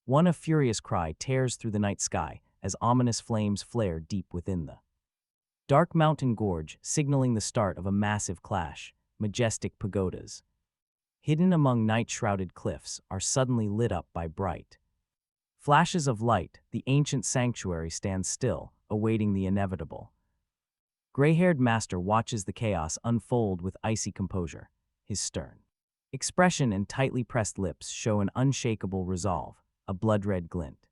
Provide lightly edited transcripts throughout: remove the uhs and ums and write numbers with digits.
A furious cry tears through the night sky as ominous flames flare deep within the dark mountain gorge, signaling the start of a massive clash. Majestic pagodas, hidden among night-shrouded cliffs, are suddenly lit up by bright flashes of light. The ancient sanctuary stands still, awaiting the inevitable. Gray-haired master watches the chaos unfold with icy composure. His stern expression and tightly pressed lips show an unshakable resolve. A blood-red glint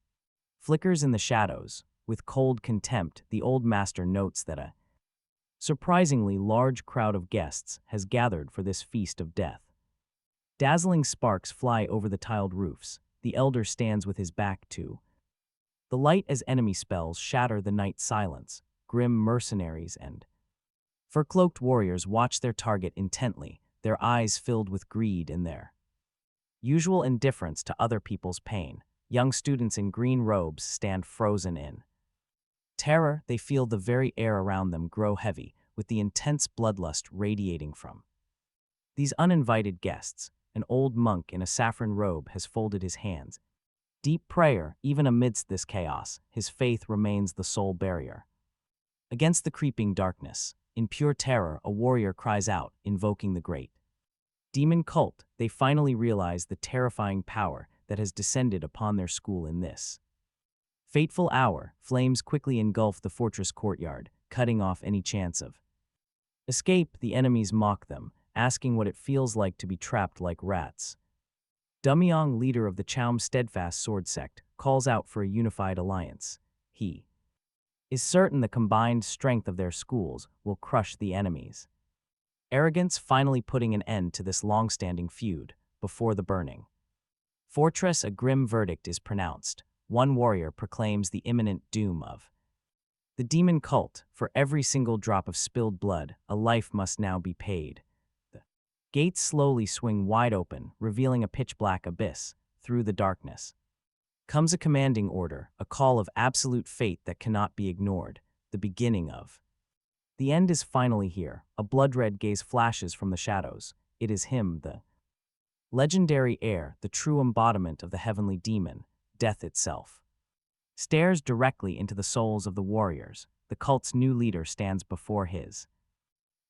flickers in the shadows. With cold contempt, the old master notes that a surprisingly large crowd of guests has gathered for this feast of death. Dazzling sparks fly over the tiled roofs. The elder stands with his back to the light as enemy spells shatter the night silence. Grim mercenaries and fur-cloaked warriors watch their target intently, their eyes filled with greed and their usual indifference to other people's pain. Young students in green robes stand frozen in terror. They feel the very air around them grow heavy, with the intense bloodlust radiating from these uninvited guests. An old monk in a saffron robe has folded his hands. Deep prayer. Even amidst this chaos, his faith remains the sole barrier. Against the creeping darkness, in pure terror, a warrior cries out, invoking the great demon cult. They finally realize the terrifying power that has descended upon their school in this fateful hour. Flames quickly engulf the fortress courtyard, cutting off any chance of escape. The enemies mock them, asking what it feels like to be trapped like rats. Dumyong, leader of the Chaum Steadfast Sword sect, calls out for a unified alliance. He is certain the combined strength of their schools will crush the enemies' arrogance, finally putting an end to this long-standing feud. Before the burning fortress, a grim verdict is pronounced. One warrior proclaims the imminent doom of the demon cult. For every single drop of spilled blood, a life must now be paid. The gates slowly swing wide open, revealing a pitch-black abyss. Through the darkness comes a commanding order, a call of absolute fate that cannot be ignored. The beginning of the end is finally here. A blood-red gaze flashes from the shadows. It is him, the legendary heir, the true embodiment of the heavenly demon, death itself. Stares directly into the souls of the warriors. The cult's new leader stands before his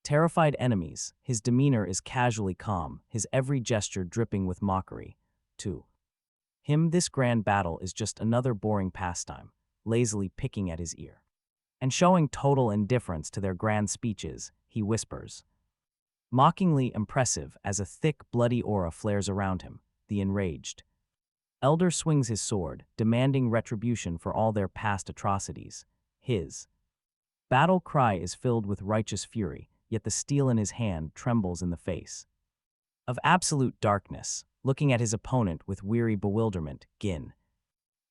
terrified enemies. His demeanor is casually calm, his every gesture dripping with mockery. To him, this grand battle is just another boring pastime. Lazily picking at his ear and showing total indifference to their grand speeches, he whispers, mockingly impressive as a thick, bloody aura flares around him. The enraged elder swings his sword, demanding retribution for all their past atrocities. His battle cry is filled with righteous fury, yet the steel in his hand trembles in the face of absolute darkness. Looking at his opponent with weary bewilderment, Gin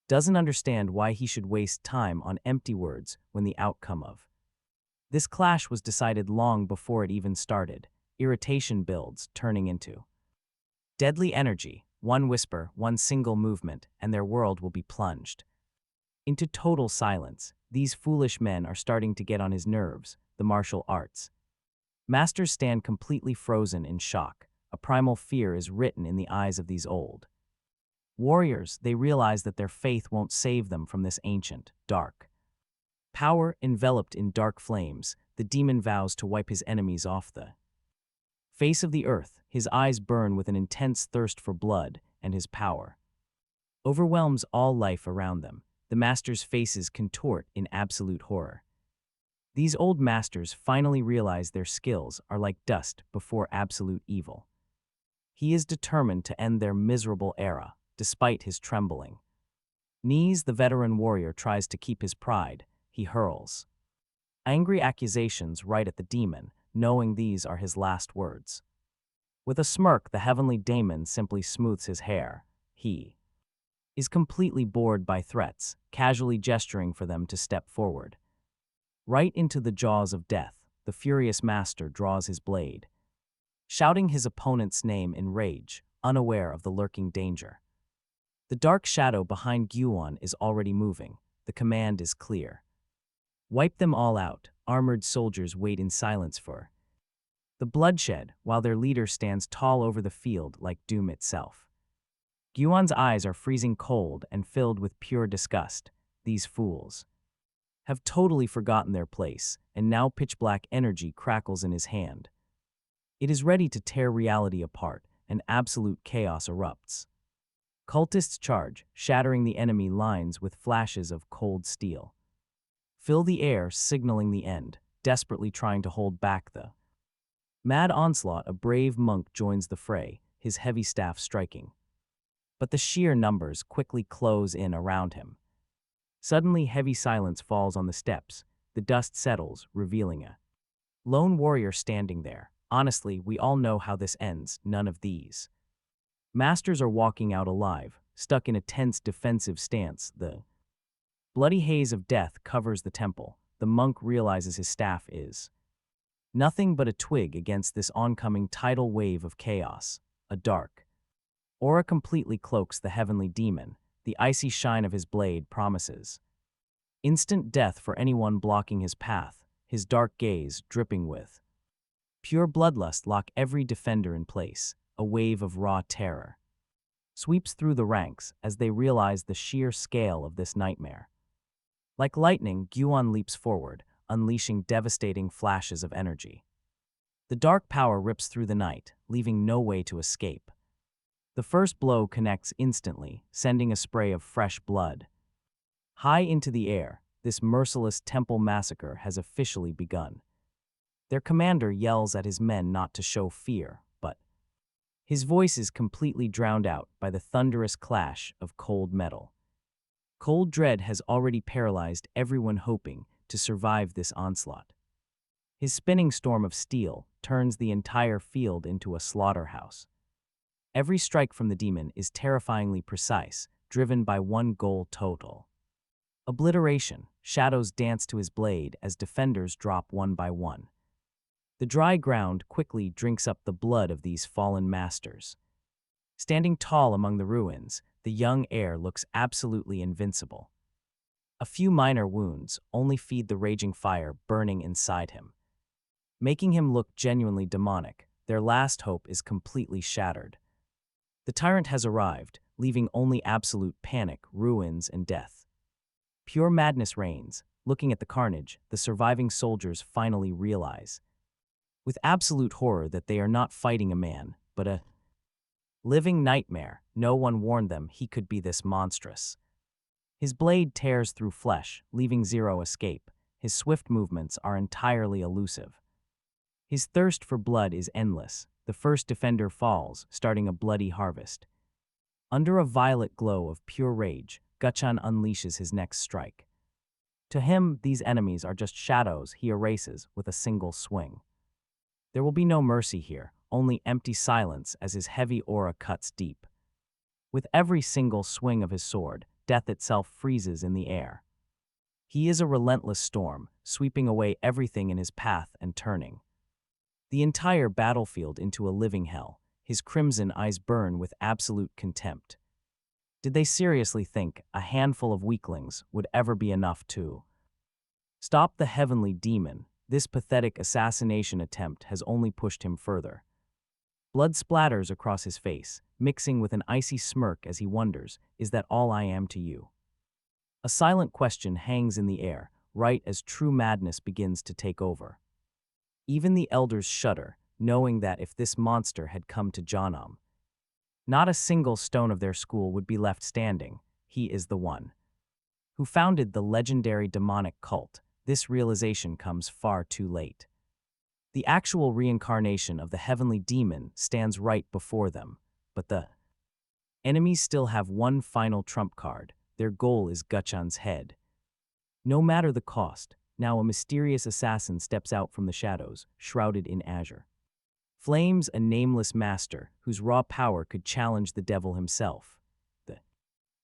doesn't understand why he should waste time on empty words when the outcome of this clash was decided long before it even started. Irritation builds, turning into deadly energy. One whisper, one single movement, and their world will be plunged into total silence. These foolish men are starting to get on his nerves. The martial arts masters stand completely frozen in shock. A primal fear is written in the eyes of these old warriors. They realize that their faith won't save them from this ancient, dark power. Enveloped in dark flames, the demon vows to wipe his enemies off the face of the earth. His eyes burn with an intense thirst for blood, and his power overwhelms all life around them. The masters' faces contort in absolute horror. These old masters finally realize their skills are like dust before absolute evil. He is determined to end their miserable era, despite his trembling knees. The veteran warrior tries to keep his pride. He hurls angry accusations right at the demon, knowing these are his last words. With a smirk, the heavenly daemon simply smooths his hair. He is completely bored by threats, casually gesturing for them to step forward. Right into the jaws of death, the furious master draws his blade, shouting his opponent's name in rage, unaware of the lurking danger. The dark shadow behind Gyuon is already moving. The command is clear. Wipe them all out. Armored soldiers wait in silence for the bloodshed, while their leader stands tall over the field like doom itself. Gyuan's eyes are freezing cold and filled with pure disgust. These fools have totally forgotten their place, and now pitch-black energy crackles in his hand. It is ready to tear reality apart, and absolute chaos erupts. Cultists charge, shattering the enemy lines with flashes of cold steel. Fill the air, signaling the end, desperately trying to hold back the mad onslaught. A brave monk joins the fray, his heavy staff striking. But the sheer numbers quickly close in around him. Suddenly, heavy silence falls on the steps. The dust settles, revealing a lone warrior standing there. Honestly, we all know how this ends. None of these masters are walking out alive, stuck in a tense defensive stance. The bloody haze of death covers the temple. The monk realizes his staff is nothing but a twig against this oncoming tidal wave of chaos. A dark aura completely cloaks the heavenly demon. The icy shine of his blade promises instant death for anyone blocking his path. His dark gaze, dripping with pure bloodlust, lock every defender in place. A wave of raw terror sweeps through the ranks as they realize the sheer scale of this nightmare. Like lightning, Gyuan leaps forward, unleashing devastating flashes of energy. The dark power rips through the night, leaving no way to escape. The first blow connects instantly, sending a spray of fresh blood high into the air. This merciless temple massacre has officially begun. Their commander yells at his men not to show fear, but his voice is completely drowned out by the thunderous clash of cold metal. Cold dread has already paralyzed everyone hoping to survive this onslaught. His spinning storm of steel turns the entire field into a slaughterhouse. Every strike from the demon is terrifyingly precise, driven by one goal: total obliteration. Shadows dance to his blade as defenders drop one by one. The dry ground quickly drinks up the blood of these fallen masters. Standing tall among the ruins, the young heir looks absolutely invincible. A few minor wounds only feed the raging fire burning inside him, making him look genuinely demonic. Their last hope is completely shattered. The tyrant has arrived, leaving only absolute panic, ruins, and death. Pure madness reigns. Looking at the carnage, the surviving soldiers finally realize, with absolute horror, that they are not fighting a man, but a living nightmare. No one warned them he could be this monstrous. His blade tears through flesh, leaving zero escape. His swift movements are entirely elusive. His thirst for blood is endless. The first defender falls, starting a bloody harvest. Under a violet glow of pure rage, Guchan unleashes his next strike. To him, these enemies are just shadows he erases with a single swing. There will be no mercy here, only empty silence as his heavy aura cuts deep. With every single swing of his sword, death itself freezes in the air. He is a relentless storm, sweeping away everything in his path and turning the entire battlefield into a living hell. His crimson eyes burn with absolute contempt. Did they seriously think a handful of weaklings would ever be enough to stop the heavenly demon? This pathetic assassination attempt has only pushed him further. Blood splatters across his face, mixing with an icy smirk as he wonders, is that all I am to you? A silent question hangs in the air, right as true madness begins to take over. Even the elders shudder, knowing that if this monster had come to Janam, not a single stone of their school would be left standing. He is the one who founded the legendary demonic cult. This realization comes far too late. The actual reincarnation of the heavenly demon stands right before them, but the enemies still have one final trump card. Their goal is Guchan's head. No matter the cost, now a mysterious assassin steps out from the shadows, shrouded in azure. Flames, a nameless master whose raw power could challenge the devil himself. The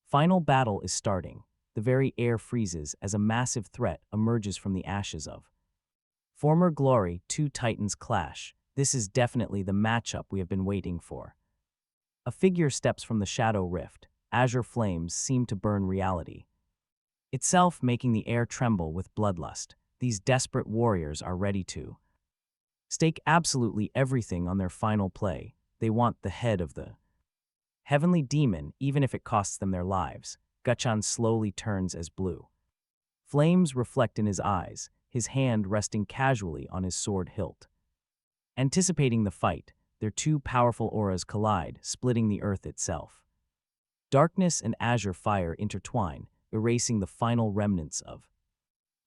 final battle is starting. The very air freezes as a massive threat emerges from the ashes of former glory. Two titans clash. This is definitely the matchup we have been waiting for. A figure steps from the shadow rift. Azure flames seem to burn reality itself, making the air tremble with bloodlust. These desperate warriors are ready to stake absolutely everything on their final play. They want the head of the Heavenly demon, even if it costs them their lives, Gachan slowly turns as blue. Flames reflect in his eyes, his hand resting casually on his sword hilt. Anticipating the fight, their two powerful auras collide, splitting the earth itself. Darkness and azure fire intertwine, erasing the final remnants of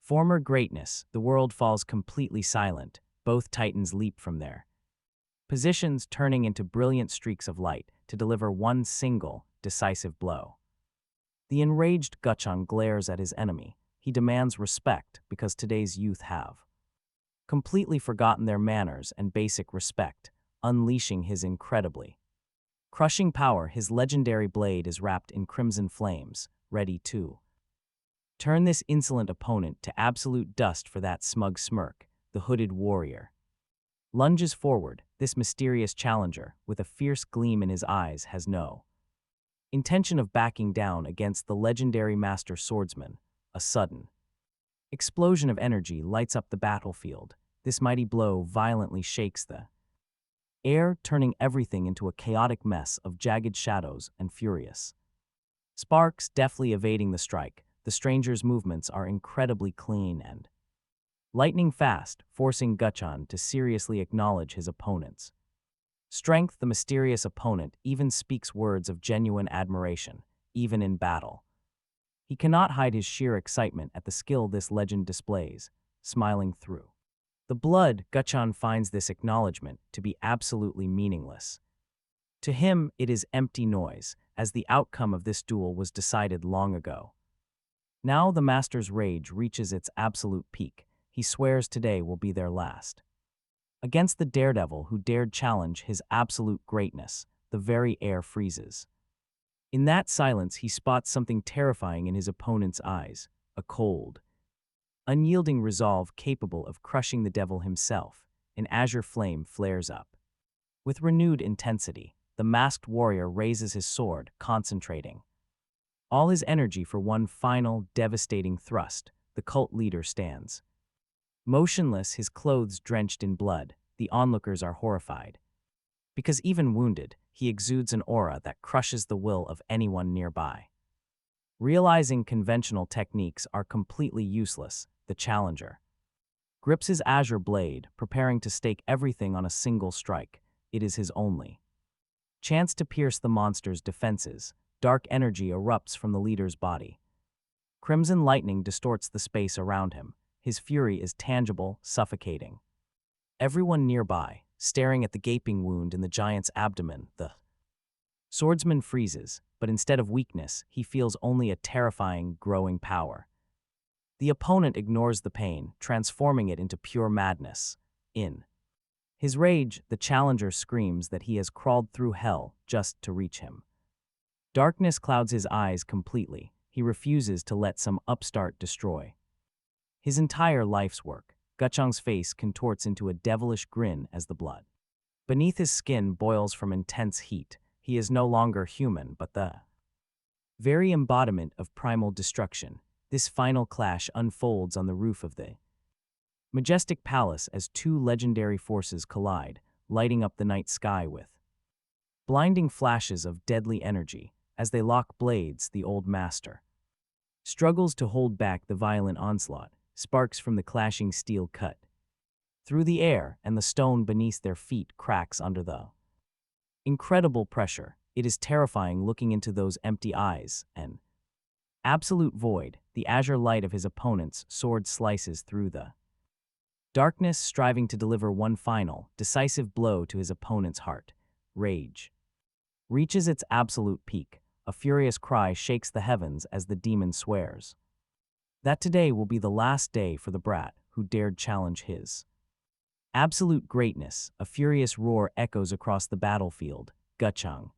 former greatness. The world falls completely silent. Both titans leap from their positions, turning into brilliant streaks of light to deliver one single, decisive blow. The enraged Gachan glares at his enemy. He demands respect because today's youth have completely forgotten their manners and basic respect, unleashing his incredibly crushing power. His legendary blade is wrapped in crimson flames, ready to turn this insolent opponent to absolute dust. For that smug smirk, the hooded warrior lunges forward. This mysterious challenger, with a fierce gleam in his eyes, has no intention of backing down against the legendary master swordsman. A sudden explosion of energy lights up the battlefield. This mighty blow violently shakes the air, turning everything into a chaotic mess of jagged shadows and furious sparks deftly evading the strike. The stranger's movements are incredibly clean and lightning fast, forcing Gachan to seriously acknowledge his opponent's strength. The mysterious opponent even speaks words of genuine admiration, even in battle. He cannot hide his sheer excitement at the skill this legend displays, smiling through the blood. Gachan finds this acknowledgement to be absolutely meaningless. To him, it is empty noise, as the outcome of this duel was decided long ago. Now the master's rage reaches its absolute peak. He swears today will be their last. Against the daredevil who dared challenge his absolute greatness, the very air freezes. In that silence, he spots something terrifying in his opponent's eyes, a cold, unyielding resolve capable of crushing the devil himself. An azure flame flares up. With renewed intensity, the masked warrior raises his sword, concentrating all his energy for one final, devastating thrust. The cult leader stands motionless, his clothes drenched in blood. The onlookers are horrified. Because even wounded, he exudes an aura that crushes the will of anyone nearby. Realizing conventional techniques are completely useless, the challenger grips his azure blade, preparing to stake everything on a single strike. It is his only chance to pierce the monster's defenses. Dark energy erupts from the leader's body. Crimson lightning distorts the space around him. His fury is tangible, suffocating everyone nearby, staring at the gaping wound in the giant's abdomen. The swordsman freezes, but instead of weakness, he feels only a terrifying, growing power. The opponent ignores the pain, transforming it into pure madness. In his rage, the challenger screams that he has crawled through hell just to reach him. Darkness clouds his eyes completely. He refuses to let some upstart destroy his entire life's work. Gachan's face contorts into a devilish grin as the blood beneath his skin boils from intense heat. He is no longer human, but the very embodiment of primal destruction. This final clash unfolds on the roof of the majestic palace as two legendary forces collide, lighting up the night sky with blinding flashes of deadly energy. As they lock blades, the old master struggles to hold back the violent onslaught. Sparks from the clashing steel cut through the air, and the stone beneath their feet cracks under the incredible pressure. It is terrifying looking into those empty eyes. An absolute void. The azure light of his opponent's sword slices through the darkness, striving to deliver one final, decisive blow to his opponent's heart. Rage reaches its absolute peak. A furious cry shakes the heavens as the demon swears that today will be the last day for the brat who dared challenge his absolute greatness. A furious roar echoes across the battlefield. Gachan,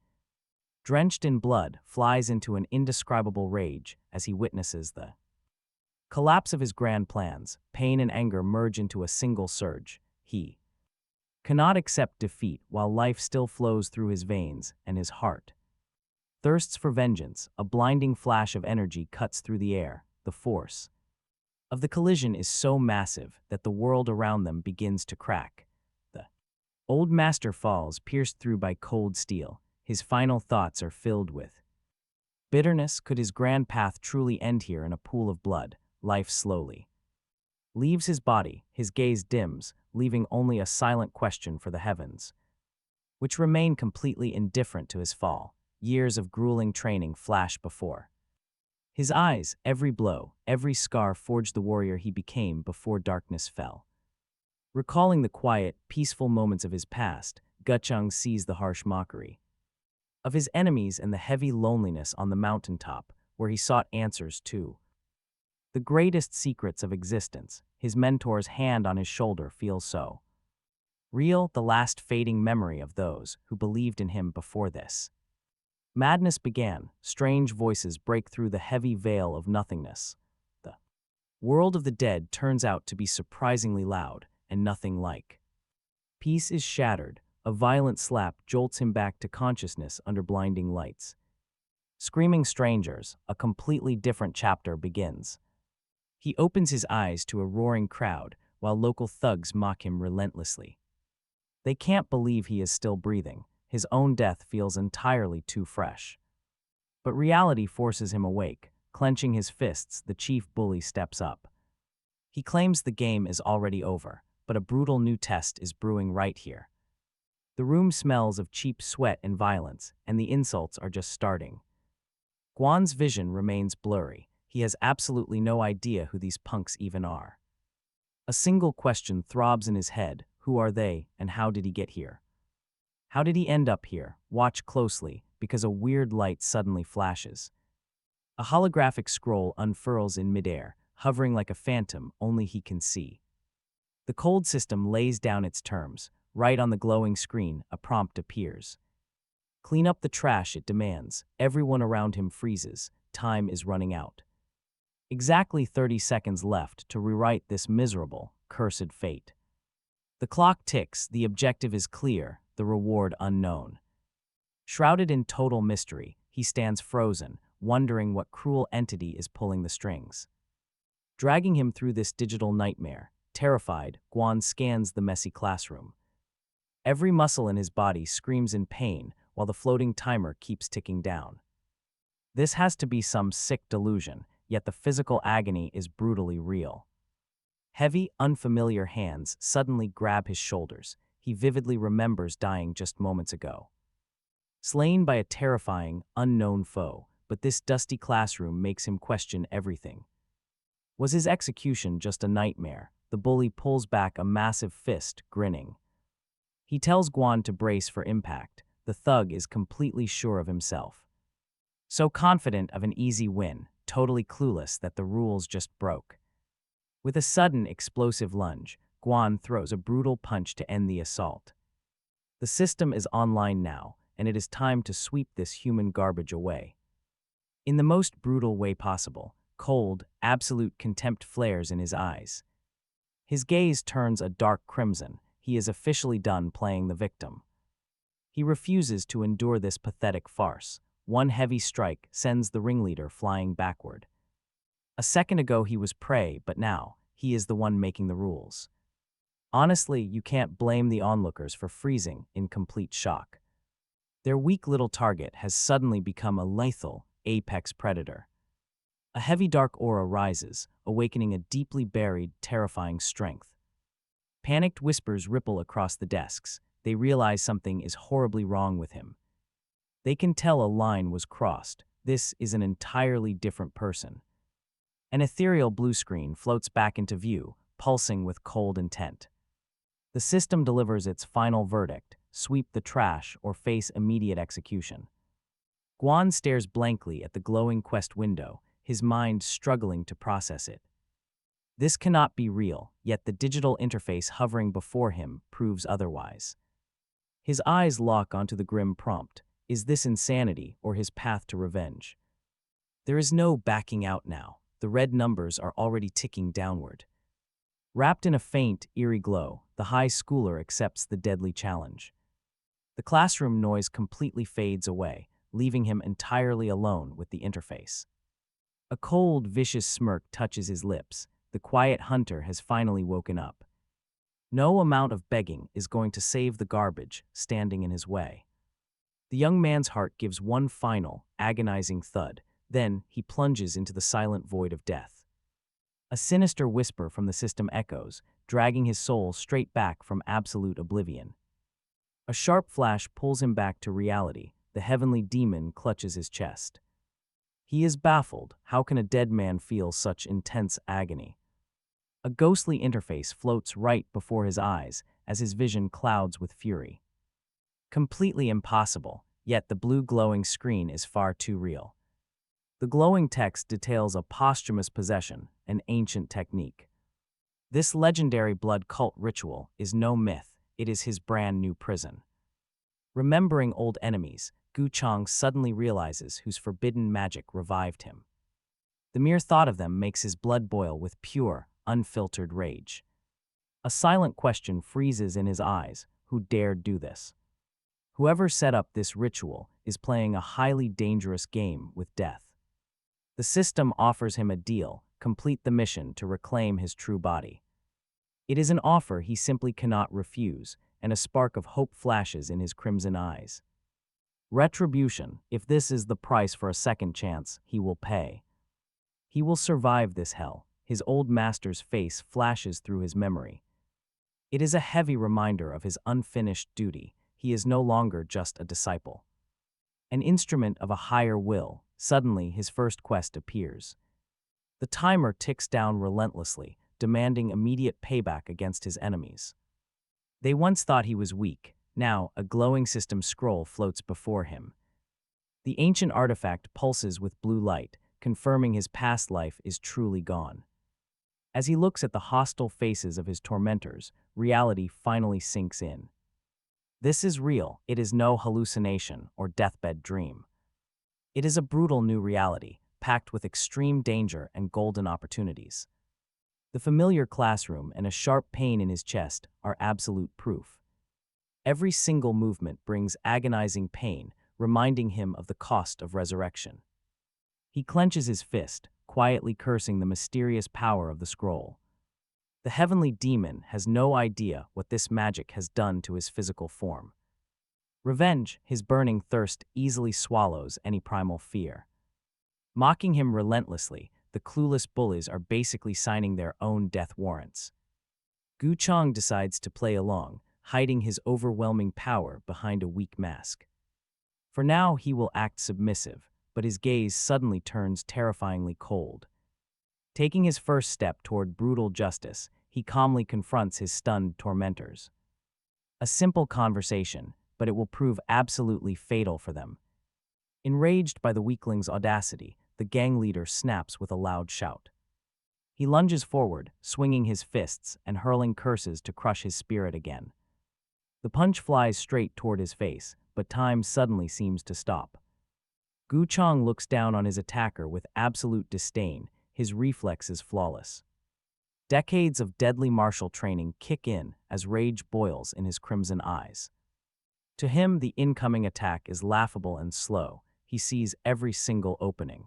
drenched in blood, flies into an indescribable rage as he witnesses the collapse of his grand plans. Pain and anger merge into a single surge. He cannot accept defeat while life still flows through his veins, and his heart thirsts for vengeance. A blinding flash of energy cuts through the air. The force of the collision is so massive that the world around them begins to crack. The old master falls, pierced through by cold steel. his final thoughts are filled with bitterness. Could his grand path truly end here in a pool of blood? Life slowly leaves his body, his gaze dims, leaving only a silent question for the heavens, which remain completely indifferent to his fall. Years of grueling training flash before his eyes. Every blow, every scar forged the warrior he became before darkness fell. Recalling the quiet, peaceful moments of his past, Gucheng sees the harsh mockery of his enemies and the heavy loneliness on the mountaintop, where he sought answers to the greatest secrets of existence. His mentor's hand on his shoulder feels so real, the last fading memory of those who believed in him before this madness began. Strange voices break through the heavy veil of nothingness. The world of the dead turns out to be surprisingly loud, and nothing like peace is shattered. A violent slap jolts him back to consciousness under blinding lights. Screaming strangers, a completely different chapter begins. He opens his eyes to a roaring crowd, while local thugs mock him relentlessly. They can't believe he is still breathing. His own death feels entirely too fresh. But reality forces him awake. Clenching his fists, the chief bully steps up. He claims the game is already over, but a brutal new test is brewing right here. The room smells of cheap sweat and violence, and the insults are just starting. Guan's vision remains blurry. He has absolutely no idea who these punks even are. A single question throbs in his head: who are they, and how did he get here? How did he end up here? Watch closely, because a weird light suddenly flashes. A holographic scroll unfurls in midair, hovering like a phantom only he can see. The cold system lays down its terms. Right on the glowing screen, a prompt appears. Clean up the trash, it demands. Everyone around him freezes. Time is running out. Exactly 30 seconds left to rewrite this miserable, cursed fate. The clock ticks, the objective is clear, the reward unknown. Shrouded in total mystery, he stands frozen, wondering what cruel entity is pulling the strings. Dragging him through this digital nightmare, terrified, Guan scans the messy classroom. Every muscle in his body screams in pain, while the floating timer keeps ticking down. This has to be some sick delusion, yet the physical agony is brutally real. Heavy, unfamiliar hands suddenly grab his shoulders. He vividly remembers dying just moments ago. Slain by a terrifying, unknown foe, but this dusty classroom makes him question everything. Was his execution just a nightmare? The bully pulls back a massive fist, grinning. He tells Guan to brace for impact. The thug is completely sure of himself. So confident of an easy win, totally clueless that the rules just broke. With a sudden, explosive lunge, Guan throws a brutal punch to end the assault. The system is online now, and it is time to sweep this human garbage away. In the most brutal way possible, cold, absolute contempt flares in his eyes. His gaze turns a dark crimson. He is officially done playing the victim. He refuses to endure this pathetic farce. One heavy strike sends the ringleader flying backward. A second ago he was prey, but now he is the one making the rules. Honestly, you can't blame the onlookers for freezing in complete shock. Their weak little target has suddenly become a lethal, apex predator. A heavy dark aura rises, awakening a deeply buried, terrifying strength. Panicked whispers ripple across the desks. They realize something is horribly wrong with him. They can tell a line was crossed. This is an entirely different person. An ethereal blue screen floats back into view, pulsing with cold intent. The system delivers its final verdict: sweep the trash or face immediate execution. Guan stares blankly at the glowing quest window, his mind struggling to process it. This cannot be real, yet the digital interface hovering before him proves otherwise. His eyes lock onto the grim prompt. Is this insanity or his path to revenge? There is no backing out now. The red numbers are already ticking downward. Wrapped in a faint, eerie glow, the high schooler accepts the deadly challenge. The classroom noise completely fades away, leaving him entirely alone with the interface. A cold, vicious smirk touches his lips. The quiet hunter has finally woken up. No amount of begging is going to save the garbage standing in his way. The young man's heart gives one final, agonizing thud, then he plunges into the silent void of death. A sinister whisper from the system echoes, dragging his soul straight back from absolute oblivion. A sharp flash pulls him back to reality. The heavenly demon clutches his chest. He is baffled. How can a dead man feel such intense agony? A ghostly interface floats right before his eyes as his vision clouds with fury. Completely impossible, yet the blue glowing screen is far too real. The glowing text details a posthumous possession, an ancient technique. This legendary blood cult ritual is no myth, it is his brand new prison. Remembering old enemies, Gu Chang suddenly realizes whose forbidden magic revived him. The mere thought of them makes his blood boil with pure, unfiltered rage. A silent question freezes in his eyes: who dared do this? Whoever set up this ritual is playing a highly dangerous game with death. The system offers him a deal: complete the mission to reclaim his true body. It is an offer he simply cannot refuse, and a spark of hope flashes in his crimson eyes. Retribution, if this is the price for a second chance, he will pay. He will survive this hell. His old master's face flashes through his memory. It is a heavy reminder of his unfinished duty. He is no longer just a disciple. An instrument of a higher will. Suddenly, his first quest appears. The timer ticks down relentlessly, demanding immediate payback against his enemies. They once thought he was weak. Now, a glowing system scroll floats before him. The ancient artifact pulses with blue light, confirming his past life is truly gone. As he looks at the hostile faces of his tormentors, reality finally sinks in. This is real. It is no hallucination or deathbed dream. It is a brutal new reality, packed with extreme danger and golden opportunities. The familiar classroom and a sharp pain in his chest are absolute proof. Every single movement brings agonizing pain, reminding him of the cost of resurrection. He clenches his fist, quietly cursing the mysterious power of the scroll. The heavenly demon has no idea what this magic has done to his physical form. Revenge, his burning thirst, easily swallows any primal fear. Mocking him relentlessly, the clueless bullies are basically signing their own death warrants. Gu Chang decides to play along, hiding his overwhelming power behind a weak mask. For now, he will act submissive, but his gaze suddenly turns terrifyingly cold. Taking his first step toward brutal justice, he calmly confronts his stunned tormentors. A simple conversation, but it will prove absolutely fatal for them. Enraged by the weakling's audacity, the gang leader snaps with a loud shout. He lunges forward, swinging his fists and hurling curses to crush his spirit again. The punch flies straight toward his face, but time suddenly seems to stop. Gu Chang looks down on his attacker with absolute disdain, his reflexes flawless. Decades of deadly martial training kick in as rage boils in his crimson eyes. To him, the incoming attack is laughable and slow. He sees every single opening.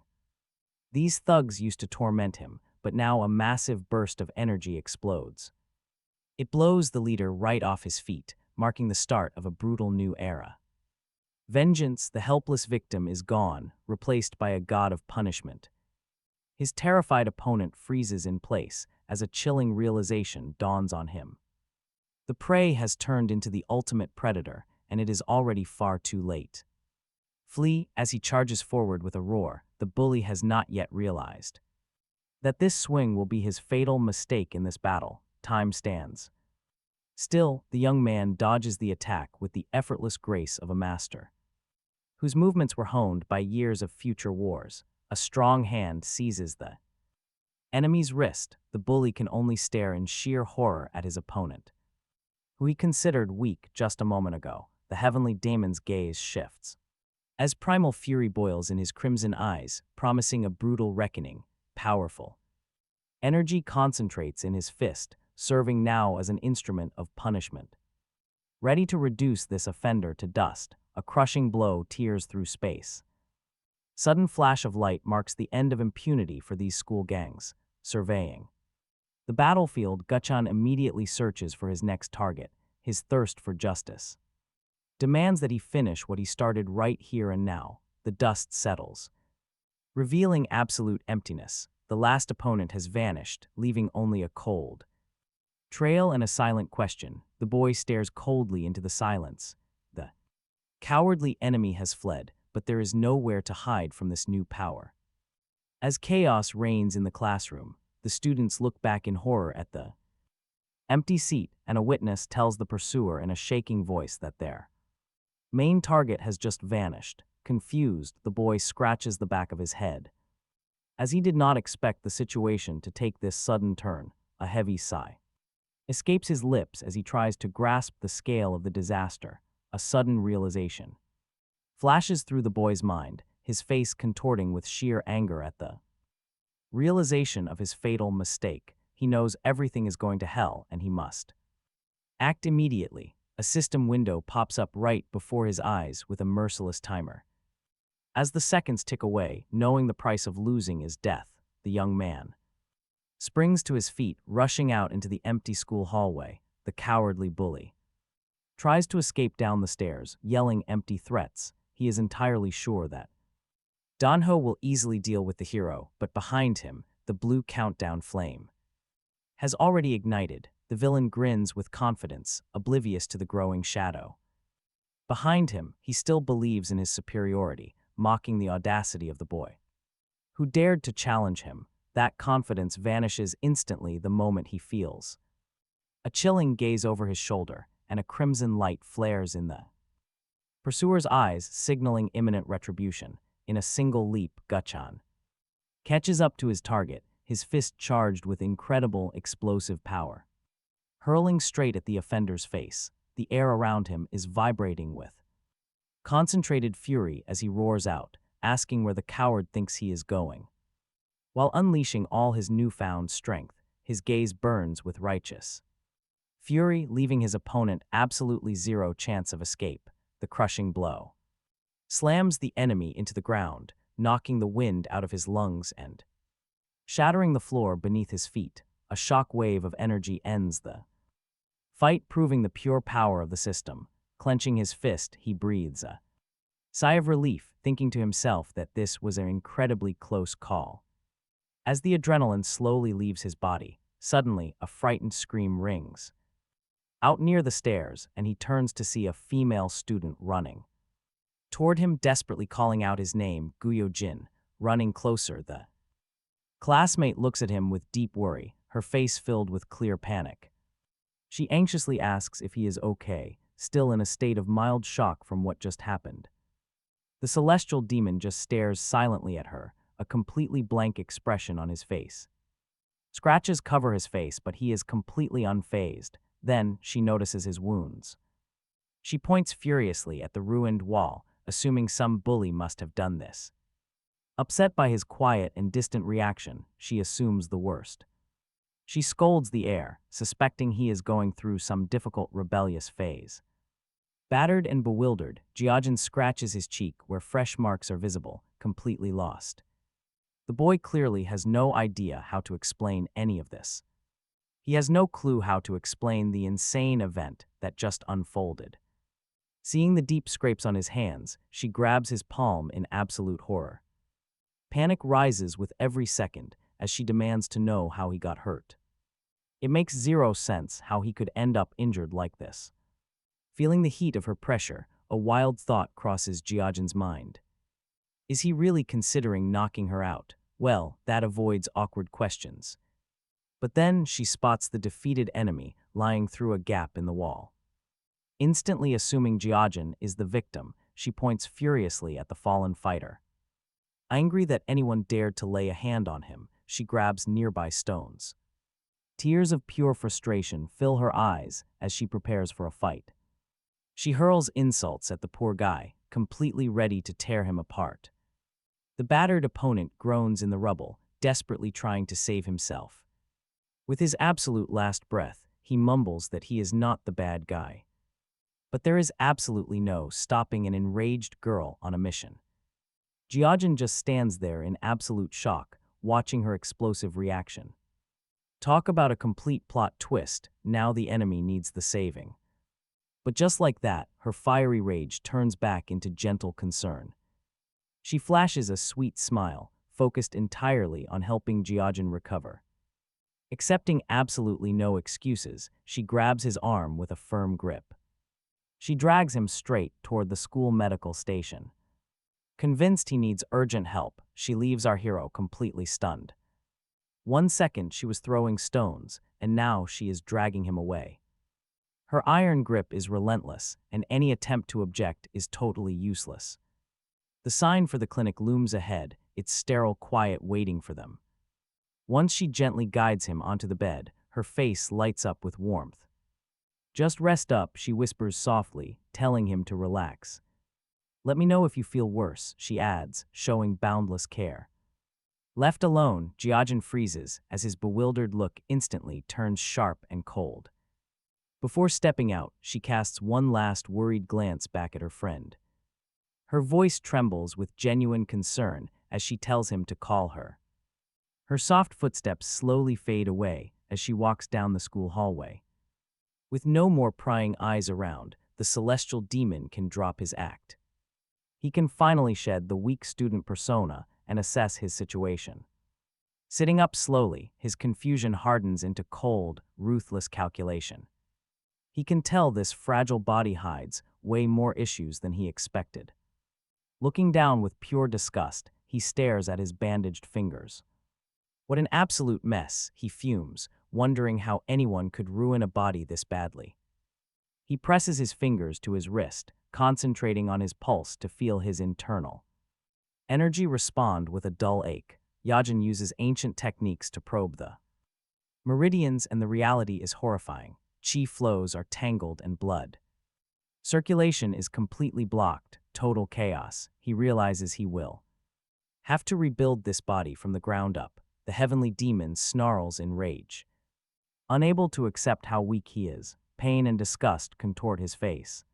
These thugs used to torment him, but now a massive burst of energy explodes. It blows the leader right off his feet, marking the start of a brutal new era. Vengeance, the helpless victim, is gone, replaced by a god of punishment. His terrified opponent freezes in place as a chilling realization dawns on him. The prey has turned into the ultimate predator, and it is already far too late. Flee, as he charges forward with a roar, the bully has not yet realized that this swing will be his fatal mistake in this battle. Time stands. Still, the young man dodges the attack with the effortless grace of a master, whose movements were honed by years of future wars. A strong hand seizes the enemy's wrist. The bully can only stare in sheer horror at his opponent, who he considered weak just a moment ago. The heavenly demon's gaze shifts, as primal fury boils in his crimson eyes, promising a brutal reckoning. Powerful energy concentrates in his fist, serving now as an instrument of punishment. Ready to reduce this offender to dust, a crushing blow tears through space. Sudden flash of light marks the end of impunity for these school gangs. Surveying the battlefield, Guchan immediately searches for his next target, his thirst for justice. demands that he finish what he started right here and now. The dust settles, revealing absolute emptiness. The last opponent has vanished, leaving only a cold trail and a silent question. The boy stares coldly into the silence. The cowardly enemy has fled, but there is nowhere to hide from this new power. As chaos reigns in the classroom, the students look back in horror at the empty seat, and a witness tells the pursuer in a shaking voice that their main target has just vanished. Confused, the boy scratches the back of his head. As he did not expect the situation to take this sudden turn, a heavy sigh escapes his lips as he tries to grasp the scale of the disaster. A sudden realization flashes through the boy's mind, his face contorting with sheer anger at the realization of his fatal mistake. He knows everything is going to hell and he must act immediately. A system window pops up right before his eyes with a merciless timer. As the seconds tick away, knowing the price of losing is death, the young man springs to his feet, rushing out into the empty school hallway. The cowardly bully tries to escape down the stairs, yelling empty threats. He is entirely sure that Danho will easily deal with the hero, but behind him, the blue countdown flame has already ignited. The villain grins with confidence, oblivious to the growing shadow behind him. He still believes in his superiority, mocking the audacity of the boy who dared to challenge him. That confidence vanishes instantly the moment he feels a chilling gaze over his shoulder, and a crimson light flares in the pursuer's eyes, signaling imminent retribution. In a single leap, Guchan catches up to his target, his fist charged with incredible explosive power, hurling straight at the offender's face. The air around him is vibrating with concentrated fury as he roars out, asking where the coward thinks he is going. While unleashing all his newfound strength, his gaze burns with righteous fury, leaving his opponent absolutely zero chance of escape. The crushing blow slams the enemy into the ground, knocking the wind out of his lungs and shattering the floor beneath his feet. A shock wave of energy ends the fight, proving the pure power of the system. Clenching his fist, he breathes a sigh of relief, thinking to himself that this was an incredibly close call. As the adrenaline slowly leaves his body, suddenly a frightened scream rings out near the stairs, and he turns to see a female student running toward him, desperately calling out his name, Guyo Jin. Running closer, the classmate looks at him with deep worry, her face filled with clear panic. She anxiously asks if he is okay, still in a state of mild shock from what just happened. The celestial demon just stares silently at her, a completely blank expression on his face. Scratches cover his face, but he is completely unfazed. Then she notices his wounds. She points furiously at the ruined wall, assuming some bully must have done this. Upset by his quiet and distant reaction, she assumes the worst. She scolds the air, suspecting he is going through some difficult rebellious phase. Battered and bewildered, Jiajin scratches his cheek where fresh marks are visible, completely lost. The boy clearly has no idea how to explain any of this. He has no clue how to explain the insane event that just unfolded. Seeing the deep scrapes on his hands, she grabs his palm in absolute horror. Panic rises with every second as she demands to know how he got hurt. It makes zero sense how he could end up injured like this. Feeling the heat of her pressure, a wild thought crosses Jiajin's mind. Is he really considering knocking her out? Well, that avoids awkward questions. But then she spots the defeated enemy lying through a gap in the wall. Instantly assuming Jiajin is the victim, she points furiously at the fallen fighter. Angry that anyone dared to lay a hand on him, she grabs nearby stones. Tears of pure frustration fill her eyes as she prepares for a fight. She hurls insults at the poor guy, completely ready to tear him apart. The battered opponent groans in the rubble, desperately trying to save himself. With his absolute last breath, he mumbles that he is not the bad guy. But there is absolutely no stopping an enraged girl on a mission. Jiajin just stands there in absolute shock, watching her explosive reaction. Talk about a complete plot twist. Now the enemy needs the saving. But just like that, her fiery rage turns back into gentle concern. She flashes a sweet smile, focused entirely on helping Jiajin recover. Accepting absolutely no excuses, she grabs his arm with a firm grip. She drags him straight toward the school medical station. Convinced he needs urgent help, she leaves our hero completely stunned. 1 second she was throwing stones, and now she is dragging him away. Her iron grip is relentless, and any attempt to object is totally useless. The sign for the clinic looms ahead, its sterile quiet waiting for them. Once she gently guides him onto the bed, her face lights up with warmth. "Just rest up," she whispers softly, telling him to relax. "Let me know if you feel worse," she adds, showing boundless care. Left alone, Jiajin freezes as his bewildered look instantly turns sharp and cold. Before stepping out, she casts one last worried glance back at her friend. Her voice trembles with genuine concern as she tells him to call her. Her soft footsteps slowly fade away as she walks down the school hallway. With no more prying eyes around, the celestial demon can drop his act. He can finally shed the weak student persona and assess his situation. Sitting up slowly, his confusion hardens into cold, ruthless calculation. He can tell this fragile body hides way more issues than he expected. Looking down with pure disgust, he stares at his bandaged fingers. What an absolute mess, he fumes, wondering how anyone could ruin a body this badly. He presses his fingers to his wrist, concentrating on his pulse to feel his internal energy respond with a dull ache. Yajin uses ancient techniques to probe the meridians, and the reality is horrifying. Chi flows are tangled and blood. Circulation is completely blocked, total chaos. He realizes he will have to rebuild this body from the ground up. The heavenly demon snarls in rage. Unable to accept how weak he is, pain and disgust contort his face,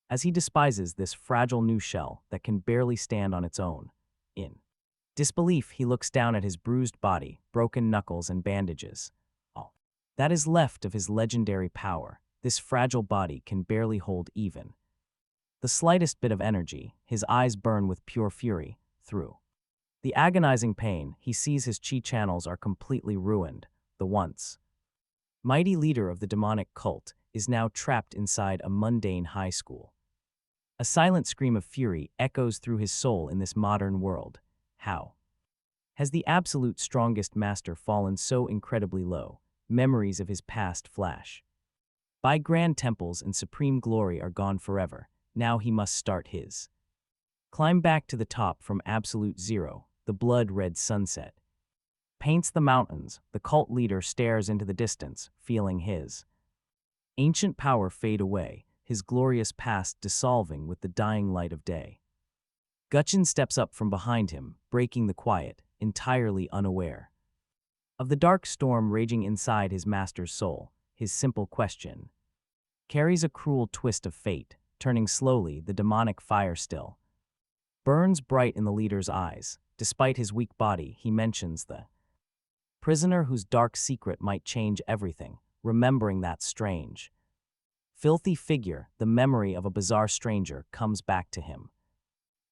as he despises this fragile new shell that can barely stand on its own. In disbelief, he looks down at his bruised body, broken knuckles and bandages. All that is left of his legendary power, this fragile body can barely hold even the slightest bit of energy. His eyes burn with pure fury. Through the agonizing pain, he sees his chi channels are completely ruined. The once mighty leader of the demonic cult is now trapped inside a mundane high school. A silent scream of fury echoes through his soul in this modern world. How has the absolute strongest master fallen so incredibly low? Memories of his past flash by. Grand temples and supreme glory are gone forever. Now he must start his climb back to the top from absolute zero. The blood-red sunset paints the mountains. The cult leader stares into the distance, feeling his ancient power fade away, his glorious past dissolving with the dying light of day. Gutchin steps up from behind him, breaking the quiet, entirely unaware of the dark storm raging inside his master's soul. His simple question carries a cruel twist of fate, turning slowly. The demonic fire still burns bright in the leader's eyes. Despite his weak body, he mentions the prisoner whose dark secret might change everything, remembering that strange, filthy figure. The memory of a bizarre stranger comes back to him.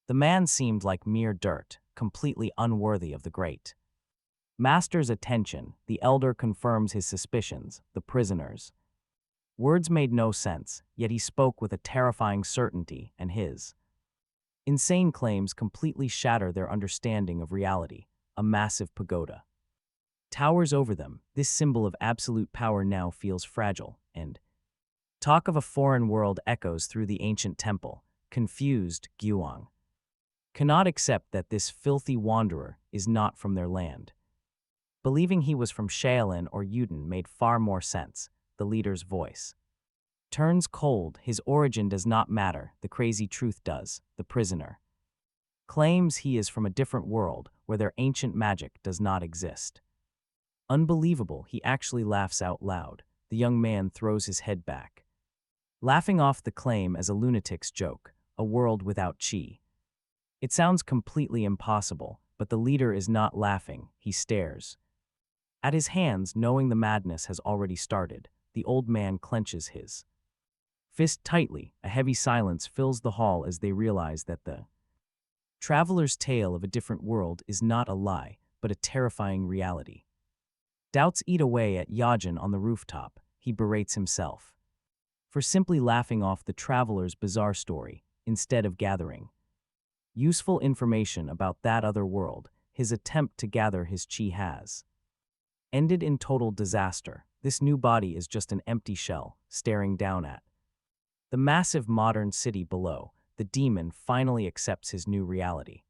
The man seemed like mere dirt, completely unworthy of the great master's attention. The elder confirms his suspicions. The prisoner's words made no sense, yet he spoke with a terrifying certainty, and his insane claims completely shatter their understanding of reality. A massive pagoda towers over them. This symbol of absolute power now feels fragile, and talk of a foreign world echoes through the ancient temple. Confused, Gyuang cannot accept that this filthy wanderer is not from their land. Believing he was from Shaolin or Yuden made far more sense. The leader's voice turns cold. His origin does not matter, the crazy truth does. The prisoner claims he is from a different world where their ancient magic does not exist. Unbelievable, he actually laughs out loud. The young man throws his head back, laughing off the claim as a lunatic's joke. A world without chi. It sounds completely impossible, but the leader is not laughing. He stares at his hands, knowing the madness has already started. The old man clenches his Fist tightly, a heavy silence fills the hall as they realize that the traveler's tale of a different world is not a lie, but a terrifying reality. Doubts eat away at Yajin on the rooftop. He berates himself for simply laughing off the traveler's bizarre story instead of gathering useful information about that other world. His attempt to gather his chi has ended in total disaster. This new body is just an empty shell, staring down at the massive modern city below. The demon finally accepts his new reality.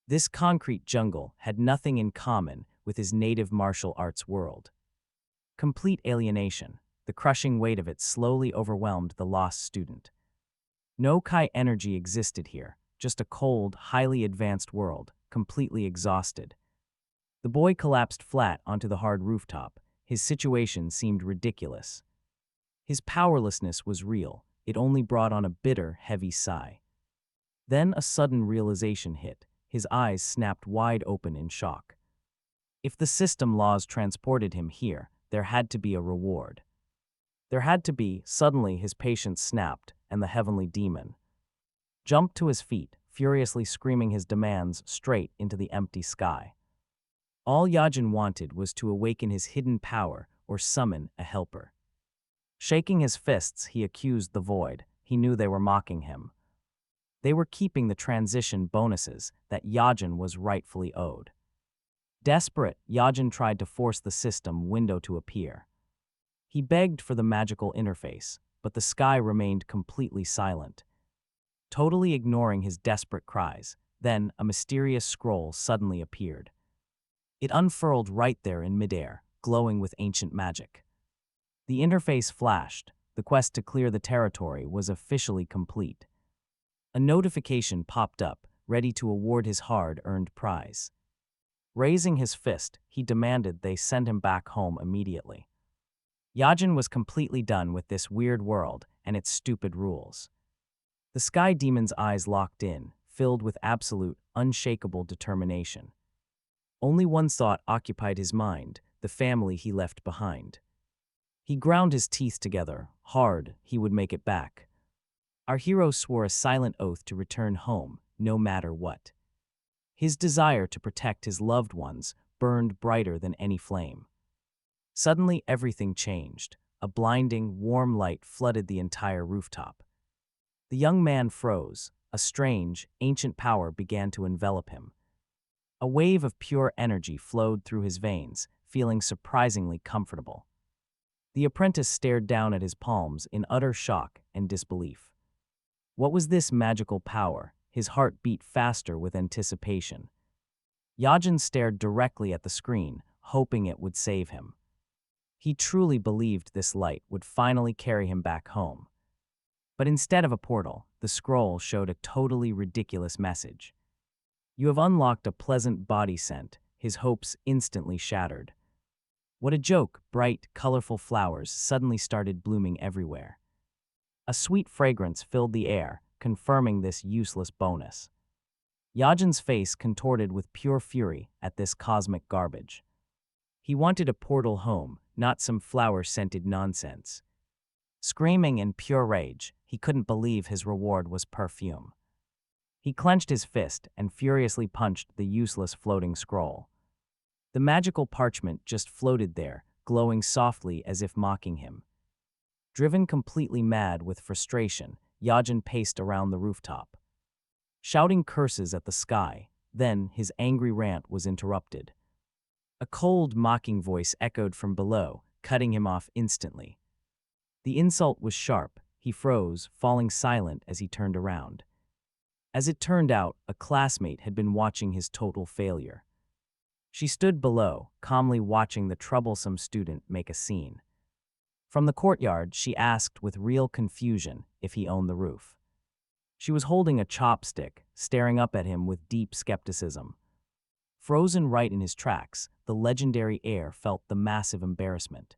This concrete jungle had nothing in common with his native martial arts world. Complete alienation, the crushing weight of it slowly overwhelmed the lost student. No Kai energy existed here, just a cold, highly advanced world, completely exhausted. The boy collapsed flat onto the hard rooftop. His situation seemed ridiculous. His powerlessness was real. It only brought on a bitter, heavy sigh. Then a sudden realization hit. His eyes snapped wide open in shock. If the system laws transported him here, there had to be a reward. There had to be. Suddenly his patience snapped, and the heavenly demon jumped to his feet, furiously screaming his demands straight into the empty sky. All Yajin wanted was to awaken his hidden power or summon a helper. Shaking his fists, he accused the void. He knew they were mocking him. They were keeping the transition bonuses that Yajin was rightfully owed. Desperate, Yajin tried to force the system window to appear. He begged for the magical interface, but the sky remained completely silent, totally ignoring his desperate cries. Then a mysterious scroll suddenly appeared. It unfurled right there in midair, glowing with ancient magic. The interface flashed. The quest to clear the territory was officially complete. A notification popped up, ready to award his hard-earned prize. Raising his fist, he demanded they send him back home immediately. Yajin was completely done with this weird world and its stupid rules. The sky demon's eyes locked in, filled with absolute, unshakable determination. Only one thought occupied his mind: the family he left behind. He ground his teeth together, hard. He would make it back. Our hero swore a silent oath to return home, no matter what. His desire to protect his loved ones burned brighter than any flame. Suddenly, everything changed. A blinding, warm light flooded the entire rooftop. The young man froze. A strange, ancient power began to envelop him. A wave of pure energy flowed through his veins, feeling surprisingly comfortable. The apprentice stared down at his palms in utter shock and disbelief. What was this magical power? His heart beat faster with anticipation. Yajin stared directly at the screen, hoping it would save him. He truly believed this light would finally carry him back home. But instead of a portal, the scroll showed a totally ridiculous message. You have unlocked a pleasant body scent. His hopes instantly shattered. What a joke! Bright, colorful flowers suddenly started blooming everywhere. A sweet fragrance filled the air, confirming this useless bonus. Yajin's face contorted with pure fury at this cosmic garbage. He wanted a portal home, not some flower-scented nonsense. Screaming in pure rage, he couldn't believe his reward was perfume. He clenched his fist and furiously punched the useless floating scroll. The magical parchment just floated there, glowing softly as if mocking him. Driven completely mad with frustration, Yajin paced around the rooftop, shouting curses at the sky. Then his angry rant was interrupted. A cold, mocking voice echoed from below, cutting him off instantly. The insult was sharp. He froze, falling silent as he turned around. As it turned out, a classmate had been watching his total failure. She stood below, calmly watching the troublesome student make a scene. From the courtyard, she asked with real confusion if he owned the roof. She was holding a chopstick, staring up at him with deep skepticism. Frozen right in his tracks, the legendary heir felt the massive embarrassment.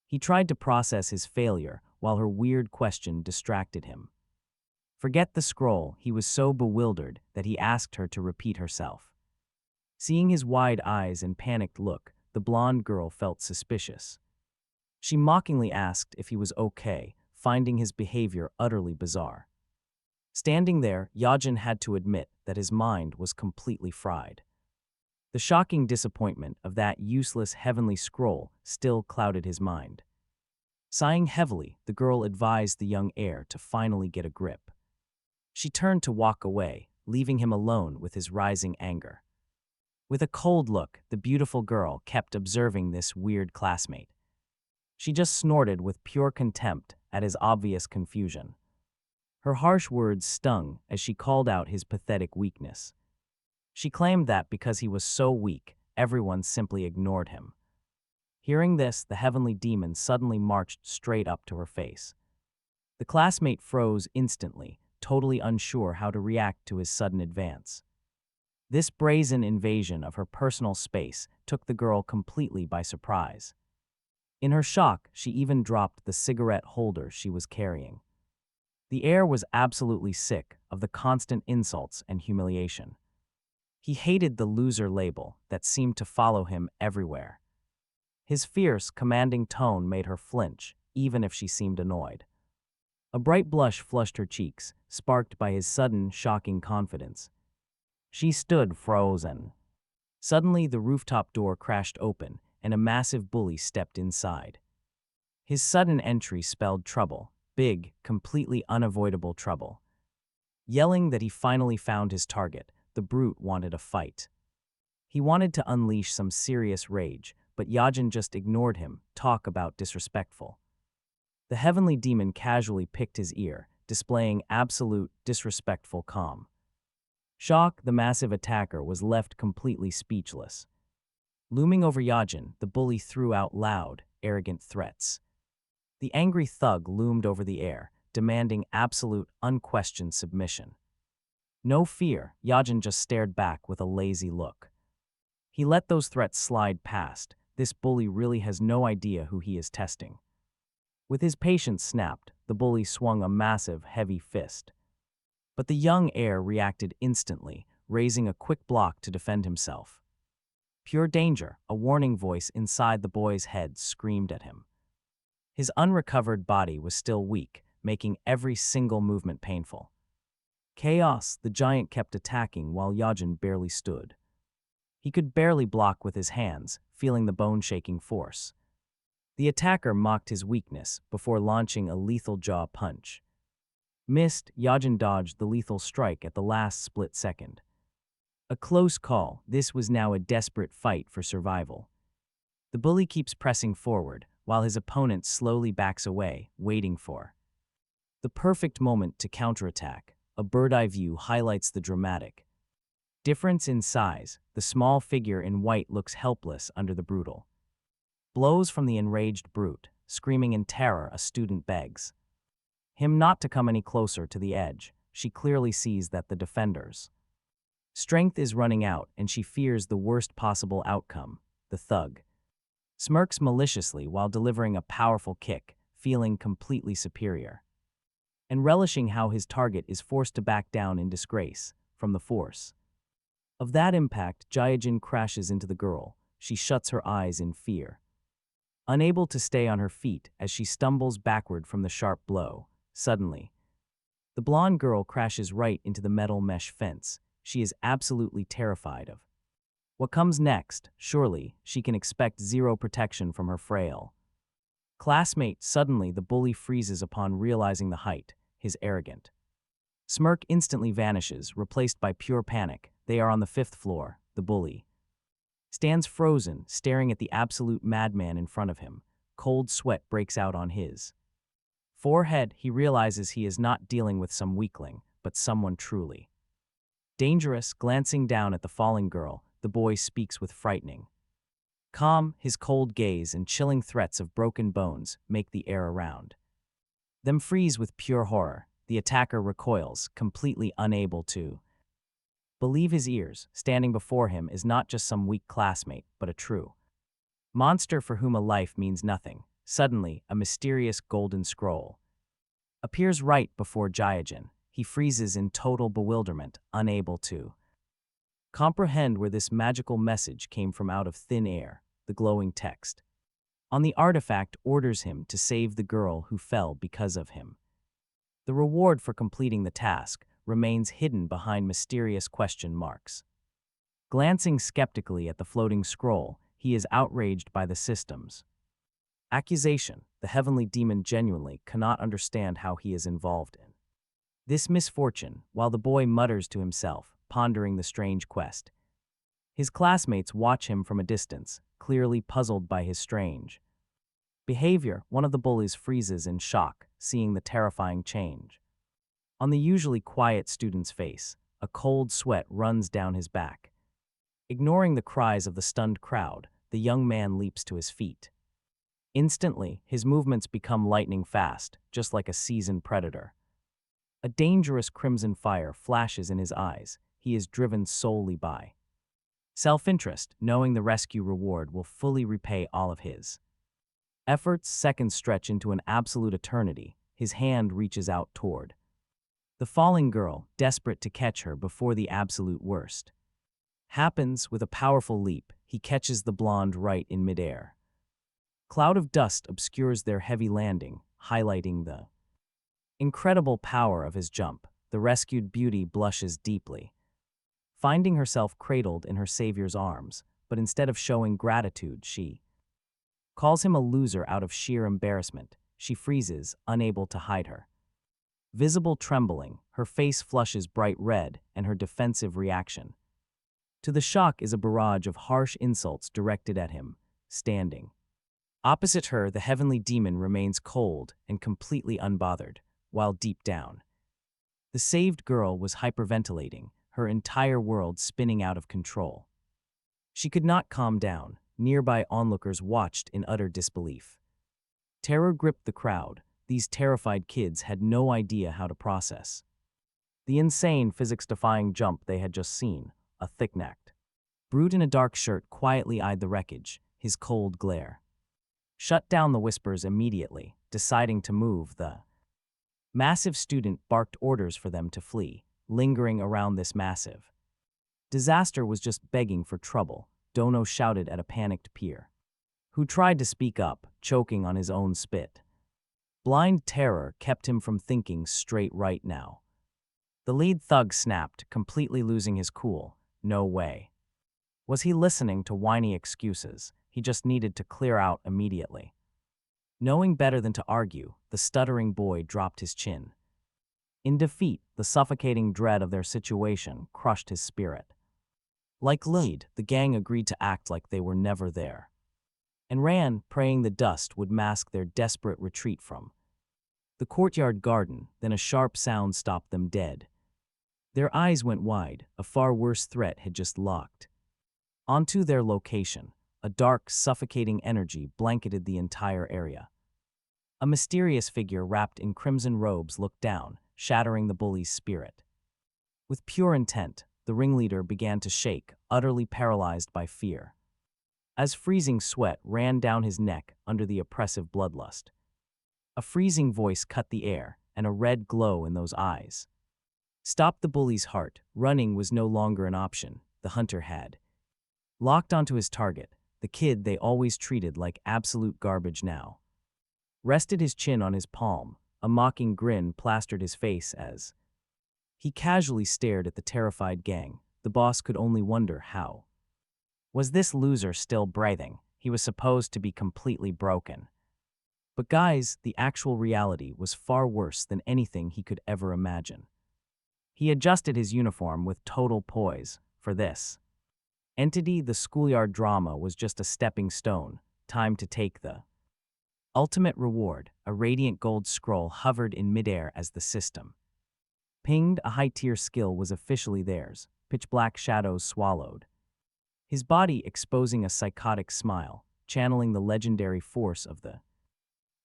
He tried to process his failure while her weird question distracted him. Forget the scroll, he was so bewildered that he asked her to repeat herself. Seeing his wide eyes and panicked look, the blonde girl felt suspicious. She mockingly asked if he was okay, finding his behavior utterly bizarre. Standing there, Yajin had to admit that his mind was completely fried. The shocking disappointment of that useless heavenly scroll still clouded his mind. Sighing heavily, the girl advised the young heir to finally get a grip. She turned to walk away, leaving him alone with his rising anger. With a cold look, the beautiful girl kept observing this weird classmate. She just snorted with pure contempt at his obvious confusion. Her harsh words stung as she called out his pathetic weakness. She claimed that because he was so weak, everyone simply ignored him. Hearing this, the heavenly demon suddenly marched straight up to her face. The classmate froze instantly, totally unsure how to react to his sudden advance. This brazen invasion of her personal space took the girl completely by surprise. In her shock, she even dropped the cigarette holder she was carrying. The heir was absolutely sick of the constant insults and humiliation. He hated the loser label that seemed to follow him everywhere. His fierce, commanding tone made her flinch, even if she seemed annoyed. A bright blush flushed her cheeks, sparked by his sudden, shocking confidence. She stood frozen. Suddenly, the rooftop door crashed open, and a massive bully stepped inside. His sudden entry spelled trouble, big, completely unavoidable trouble. Yelling that he finally found his target, the brute wanted a fight. He wanted to unleash some serious rage, but Yajin just ignored him. Talk about disrespectful. The heavenly demon casually picked his ear, displaying absolute, disrespectful calm. Shocked, the massive attacker was left completely speechless. Looming over Yajin, the bully threw out loud, arrogant threats. The angry thug loomed over the air, demanding absolute, unquestioned submission. No fear, Yajin just stared back with a lazy look. He let those threats slide past. This bully really has no idea who he is testing. With his patience snapped, the bully swung a massive, heavy fist. But the young heir reacted instantly, raising a quick block to defend himself. Pure danger, a warning voice inside the boy's head screamed at him. His unrecovered body was still weak, making every single movement painful. Chaos, the giant kept attacking while Yajin barely stood. He could barely block with his hands, feeling the bone-shaking force. The attacker mocked his weakness before launching a lethal jaw punch. Missed, Yajin dodged the lethal strike at the last split second. A close call, this was now a desperate fight for survival. The bully keeps pressing forward, while his opponent slowly backs away, waiting for the perfect moment to counterattack. A bird's-eye view highlights the dramatic difference in size. The small figure in white looks helpless under the brutal blows from the enraged brute. Screaming in terror, a student begs him not to come any closer to the edge. She clearly sees that the defender's strength is running out, and she fears the worst possible outcome. The thug smirks maliciously while delivering a powerful kick, feeling completely superior, and relishing how his target is forced to back down in disgrace. From the force of that impact, Jaijin crashes into the girl. She shuts her eyes in fear, unable to stay on her feet as she stumbles backward from the sharp blow. Suddenly, the blonde girl crashes right into the metal mesh fence. She is absolutely terrified of what comes next. Surely, she can expect zero protection from her frail classmate. Suddenly, the bully freezes upon realizing the height. His arrogant smirk instantly vanishes, replaced by pure panic. They are on the 5th floor. The bully stands frozen, staring at the absolute madman in front of him. Cold sweat breaks out on his forehead. He realizes he is not dealing with some weakling, but someone truly dangerous. Glancing down at the falling girl, the boy speaks with frightening calm. His cold gaze and chilling threats of broken bones make the air around them freeze with pure horror. The attacker recoils, completely unable to believe his ears. Standing before him is not just some weak classmate, but a true monster for whom a life means nothing. Suddenly, a mysterious golden scroll appears right before Jaijin. He freezes in total bewilderment, unable to comprehend where this magical message came from out of thin air. The glowing text On the artifact orders him to save the girl who fell because of him. The reward for completing the task remains hidden behind mysterious question marks. Glancing skeptically at the floating scroll, he is outraged by the system's accusation. The heavenly demon genuinely cannot understand how he is involved in this misfortune, while the boy mutters to himself, pondering the strange quest. His classmates watch him from a distance, clearly puzzled by his strange behavior. One of the bullies freezes in shock, seeing the terrifying change. On the usually quiet student's face, a cold sweat runs down his back. Ignoring the cries of the stunned crowd, the young man leaps to his feet. Instantly, his movements become lightning fast, just like a seasoned predator. A dangerous crimson fire flashes in his eyes. He is driven solely by self-interest, knowing the rescue reward will fully repay all of his efforts. Seconds stretch into an absolute eternity. His hand reaches out toward the falling girl, desperate to catch her before the absolute worst happens. With a powerful leap, he catches the blonde right in midair. Cloud of dust obscures their heavy landing, highlighting the incredible power of his jump. The rescued beauty blushes deeply, finding herself cradled in her savior's arms, but instead of showing gratitude, she calls him a loser out of sheer embarrassment. She freezes, unable to hide her visible trembling. Her face flushes bright red, and her defensive reaction to the shock is a barrage of harsh insults directed at him. Standing opposite her, the heavenly demon remains cold and completely unbothered, while deep down, the saved girl was hyperventilating, her entire world spinning out of control. She could not calm down. Nearby onlookers watched in utter disbelief. Terror gripped the crowd. These terrified kids had no idea how to process the insane, physics-defying jump they had just seen. A thick-necked brute in a dark shirt quietly eyed the wreckage. His cold glare shut down the whispers immediately. Deciding to move, the massive student barked orders for them to flee. Lingering around this massive disaster was just begging for trouble. Dono shouted at a panicked peer, who tried to speak up, choking on his own spit. Blind terror kept him from thinking straight right now. The lead thug snapped, completely losing his cool. No way was he listening to whiny excuses. He just needed to clear out immediately. Knowing better than to argue, the stuttering boy dropped his chin. In defeat, the suffocating dread of their situation crushed his spirit. Like Bullied, the gang agreed to act like they were never there, and ran, praying the dust would mask their desperate retreat from the courtyard garden. Then a sharp sound stopped them dead. Their eyes went wide. A far worse threat had just locked onto their location. A dark, suffocating energy blanketed the entire area. A mysterious figure wrapped in crimson robes looked down, shattering the bully's spirit. With pure intent, the ringleader began to shake, utterly paralyzed by fear, as freezing sweat ran down his neck under the oppressive bloodlust. A freezing voice cut the air, and a red glow in those eyes stopped the bully's heart. Running was no longer an option. The hunter had locked onto his target, the kid they always treated like absolute garbage now rested his chin on his palm. A mocking grin plastered his face as he casually stared at the terrified gang. The boss could only wonder how was this loser still breathing. He was supposed to be completely broken. But guys, the actual reality was far worse than anything he could ever imagine. He adjusted his uniform with total poise. For this entity, the schoolyard drama was just a stepping stone. Time to take the ultimate reward. A radiant gold scroll hovered in midair as the system pinged. A high-tier skill was officially theirs. Pitch-black shadows swallowed his body, exposing a psychotic smile, channeling the legendary force of the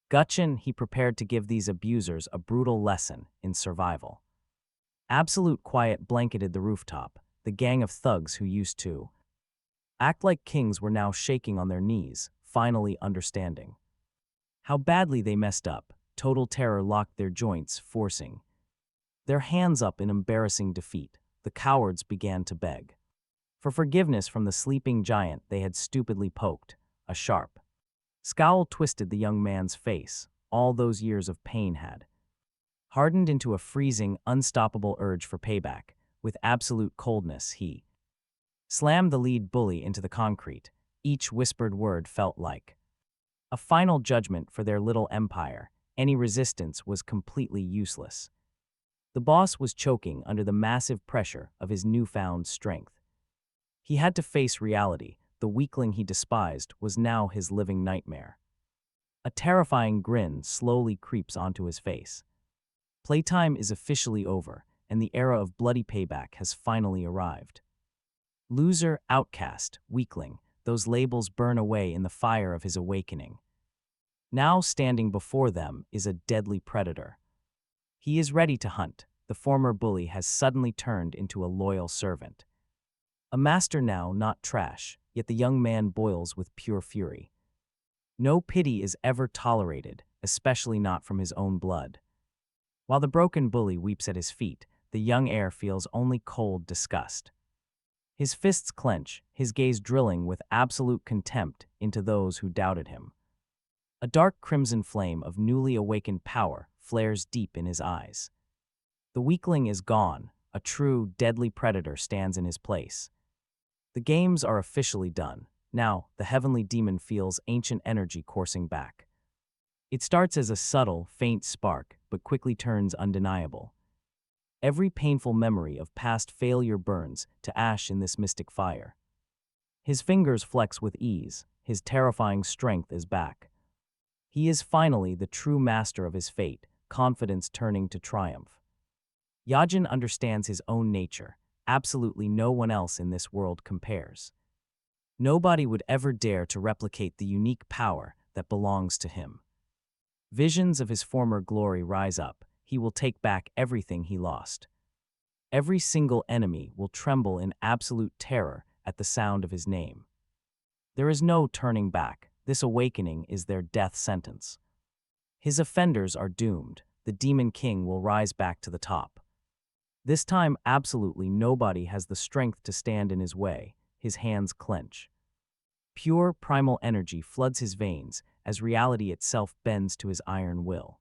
Gutchin. He prepared to give these abusers a brutal lesson in survival. Absolute quiet blanketed the rooftop. The gang of thugs who used to act like kings were now shaking on their knees, finally understanding how badly they messed up. Total terror locked their joints, forcing their hands up in embarrassing defeat. The cowards began to beg for forgiveness from the sleeping giant they had stupidly poked. A sharp Scowl twisted the young man's face. All those years of pain had hardened into a freezing, unstoppable urge for payback. With absolute coldness, he slammed the lead bully into the concrete. Each whispered word felt like a final judgment for their little empire. Any resistance was completely useless. The boss was choking under the massive pressure of his newfound strength. He had to face reality. The weakling he despised was now his living nightmare. A terrifying grin slowly creeps onto his face. Playtime is officially over, and the era of bloody payback has finally arrived. Loser, outcast, weakling, those labels burn away in the fire of his awakening. Now standing before them is a deadly predator. He is ready to hunt. The former bully has suddenly turned into a loyal servant. A master now, not trash, yet the young man boils with pure fury. No pity is ever tolerated, especially not from his own blood. While the broken bully weeps at his feet, the young heir feels only cold disgust. His fists clench, his gaze drilling with absolute contempt into those who doubted him. A dark crimson flame of newly awakened power flares deep in his eyes. The weakling is gone. A true, deadly predator stands in his place. The games are officially done. Now, the heavenly demon feels ancient energy coursing back. It starts as a subtle, faint spark, but quickly turns undeniable. Every painful memory of past failure burns to ash in this mystic fire. His fingers flex with ease. His terrifying strength is back. He is finally the true master of his fate, confidence turning to triumph. Yajin understands his own nature. Absolutely no one else in this world compares. Nobody would ever dare to replicate the unique power that belongs to him. Visions of his former glory rise up. He will take back everything he lost. Every single enemy will tremble in absolute terror at the sound of his name. There is no turning back. This awakening is their death sentence. His offenders are doomed. The Demon King will rise back to the top. This time, absolutely nobody has the strength to stand in his way. His hands clench. Pure, primal energy floods his veins as reality itself bends to his iron will.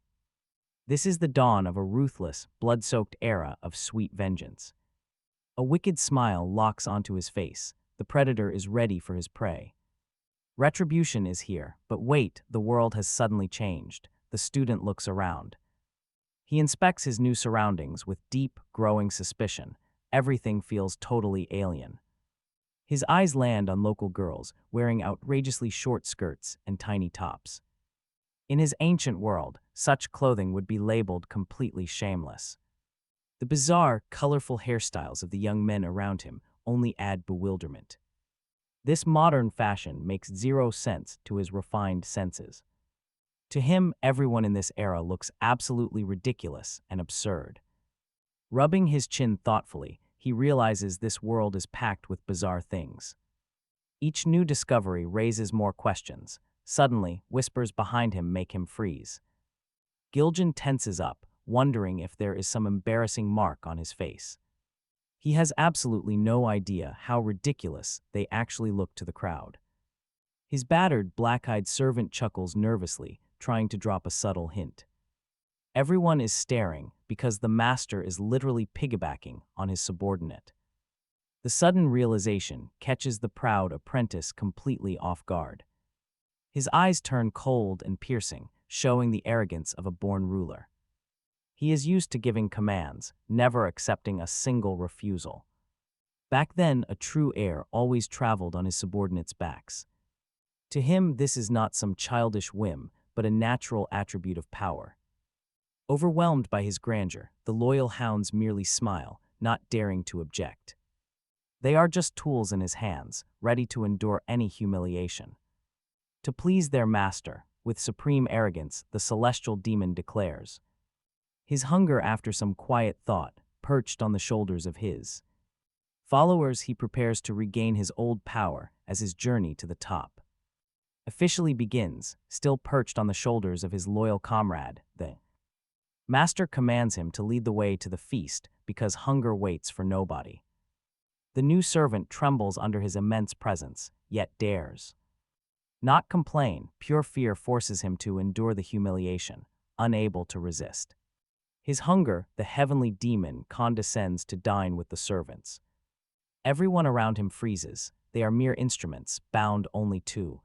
This is the dawn of a ruthless, blood-soaked era of sweet vengeance. A wicked smile locks onto his face. The predator is ready for his prey. Retribution is here, but wait, the world has suddenly changed. The student looks around. He inspects his new surroundings with deep, growing suspicion. Everything feels totally alien. His eyes land on local girls wearing outrageously short skirts and tiny tops. In his ancient world, such clothing would be labeled completely shameless. The bizarre, colorful hairstyles of the young men around him only add bewilderment. This modern fashion makes zero sense to his refined senses. To him, everyone in this era looks absolutely ridiculous and absurd. Rubbing his chin thoughtfully, he realizes this world is packed with bizarre things. Each new discovery raises more questions. Suddenly, whispers behind him make him freeze. Giljan tenses up, wondering if there is some embarrassing mark on his face. He has absolutely no idea how ridiculous they actually look to the crowd. His battered, black-eyed servant chuckles nervously, trying to drop a subtle hint. Everyone is staring because the master is literally piggybacking on his subordinate. The sudden realization catches the proud apprentice completely off guard. His eyes turn cold and piercing, showing the arrogance of a born ruler. He is used to giving commands, never accepting a single refusal. Back then, a true heir always traveled on his subordinates' backs. To him, this is not some childish whim, but a natural attribute of power. Overwhelmed by his grandeur, the loyal hounds merely smile, not daring to object. They are just tools in his hands, ready to endure any humiliation. To please their master, with supreme arrogance, the celestial demon declares. His hunger after some quiet thought, perched on the shoulders of his followers, he prepares to regain his old power as his journey to the top officially begins. Still perched on the shoulders of his loyal comrade, the master commands him to lead the way to the feast because hunger waits for nobody. The new servant trembles under his immense presence, yet dares. Not complain, pure fear forces him to endure the humiliation, unable to resist. His hunger, the heavenly demon, condescends to dine with the servants. Everyone around him freezes. They are mere instruments, bound only to.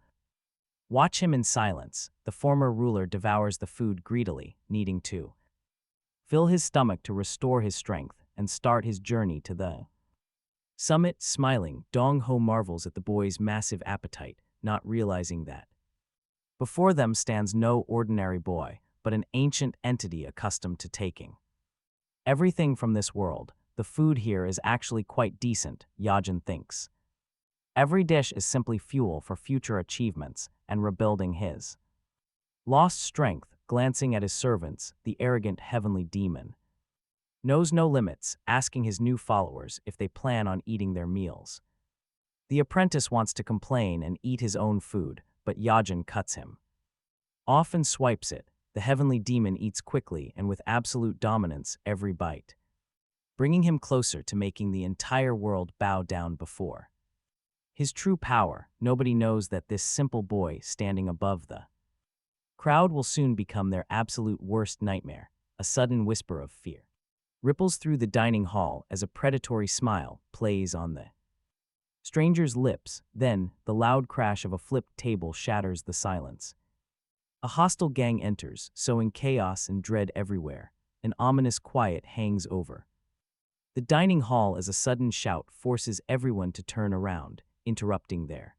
Watch him in silence. The former ruler devours the food greedily, needing to fill his stomach to restore his strength and start his journey to the summit. Smiling, Dong Ho marvels at the boy's massive appetite, not realizing that before them stands no ordinary boy, but an ancient entity accustomed to taking everything from this world. The food here is actually quite decent, Yajin thinks. Every dish is simply fuel for future achievements and rebuilding his lost strength. Glancing at his servants, the arrogant heavenly demon knows no limits, asking his new followers if they plan on eating their meals. The apprentice wants to complain and eat his own food, but Yajin cuts him off and swipes it. The heavenly demon eats quickly and with absolute dominance every bite, bringing him closer to making the entire world bow down before his true power. Nobody knows that this simple boy standing above the crowd will soon become their absolute worst nightmare. A sudden whisper of fear ripples through the dining hall as a predatory smile plays on the stranger's lips. Then, the loud crash of a flipped table shatters the silence. A hostile gang enters, sowing chaos and dread everywhere. An ominous quiet hangs over the dining hall as a sudden shout forces everyone to turn around, interrupting their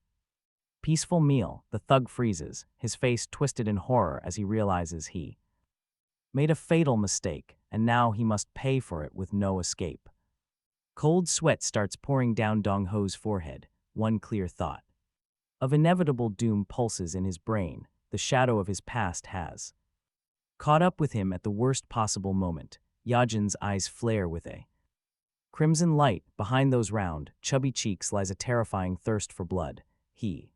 peaceful meal. The thug freezes, his face twisted in horror as he realizes he made a fatal mistake, and now he must pay for it with no escape. Cold sweat starts pouring down Dong Ho's forehead. One clear thought of inevitable doom pulses in his brain. The shadow of his past has caught up with him at the worst possible moment. Yajin's eyes flare with a crimson light. Behind those round, chubby cheeks lies a terrifying thirst for blood. He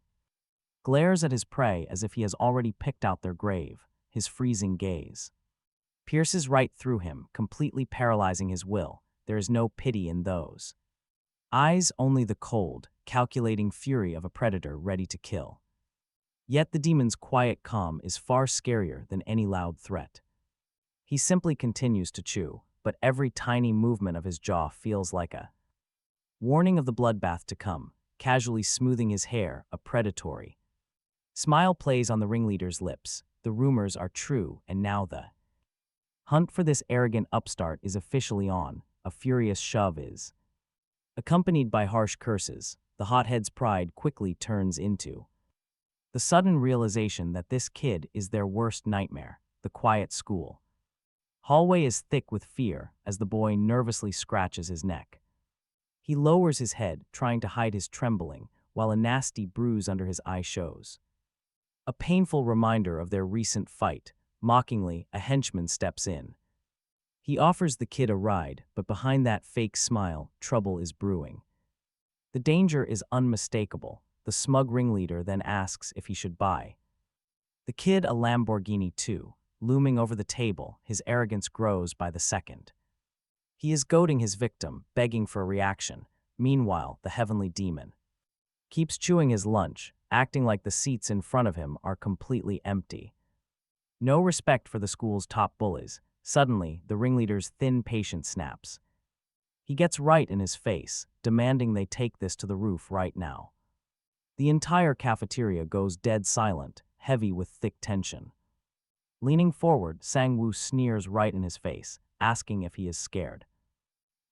glares at his prey as if he has already picked out their grave. His freezing gaze pierces right through him, completely paralyzing his will. There is no pity in those eyes, only the cold, calculating fury of a predator ready to kill. Yet the demon's quiet calm is far scarier than any loud threat. He simply continues to chew, but every tiny movement of his jaw feels like a warning of the bloodbath to come. Casually smoothing his hair, a predatory smile plays on the ringleader's lips. The rumors are true, and now the hunt for this arrogant upstart is officially on. A furious shove is accompanied by harsh curses. The hothead's pride quickly turns into the sudden realization that this kid is their worst nightmare. The quiet school hallway is thick with fear as the boy nervously scratches his neck. He lowers his head, trying to hide his trembling, while a nasty bruise under his eye shows a painful reminder of their recent fight. Mockingly, a henchman steps in. He offers the kid a ride, but behind that fake smile, trouble is brewing. The danger is unmistakable. The smug ringleader then asks if he should buy the kid a Lamborghini too. Looming over the table, his arrogance grows by the second. He is goading his victim, begging for a reaction. Meanwhile, the heavenly demon keeps chewing his lunch, acting like the seats in front of him are completely empty. No respect for the school's top bullies. Suddenly, the ringleader's thin patience snaps. He gets right in his face, demanding they take this to the roof right now. The entire cafeteria goes dead silent, heavy with thick tension. Leaning forward, Sang-woo sneers right in his face, asking if he is scared.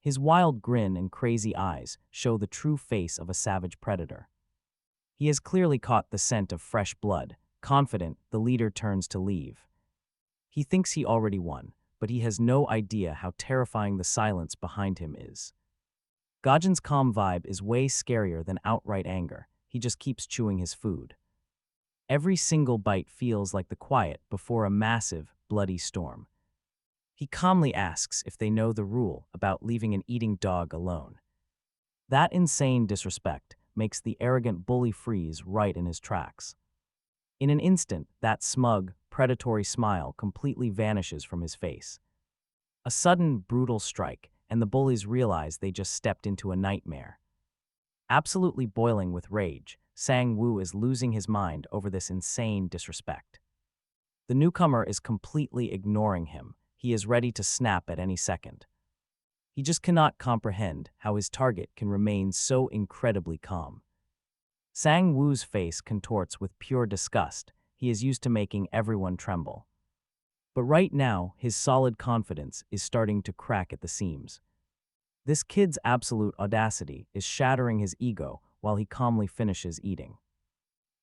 His wild grin and crazy eyes show the true face of a savage predator. He has clearly caught the scent of fresh blood. Confident, the leader turns to leave. He thinks he already won, but he has no idea how terrifying the silence behind him is. Gajin's calm vibe is way scarier than outright anger. He just keeps chewing his food. Every single bite feels like the quiet before a massive, bloody storm. He calmly asks if they know the rule about leaving an eating dog alone. That insane disrespect makes the arrogant bully freeze right in his tracks. In an instant, that smug, predatory smile completely vanishes from his face. A sudden, brutal strike, and the bullies realize they just stepped into a nightmare. Absolutely boiling with rage, Sang-woo is losing his mind over this insane disrespect. The newcomer is completely ignoring him. He is ready to snap at any second. He just cannot comprehend how his target can remain so incredibly calm. Sang-woo's face contorts with pure disgust. He is used to making everyone tremble. But right now, his solid confidence is starting to crack at the seams. This kid's absolute audacity is shattering his ego while he calmly finishes eating.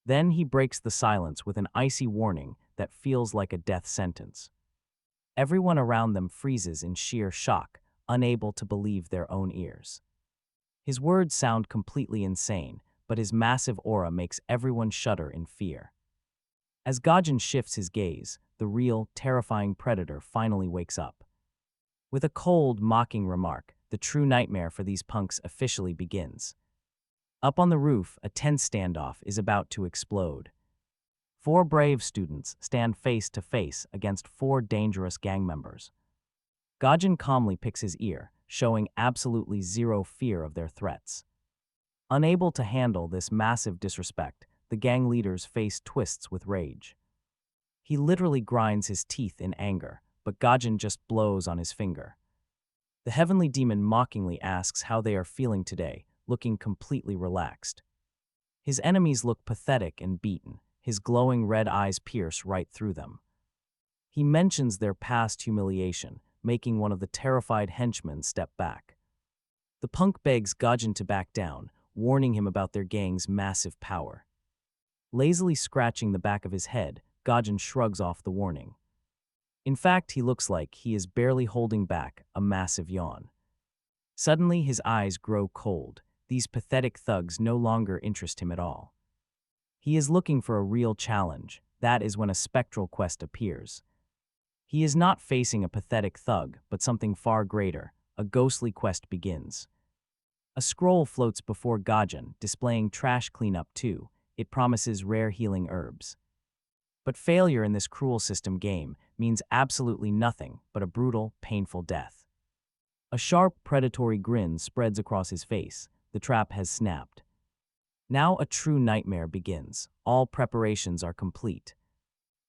Then he breaks the silence with an icy warning that feels like a death sentence. Everyone around them freezes in sheer shock, unable to believe their own ears. His words sound completely insane, but his massive aura makes everyone shudder in fear. As Gajin shifts his gaze, the real, terrifying predator finally wakes up. With a cold, mocking remark, the true nightmare for these punks officially begins. Up on the roof, a tense standoff is about to explode. 4 brave students stand face to face against 4 dangerous gang members. Gajin calmly picks his ear, showing absolutely zero fear of their threats. Unable to handle this massive disrespect, the gang leader's face twists with rage. He literally grinds his teeth in anger, but Gajin just blows on his finger. The heavenly demon mockingly asks how they are feeling today, looking completely relaxed. His enemies look pathetic and beaten. His glowing red eyes pierce right through them. He mentions their past humiliation, making one of the terrified henchmen step back. The punk begs Gajin to back down, warning him about their gang's massive power. Lazily scratching the back of his head, Gajin shrugs off the warning. In fact, he looks like he is barely holding back a massive yawn. Suddenly, his eyes grow cold. These pathetic thugs no longer interest him at all. He is looking for a real challenge. That is when a spectral quest appears. He is not facing a pathetic thug, but something far greater. A ghostly quest begins. A scroll floats before Gajin, displaying trash cleanup too. It promises rare healing herbs. But failure in this cruel system game means absolutely nothing but a brutal, painful death. A sharp, predatory grin spreads across his face. The trap has snapped. Now a true nightmare begins. All preparations are complete.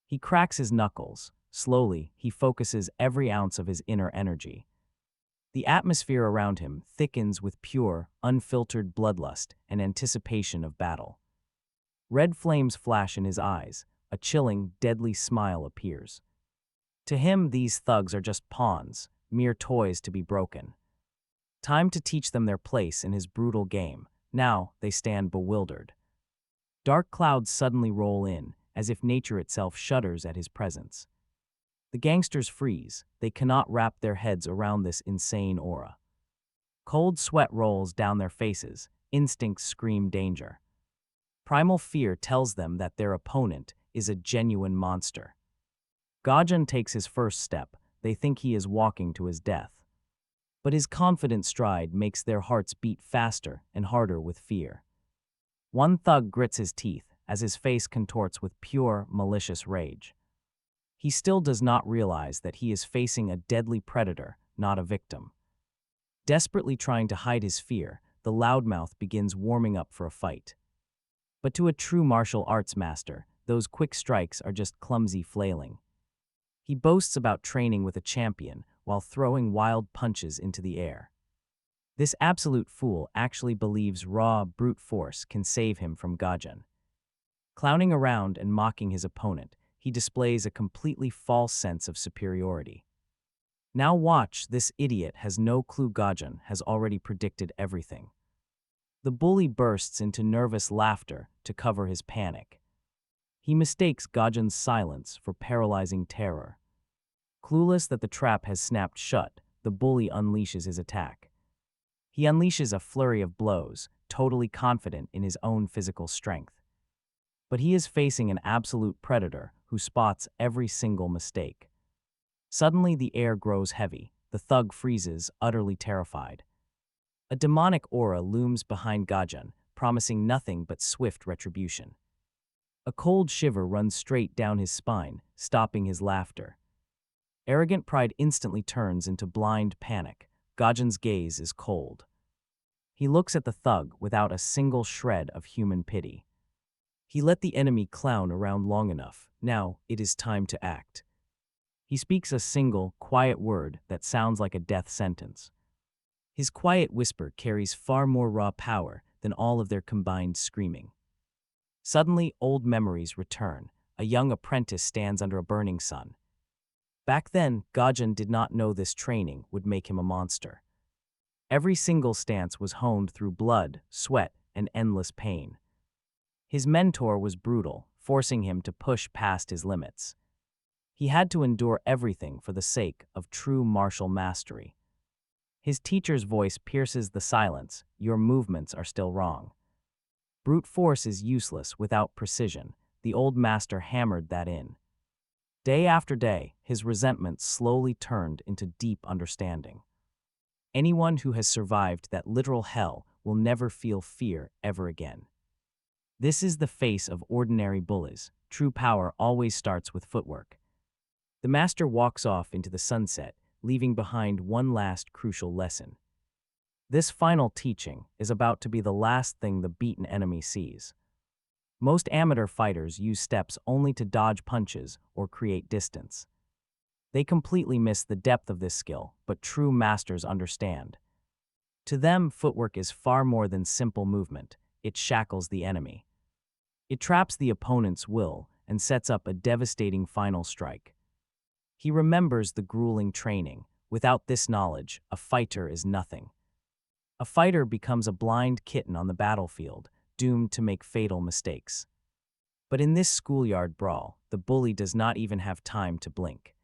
He cracks his knuckles. Slowly, he focuses every ounce of his inner energy. The atmosphere around him thickens with pure, unfiltered bloodlust and anticipation of battle. Red flames flash in his eyes. A chilling, deadly smile appears. To him, these thugs are just pawns, mere toys to be broken. Time to teach them their place in his brutal game. Now they stand bewildered. Dark clouds suddenly roll in, as if nature itself shudders at his presence. The gangsters freeze. They cannot wrap their heads around this insane aura. Cold sweat rolls down their faces. Instincts scream danger. Primal fear tells them that their opponent is a genuine monster. Gajin takes his first step. They think he is walking to his death. But his confident stride makes their hearts beat faster and harder with fear. One thug grits his teeth as his face contorts with pure, malicious rage. He still does not realize that he is facing a deadly predator, not a victim. Desperately trying to hide his fear, the loudmouth begins warming up for a fight. But to a true martial arts master, those quick strikes are just clumsy flailing. He boasts about training with a champion while throwing wild punches into the air. This absolute fool actually believes raw, brute force can save him from Gajin. Clowning around and mocking his opponent, he displays a completely false sense of superiority. Now watch, this idiot has no clue Gajin has already predicted everything. The bully bursts into nervous laughter to cover his panic. He mistakes Gajin's silence for paralyzing terror. Clueless that the trap has snapped shut, the bully unleashes his attack. He unleashes a flurry of blows, totally confident in his own physical strength. But he is facing an absolute predator who spots every single mistake. Suddenly the air grows heavy. The thug freezes, utterly terrified. A demonic aura looms behind Gajin, promising nothing but swift retribution. A cold shiver runs straight down his spine, stopping his laughter. Arrogant pride instantly turns into blind panic. Gajin's gaze is cold. He looks at the thug without a single shred of human pity. He let the enemy clown around long enough. Now it is time to act. He speaks a single, quiet word that sounds like a death sentence. His quiet whisper carries far more raw power than all of their combined screaming. Suddenly, old memories return. A young apprentice stands under a burning sun. Back then, Gajan did not know this training would make him a monster. Every single stance was honed through blood, sweat, and endless pain. His mentor was brutal, forcing him to push past his limits. He had to endure everything for the sake of true martial mastery. His teacher's voice pierces the silence. Your movements are still wrong. Brute force is useless without precision. The old master hammered that in. Day after day, his resentment slowly turned into deep understanding. Anyone who has survived that literal hell will never feel fear ever again. This is the face of ordinary bullies. True power always starts with footwork. The master walks off into the sunset, leaving behind one last crucial lesson. This final teaching is about to be the last thing the beaten enemy sees. Most amateur fighters use steps only to dodge punches or create distance. They completely miss the depth of this skill, but true masters understand. To them, footwork is far more than simple movement. It shackles the enemy. It traps the opponent's will and sets up a devastating final strike. He remembers the grueling training. Without this knowledge, a fighter is nothing. A fighter becomes a blind kitten on the battlefield, doomed to make fatal mistakes. But in this schoolyard brawl, the bully does not even have time to blink.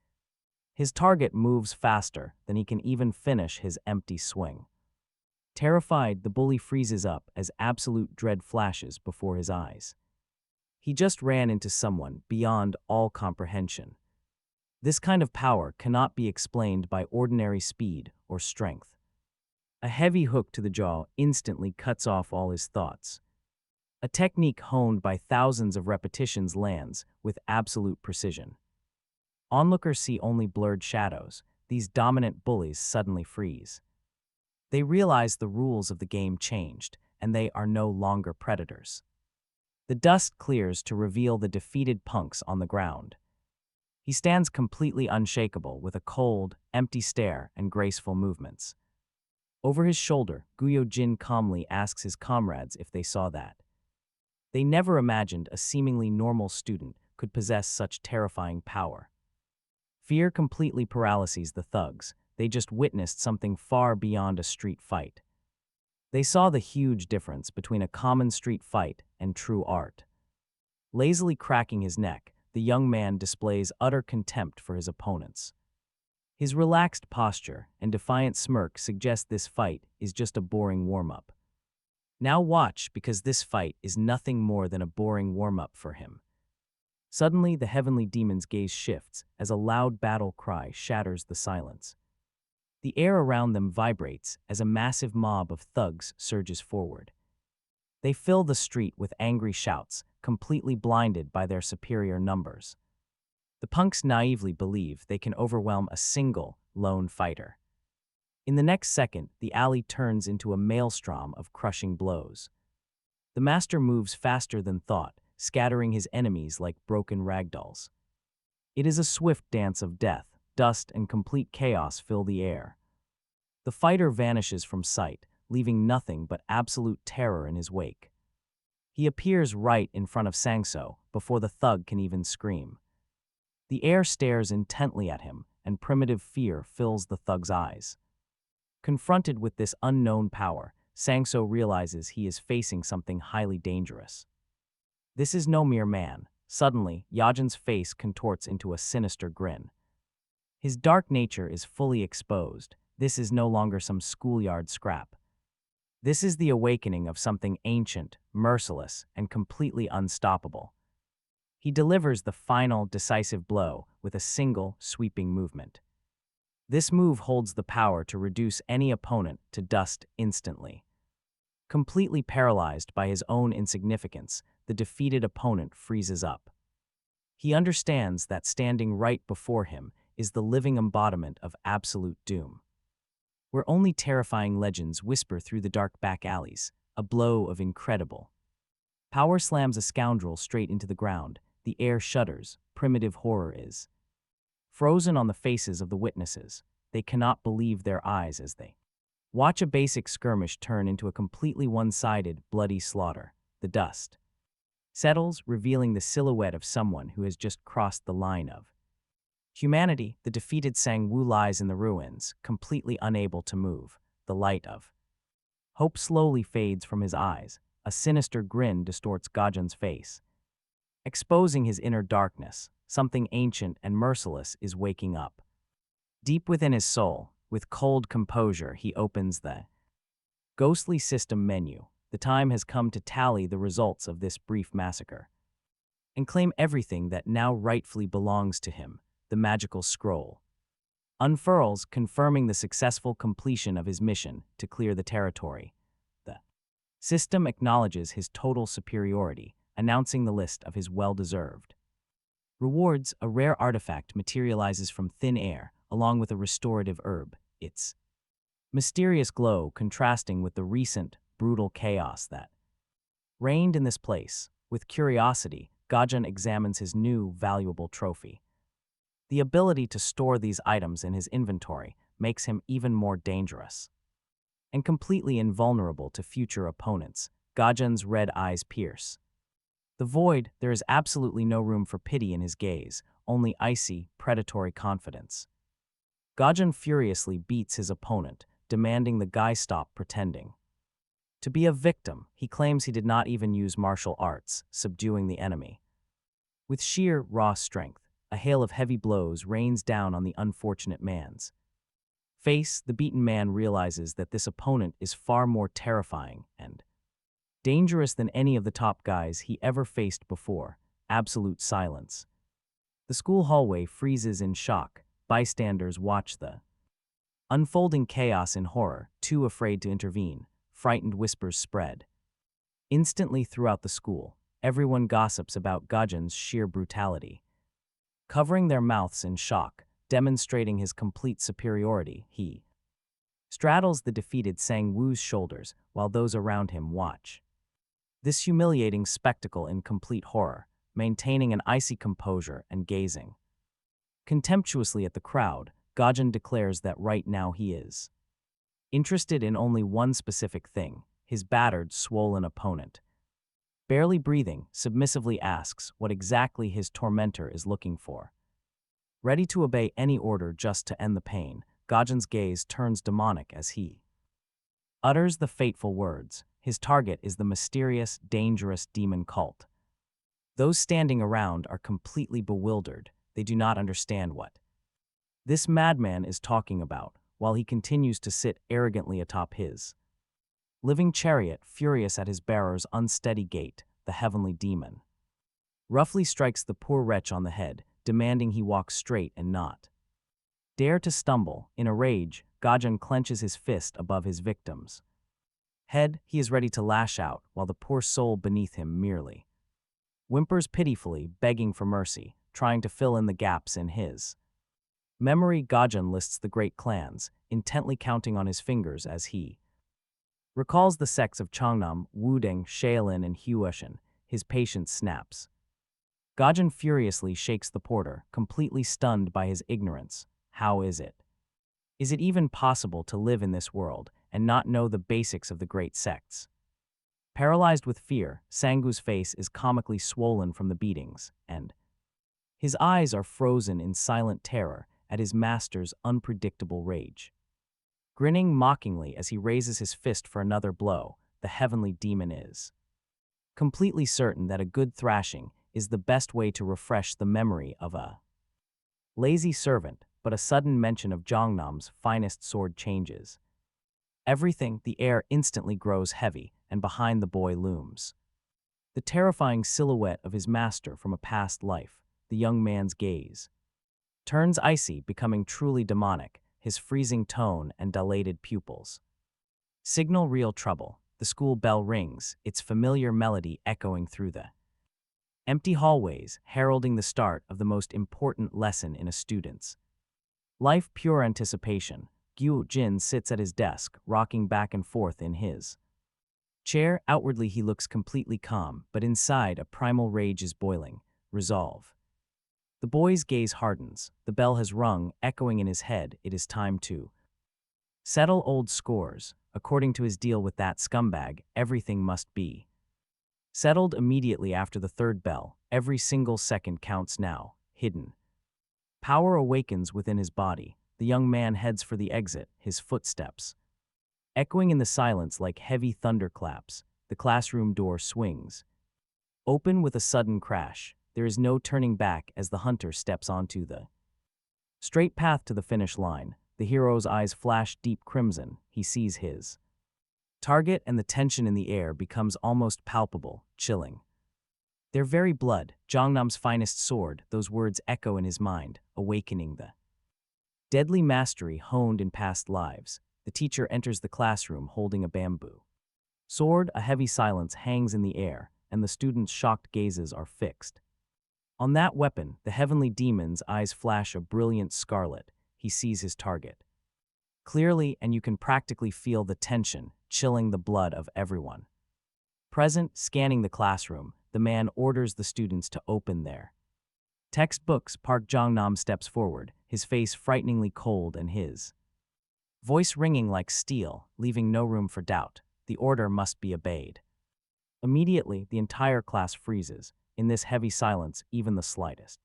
His target moves faster than he can even finish his empty swing. Terrified, the bully freezes up as absolute dread flashes before his eyes. He just ran into someone beyond all comprehension. This kind of power cannot be explained by ordinary speed or strength. A heavy hook to the jaw instantly cuts off all his thoughts. A technique honed by thousands of repetitions lands with absolute precision. Onlookers see only blurred shadows. These dominant bullies suddenly freeze. They realize the rules of the game changed, and they are no longer predators. The dust clears to reveal the defeated punks on the ground. He stands completely unshakable with a cold, empty stare and graceful movements. Over his shoulder, Guyo Jin calmly asks his comrades if they saw that. They never imagined a seemingly normal student could possess such terrifying power. Fear completely paralyzes the thugs. They just witnessed something far beyond a street fight. They saw the huge difference between a common street fight and true art. Lazily cracking his neck, the young man displays utter contempt for his opponents. His relaxed posture and defiant smirk suggest this fight is just a boring warm-up. Now watch, because this fight is nothing more than a boring warm-up for him. Suddenly, the heavenly demon's gaze shifts as a loud battle cry shatters the silence. The air around them vibrates as a massive mob of thugs surges forward. They fill the street with angry shouts, completely blinded by their superior numbers. The punks naively believe they can overwhelm a single, lone fighter. In the next second, the alley turns into a maelstrom of crushing blows. The master moves faster than thought, scattering his enemies like broken ragdolls. It is a swift dance of death. Dust and complete chaos fill the air. The fighter vanishes from sight, leaving nothing but absolute terror in his wake. He appears right in front of Sangso before the thug can even scream. The air stares intently at him, and primitive fear fills the thug's eyes. Confronted with this unknown power, Sangso realizes he is facing something highly dangerous. This is no mere man. Suddenly, Yajin's face contorts into a sinister grin. His dark nature is fully exposed. This is no longer some schoolyard scrap. This is the awakening of something ancient, merciless, and completely unstoppable. He delivers the final, decisive blow with a single, sweeping movement. This move holds the power to reduce any opponent to dust instantly. Completely paralyzed by his own insignificance, the defeated opponent freezes up. He understands that standing right before him is the living embodiment of absolute doom. Where only terrifying legends whisper through the dark back alleys, a blow of incredible Power slams a scoundrel straight into the ground. The air shudders. Primitive horror is frozen on the faces of the witnesses. They cannot believe their eyes as they watch a basic skirmish turn into a completely one-sided, bloody slaughter. The dust settles, revealing the silhouette of someone who has just crossed the line of humanity. The defeated Sang-woo lies in the ruins, completely unable to move. The light of hope slowly fades from his eyes. A sinister grin distorts Gajun's face, exposing his inner darkness. Something ancient and merciless is waking up. Deep within his soul, with cold composure, he opens the ghostly system menu. The time has come to tally the results of this brief massacre and claim everything that now rightfully belongs to him. The magical scroll unfurls, confirming the successful completion of his mission to clear the territory. The system acknowledges his total superiority, announcing the list of his well-deserved rewards. A rare artifact materializes from thin air, along with a restorative herb, its mysterious glow contrasting with the recent, brutal chaos that reigned in this place. With curiosity, Gajun examines his new, valuable trophy. The ability to store these items in his inventory makes him even more dangerous and completely invulnerable to future opponents. Gajun's red eyes pierce the void. There is absolutely no room for pity in his gaze, only icy, predatory confidence. Gajun furiously beats his opponent, demanding the guy stop pretending to be a victim. He claims he did not even use martial arts, subduing the enemy with sheer, raw strength. A hail of heavy blows rains down on the unfortunate man's face. The beaten man realizes that this opponent is far more terrifying and dangerous than any of the top guys he ever faced before. Absolute silence. The school hallway freezes in shock. Bystanders watch the unfolding chaos in horror, too afraid to intervene. Frightened whispers spread instantly throughout the school. Everyone gossips about Gajun's sheer brutality, covering their mouths in shock, demonstrating his complete superiority. He straddles the defeated Sang-woo's shoulders while those around him watch this humiliating spectacle in complete horror, maintaining an icy composure and gazing contemptuously at the crowd. Gajun declares that right now he is interested in only one specific thing: his battered, swollen opponent. Barely breathing, submissively asks what exactly his tormentor is looking for. Ready to obey any order just to end the pain, Gajun's gaze turns demonic as he utters the fateful words. His target is the mysterious, dangerous demon cult. Those standing around are completely bewildered. They do not understand what this madman is talking about, while he continues to sit arrogantly atop his living chariot. Furious at his bearer's unsteady gait, the heavenly demon roughly strikes the poor wretch on the head, demanding he walk straight and not dare to stumble. In a rage, Gajun clenches his fist above his victim's head. He is ready to lash out, while the poor soul beneath him merely whimpers pitifully, begging for mercy, trying to fill in the gaps in his memory. Gajun lists the great clans, intently counting on his fingers as he recalls the sects of Changnam, Wudang, Shaolin, and Huashan. His patience snaps. Gajun furiously shakes the porter, completely stunned by his ignorance. How is it? Is it even possible to live in this world and not know the basics of the great sects? Paralyzed with fear, Sangu's face is comically swollen from the beatings, and his eyes are frozen in silent terror at his master's unpredictable rage. Grinning mockingly as he raises his fist for another blow, the heavenly demon is completely certain that a good thrashing is the best way to refresh the memory of a lazy servant. But a sudden mention of Jongnam's finest sword changes everything. The air instantly grows heavy, and behind the boy looms the terrifying silhouette of his master from a past life. The young man's gaze turns icy, becoming truly demonic. His freezing tone and dilated pupils signal real trouble. The school bell rings, its familiar melody echoing through the empty hallways, heralding the start of the most important lesson in a student's life. Pure anticipation. Gyu Jin sits at his desk, rocking back and forth in his Chair, outwardly he looks completely calm, but inside a primal rage is boiling. Resolve. The boy's gaze hardens. The bell has rung, echoing in his head. It is time to settle old scores. According to his deal with that scumbag, everything must be settled immediately after the third bell. Every single second counts now. Hidden power awakens within his body. The young man heads for the exit, his footsteps echoing in the silence like heavy thunderclaps. The classroom door swings open with a sudden crash. There is no turning back as the hunter steps onto the straight path to the finish line. The hero's eyes flash deep crimson. He sees his target, and the tension in the air becomes almost palpable, chilling. Their very blood, Jongnam's finest sword, those words echo in his mind, awakening the deadly mastery honed in past lives. The teacher enters the classroom holding a bamboo sword. A heavy silence hangs in the air, and the students' shocked gazes are fixed on that weapon. The heavenly demon's eyes flash a brilliant scarlet. He sees his target clearly, and you can practically feel the tension chilling the blood of everyone present. Scanning the classroom, the man orders the students to open their textbooks. Park Jongnam steps forward, his face frighteningly cold and his voice ringing like steel, leaving no room for doubt. The order must be obeyed. Immediately, the entire class freezes. In this heavy silence, even the slightest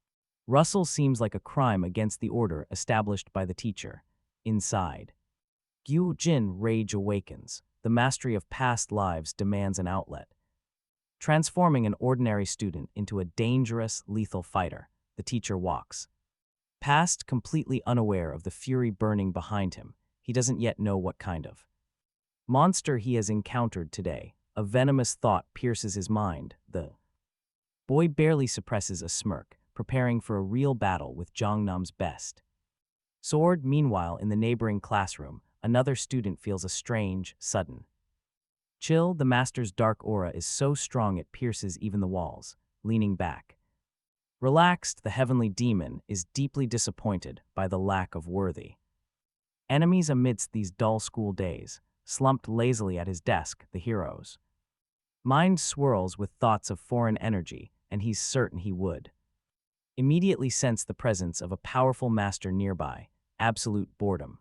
rustle seems like a crime against the order established by the teacher. Inside, Gyu Jin rage awakens. The mastery of past lives demands an outlet, transforming an ordinary student into a dangerous, lethal fighter. The teacher walks past, completely unaware of the fury burning behind him. He doesn't yet know what kind of monster he has encountered today. A venomous thought pierces his mind. The boy barely suppresses a smirk, preparing for a real battle with Jongnam's best sword. Meanwhile, in the neighboring classroom, another student feels a strange, sudden chill. The master's dark aura is so strong it pierces even the walls. Leaning back, relaxed, the heavenly demon is deeply disappointed by the lack of worthy enemies amidst these dull school days. Slumped lazily at his desk, the hero's mind swirls with thoughts of foreign energy, and he's certain he would immediately sense the presence of a powerful master nearby. Absolute boredom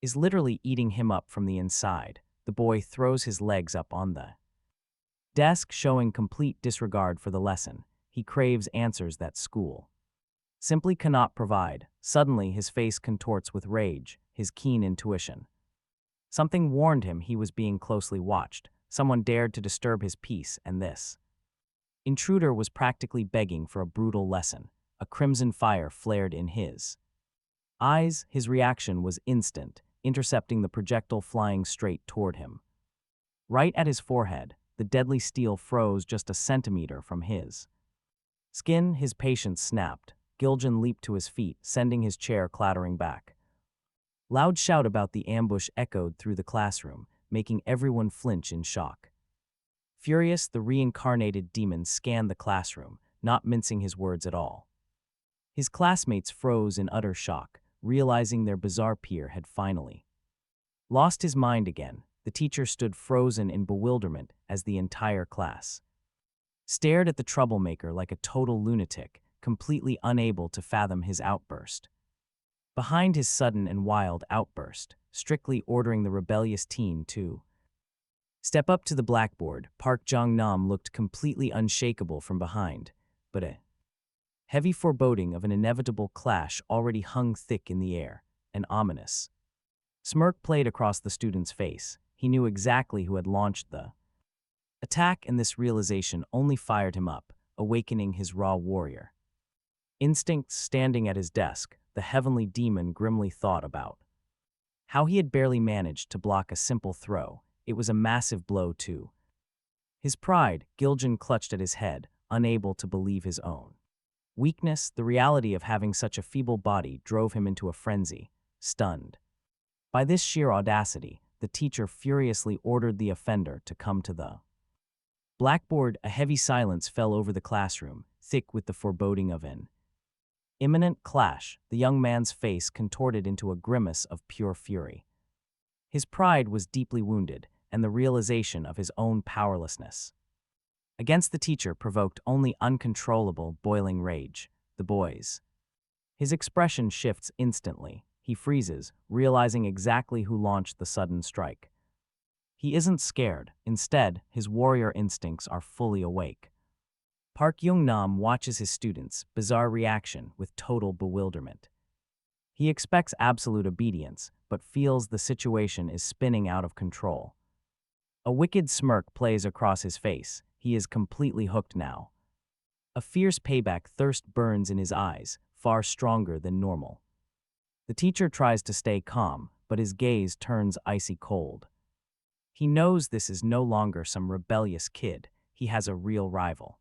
is literally eating him up from the inside. The boy throws his legs up on the desk, showing complete disregard for the lesson. He craves answers that school simply cannot provide. Suddenly, his face contorts with rage, his keen intuition. Something warned him he was being closely watched. Someone dared to disturb his peace, and this intruder was practically begging for a brutal lesson. A crimson fire flared in his eyes. His reaction was instant, intercepting the projectile flying straight toward him. Right at his forehead, the deadly steel froze just a centimeter from his skin. His patience snapped. Giljan leaped to his feet, sending his chair clattering back. Loud shout about the ambush echoed through the classroom, making everyone flinch in shock. Furious, the reincarnated demon scanned the classroom, not mincing his words at all. His classmates froze in utter shock, realizing their bizarre peer had finally lost his mind again. The teacher stood frozen in bewilderment as the entire class stared at the troublemaker like a total lunatic, completely unable to fathom his outburst. Behind his sudden and wild outburst, strictly ordering the rebellious teen to step up to the blackboard, Park Jong-nam looked completely unshakable from behind, but a heavy foreboding of an inevitable clash already hung thick in the air. An ominous smirk played across the student's face. He knew exactly who had launched the attack, and this realization only fired him up, awakening his raw warrior instincts. Standing at his desk, the heavenly demon grimly thought about how he had barely managed to block a simple throw. It was a massive blow to his pride. Giljan clutched at his head, unable to believe his own weakness. The reality of having such a feeble body drove him into a frenzy. Stunned by this sheer audacity, the teacher furiously ordered the offender to come to the blackboard. A heavy silence fell over the classroom, thick with the foreboding of an imminent clash. The young man's face contorted into a grimace of pure fury. His pride was deeply wounded, and the realization of his own powerlessness. Against the teacher provoked only uncontrollable, boiling rage. The boys. His expression shifts instantly. He freezes, realizing exactly who launched the sudden strike. He isn't scared. Instead, his warrior instincts are fully awake. Park Young-nam watches his students' bizarre reaction with total bewilderment. He expects absolute obedience, but feels the situation is spinning out of control. A wicked smirk plays across his face. He is completely hooked now. A fierce payback thirst burns in his eyes, far stronger than normal. The teacher tries to stay calm, but his gaze turns icy cold. He knows this is no longer some rebellious kid. He has a real rival.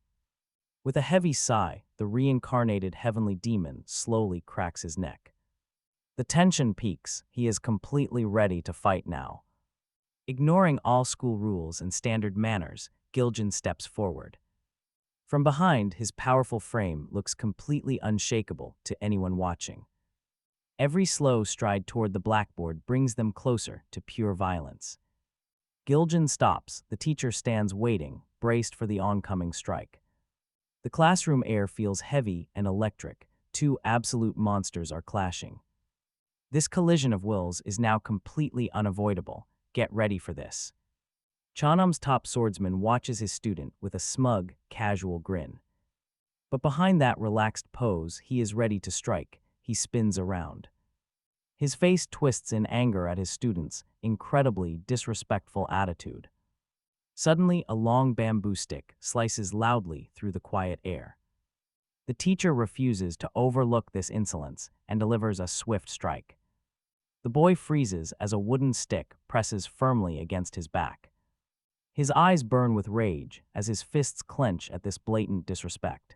With a heavy sigh, the reincarnated heavenly demon slowly cracks his neck. The tension peaks. He is completely ready to fight now. Ignoring all school rules and standard manners, Giljan steps forward. From behind, his powerful frame looks completely unshakable to anyone watching. Every slow stride toward the blackboard brings them closer to pure violence. Giljan stops. The teacher stands waiting, braced for the oncoming strike. The classroom air feels heavy and electric. Two absolute monsters are clashing. This collision of wills is now completely unavoidable. Get ready for this. Chanam's top swordsman watches his student with a smug, casual grin. But behind that relaxed pose, he is ready to strike. He spins around. His face twists in anger at his student's incredibly disrespectful attitude. Suddenly, a long bamboo stick slices loudly through the quiet air. The teacher refuses to overlook this insolence and delivers a swift strike. The boy freezes as a wooden stick presses firmly against his back. His eyes burn with rage as his fists clench at this blatant disrespect.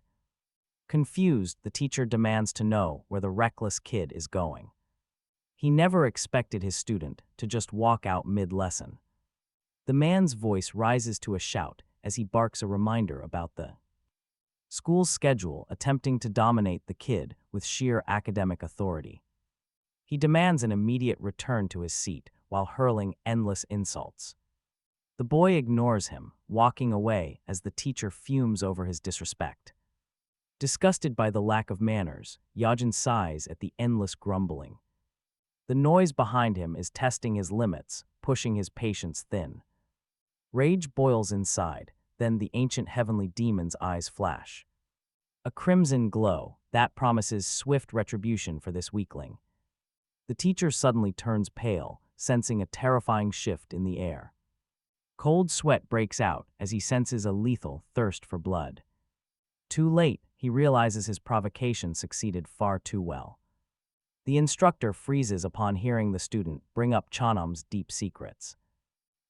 Confused, the teacher demands to know where the reckless kid is going. He never expected his student to just walk out mid-lesson. The man's voice rises to a shout as he barks a reminder about the school's schedule, attempting to dominate the kid with sheer academic authority. He demands an immediate return to his seat while hurling endless insults. The boy ignores him, walking away as the teacher fumes over his disrespect. Disgusted by the lack of manners, Yajin sighs at the endless grumbling. The noise behind him is testing his limits, pushing his patience thin. Rage boils inside, then the ancient heavenly demon's eyes flash. A crimson glow that promises swift retribution for this weakling. The teacher suddenly turns pale, sensing a terrifying shift in the air. Cold sweat breaks out as he senses a lethal thirst for blood. Too late, he realizes his provocation succeeded far too well. The instructor freezes upon hearing the student bring up Chanam's deep secrets.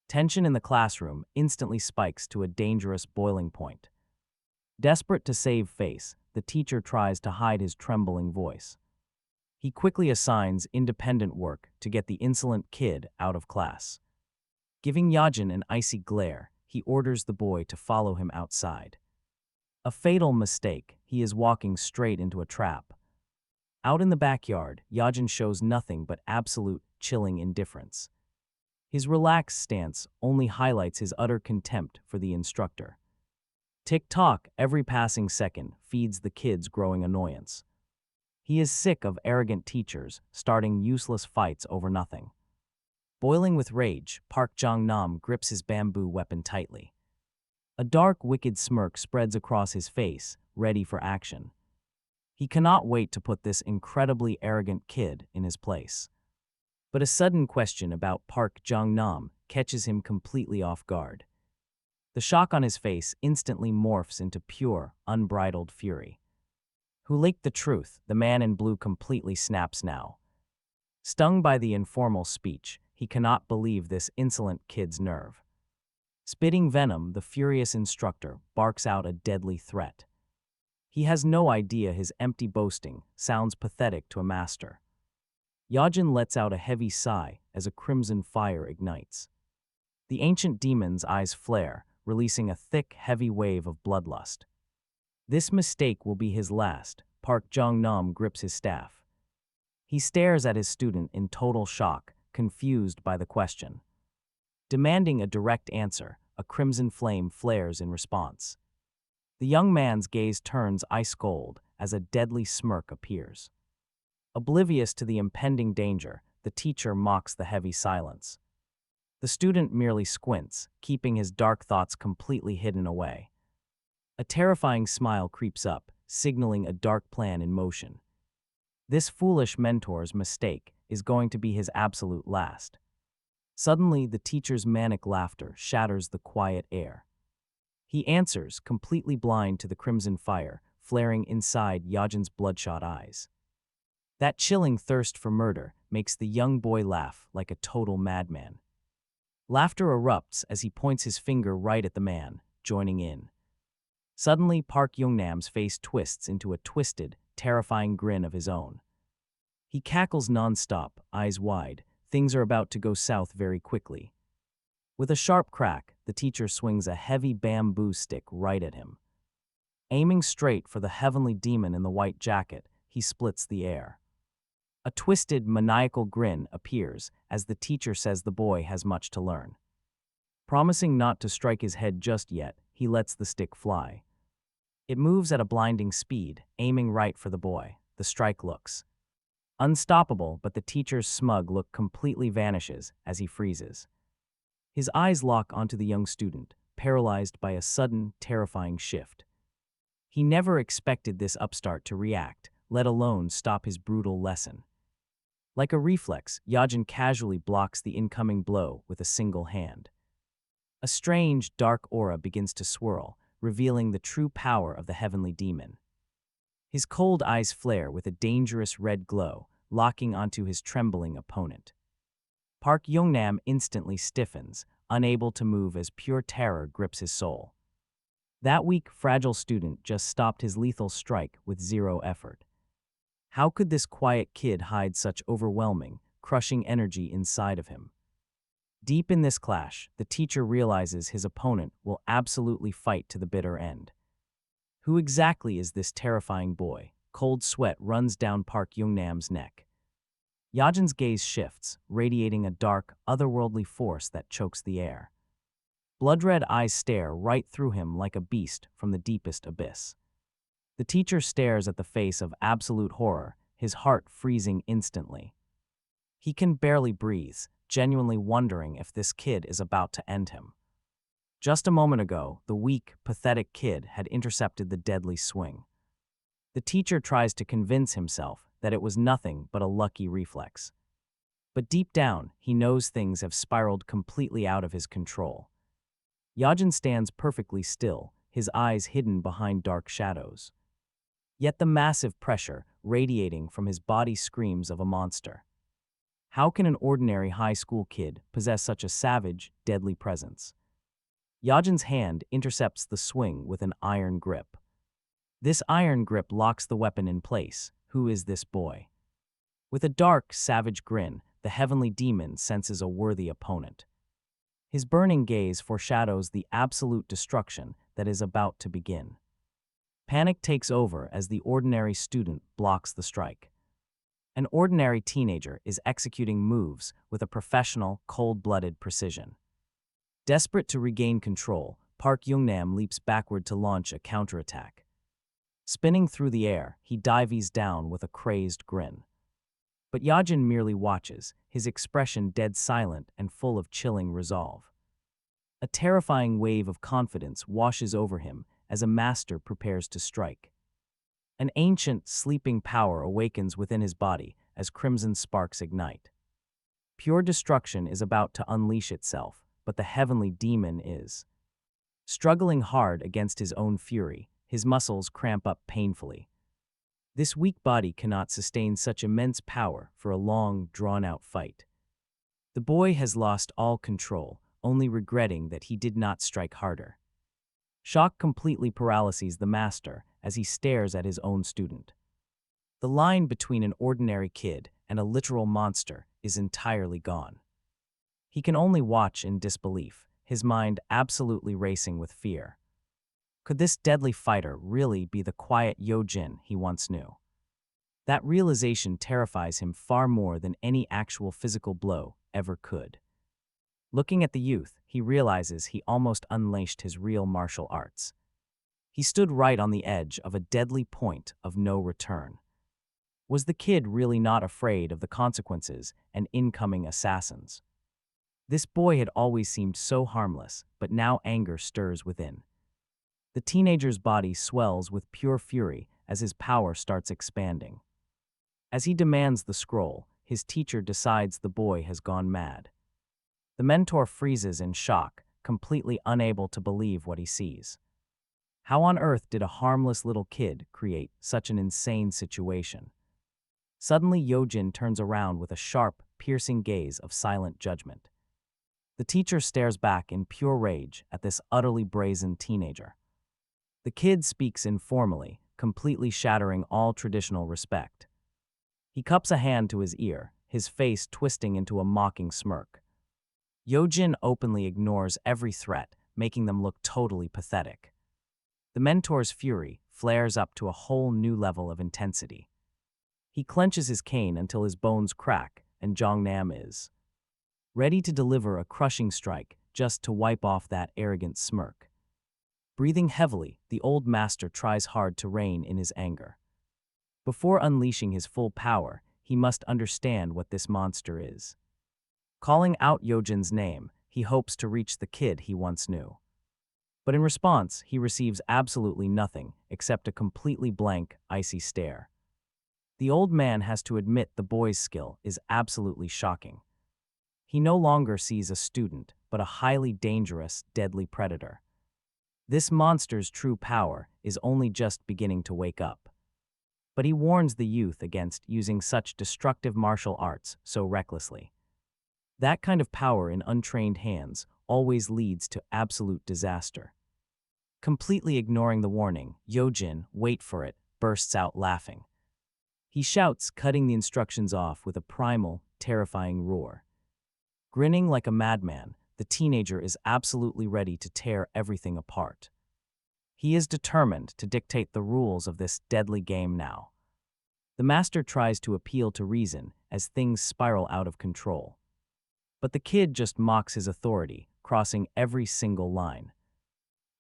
Tension in the classroom instantly spikes to a dangerous boiling point. Desperate to save face, the teacher tries to hide his trembling voice. He quickly assigns independent work to get the insolent kid out of class. Giving Yajin an icy glare, he orders the boy to follow him outside. A fatal mistake. He is walking straight into a trap. Out in the backyard, Yajin shows nothing but absolute, chilling indifference. His relaxed stance only highlights his utter contempt for the instructor. Tick-tock, every passing second feeds the kid's growing annoyance. He is sick of arrogant teachers starting useless fights over nothing. Boiling with rage, Park Jong-nam grips his bamboo weapon tightly. A dark, wicked smirk spreads across his face, ready for action. He cannot wait to put this incredibly arrogant kid in his place. But a sudden question about Park Jong-nam catches him completely off guard. The shock on his face instantly morphs into pure, unbridled fury. Who leaked the truth? The man in blue completely snaps now. Stung by the informal speech, he cannot believe this insolent kid's nerve. Spitting venom, the furious instructor barks out a deadly threat. He has no idea his empty boasting sounds pathetic to a master. Yajin lets out a heavy sigh as a crimson fire ignites. The ancient demon's eyes flare, releasing a thick, heavy wave of bloodlust. This mistake will be his last. Park Jong-nam grips his staff. He stares at his student in total shock, confused by the question. Demanding a direct answer, a crimson flame flares in response. The young man's gaze turns ice cold as a deadly smirk appears. Oblivious to the impending danger, the teacher mocks the heavy silence. The student merely squints, keeping his dark thoughts completely hidden away. A terrifying smile creeps up, signaling a dark plan in motion. This foolish mentor's mistake is going to be his absolute last. Suddenly, the teacher's manic laughter shatters the quiet air. He answers, completely blind to the crimson fire, flaring inside Yajin's bloodshot eyes. That chilling thirst for murder makes the young boy laugh like a total madman. Laughter erupts as he points his finger right at the man, joining in. Suddenly, Park Youngnam's face twists into a twisted, terrifying grin of his own. He cackles nonstop, eyes wide. Things are about to go south very quickly. With a sharp crack, the teacher swings a heavy bamboo stick right at him. Aiming straight for the heavenly demon in the white jacket, he splits the air. A twisted, maniacal grin appears as the teacher says the boy has much to learn. Promising not to strike his head just yet, he lets the stick fly. It moves at a blinding speed, aiming right for the boy. The strike looks unstoppable, but the teacher's smug look completely vanishes as he freezes. His eyes lock onto the young student, paralyzed by a sudden, terrifying shift. He never expected this upstart to react, let alone stop his brutal lesson. Like a reflex, Yajin casually blocks the incoming blow with a single hand. A strange, dark aura begins to swirl, revealing the true power of the heavenly demon. His cold eyes flare with a dangerous red glow, locking onto his trembling opponent. Park Youngnam instantly stiffens, unable to move as pure terror grips his soul. That weak, fragile student just stopped his lethal strike with zero effort. How could this quiet kid hide such overwhelming, crushing energy inside of him? Deep in this clash, the teacher realizes his opponent will absolutely fight to the bitter end. Who exactly is this terrifying boy? Cold sweat runs down Park Youngnam's neck. Yajin's gaze shifts, radiating a dark, otherworldly force that chokes the air. Blood-red eyes stare right through him like a beast from the deepest abyss. The teacher stares at the face of absolute horror, his heart freezing instantly. He can barely breathe, genuinely wondering if this kid is about to end him. Just a moment ago, the weak, pathetic kid had intercepted the deadly swing. The teacher tries to convince himself that it was nothing but a lucky reflex. But deep down, he knows things have spiraled completely out of his control. Yajin stands perfectly still, his eyes hidden behind dark shadows. Yet the massive pressure radiating from his body screams of a monster. How can an ordinary high school kid possess such a savage, deadly presence? Yajin's hand intercepts the swing with an iron grip. This iron grip locks the weapon in place. Who is this boy? With a dark, savage grin, the heavenly demon senses a worthy opponent. His burning gaze foreshadows the absolute destruction that is about to begin. Panic takes over as the ordinary student blocks the strike. An ordinary teenager is executing moves with a professional, cold-blooded precision. Desperate to regain control, Park Youngnam leaps backward to launch a counterattack. Spinning through the air, he dives down with a crazed grin. But Yajin merely watches, his expression dead silent and full of chilling resolve. A terrifying wave of confidence washes over him as a master prepares to strike. An ancient, sleeping power awakens within his body as crimson sparks ignite. Pure destruction is about to unleash itself, but the heavenly demon is struggling hard against his own fury. His muscles cramp up painfully. This weak body cannot sustain such immense power for a long, drawn-out fight. The boy has lost all control, only regretting that he did not strike harder. Shock completely paralyzes the master as he stares at his own student. The line between an ordinary kid and a literal monster is entirely gone. He can only watch in disbelief, his mind absolutely racing with fear. Could this deadly fighter really be the quiet Yojin he once knew? That realization terrifies him far more than any actual physical blow ever could. Looking at the youth, he realizes he almost unleashed his real martial arts. He stood right on the edge of a deadly point of no return. Was the kid really not afraid of the consequences and incoming assassins? This boy had always seemed so harmless, but now anger stirs within. The teenager's body swells with pure fury as his power starts expanding. As he demands the scroll, his teacher decides the boy has gone mad. The mentor freezes in shock, completely unable to believe what he sees. How on earth did a harmless little kid create such an insane situation? Suddenly, Yojin turns around with a sharp, piercing gaze of silent judgment. The teacher stares back in pure rage at this utterly brazen teenager. The kid speaks informally, completely shattering all traditional respect. He cups a hand to his ear, his face twisting into a mocking smirk. Yojin openly ignores every threat, making them look totally pathetic. The mentor's fury flares up to a whole new level of intensity. He clenches his cane until his bones crack, and Jongnam is ready to deliver a crushing strike just to wipe off that arrogant smirk. Breathing heavily, the old master tries hard to rein in his anger. Before unleashing his full power, he must understand what this monster is. Calling out Yojin's name, he hopes to reach the kid he once knew. But in response, he receives absolutely nothing except a completely blank, icy stare. The old man has to admit the boy's skill is absolutely shocking. He no longer sees a student, but a highly dangerous, deadly predator. This monster's true power is only just beginning to wake up. But he warns the youth against using such destructive martial arts so recklessly. That kind of power in untrained hands always leads to absolute disaster. Completely ignoring the warning, Yojin, wait for it, bursts out laughing. He shouts, cutting the instructions off with a primal, terrifying roar. Grinning like a madman, the teenager is absolutely ready to tear everything apart. He is determined to dictate the rules of this deadly game now. The master tries to appeal to reason as things spiral out of control. But the kid just mocks his authority, crossing every single line.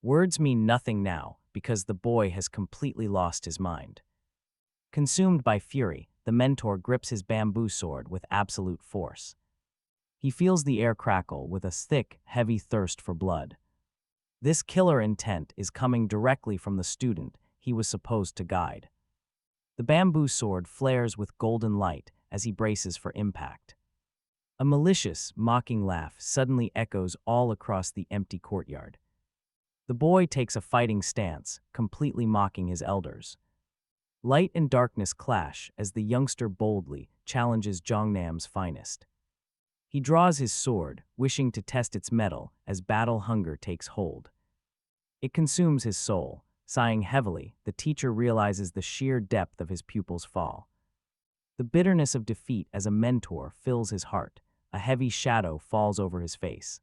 Words mean nothing now because the boy has completely lost his mind. Consumed by fury, the mentor grips his bamboo sword with absolute force. He feels the air crackle with a thick, heavy thirst for blood. This killer intent is coming directly from the student he was supposed to guide. The bamboo sword flares with golden light as he braces for impact. A malicious, mocking laugh suddenly echoes all across the empty courtyard. The boy takes a fighting stance, completely mocking his elders. Light and darkness clash as the youngster boldly challenges Jongnam's finest. He draws his sword, wishing to test its metal as battle hunger takes hold. It consumes his soul. Sighing heavily, the teacher realizes the sheer depth of his pupil's fall. The bitterness of defeat as a mentor fills his heart. A heavy shadow falls over his face.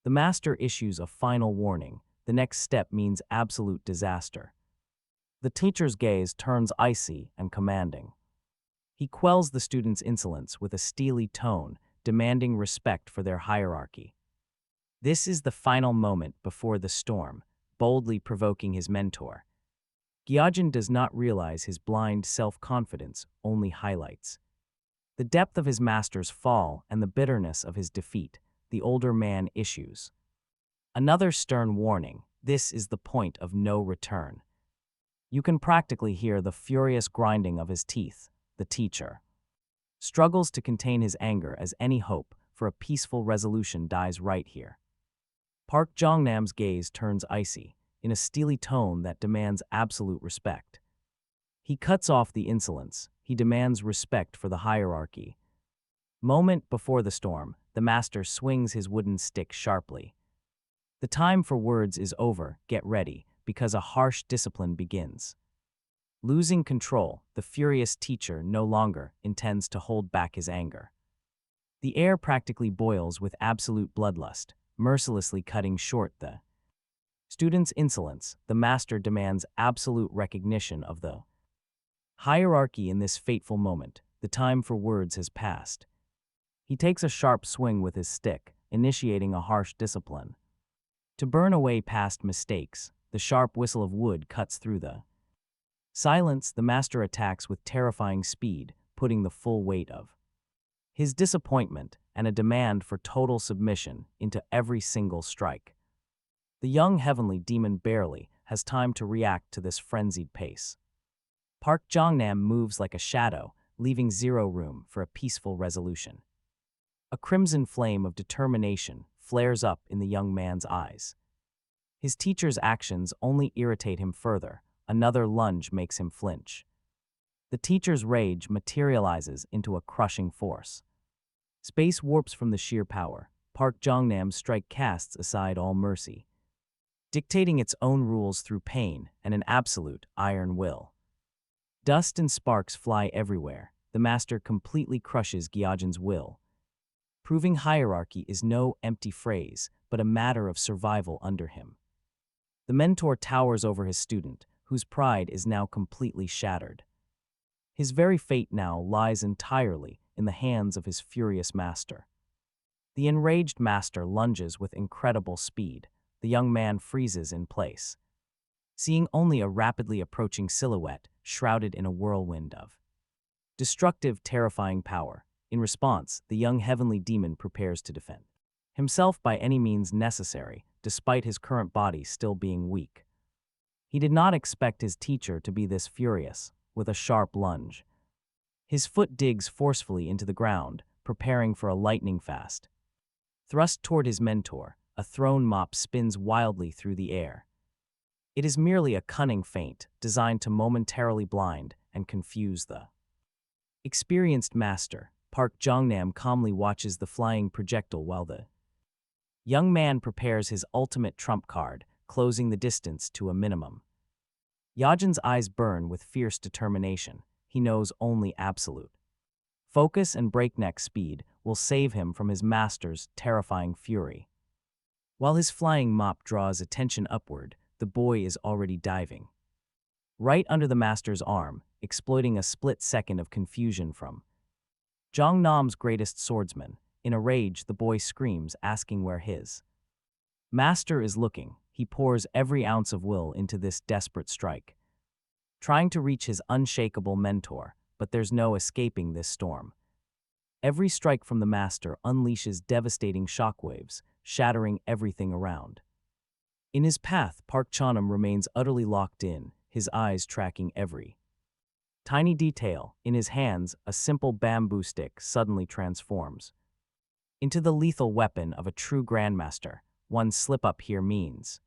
The master issues a final warning. The next step means absolute disaster. The teacher's gaze turns icy and commanding. He quells the student's insolence with a steely tone, demanding respect for their hierarchy. This is the final moment before the storm, boldly provoking his mentor. Gyojin does not realize his blind self-confidence only highlights the depth of his master's fall and the bitterness of his defeat. The older man issues another stern warning. This is the point of no return. You can practically hear the furious grinding of his teeth. The teacher struggles to contain his anger as any hope for a peaceful resolution dies right here. Park Jongnam's gaze turns icy, in a steely tone that demands absolute respect. He cuts off the insolence. He demands respect for the hierarchy. Moment before the storm, the master swings his wooden stick sharply. The time for words is over. Get ready, because a harsh discipline begins. Losing control, the furious teacher no longer intends to hold back his anger. The air practically boils with absolute bloodlust, mercilessly cutting short the student's insolence. The master demands absolute recognition of the hierarchy in this fateful moment. The time for words has passed. He takes a sharp swing with his stick, initiating a harsh discipline. To burn away past mistakes, the sharp whistle of wood cuts through the silence. The master attacks with terrifying speed, putting the full weight of his disappointment and a demand for total submission into every single strike. The young heavenly demon barely has time to react to this frenzied pace. Park Jongnam moves like a shadow, leaving zero room for a peaceful resolution. A crimson flame of determination flares up in the young man's eyes. His teacher's actions only irritate him further. Another lunge makes him flinch. The teacher's rage materializes into a crushing force. Space warps from the sheer power. Park Jongnam's strike casts aside all mercy, dictating its own rules through pain and an absolute iron will. Dust and sparks fly everywhere. The master completely crushes Gyajin's will, proving hierarchy is no empty phrase, but a matter of survival under him. The mentor towers over his student, whose pride is now completely shattered. His very fate now lies entirely in the hands of his furious master. The enraged master lunges with incredible speed. The young man freezes in place, seeing only a rapidly approaching silhouette shrouded in a whirlwind of destructive, terrifying power. In response, the young heavenly demon prepares to defend himself by any means necessary, despite his current body still being weak. He did not expect his teacher to be this furious. With a sharp lunge, his foot digs forcefully into the ground, preparing for a lightning fast thrust toward his mentor. A thrown mop spins wildly through the air. It is merely a cunning feint designed to momentarily blind and confuse the experienced master. Park Jongnam calmly watches the flying projectile while the young man prepares his ultimate trump card, closing the distance to a minimum. Yajin's eyes burn with fierce determination. He knows only absolute focus and breakneck speed will save him from his master's terrifying fury. While his flying mop draws attention upward, the boy is already diving right under the master's arm, exploiting a split second of confusion from Jongnam's greatest swordsman. In a rage, the boy screams, asking where his master is looking. He pours every ounce of will into this desperate strike, trying to reach his unshakable mentor, but there's no escaping this storm. Every strike from the master unleashes devastating shockwaves, shattering everything around. In his path, Park Chanam remains utterly locked in, his eyes tracking every tiny detail. In his hands, a simple bamboo stick suddenly transforms into the lethal weapon of a true grandmaster. One slip-up here means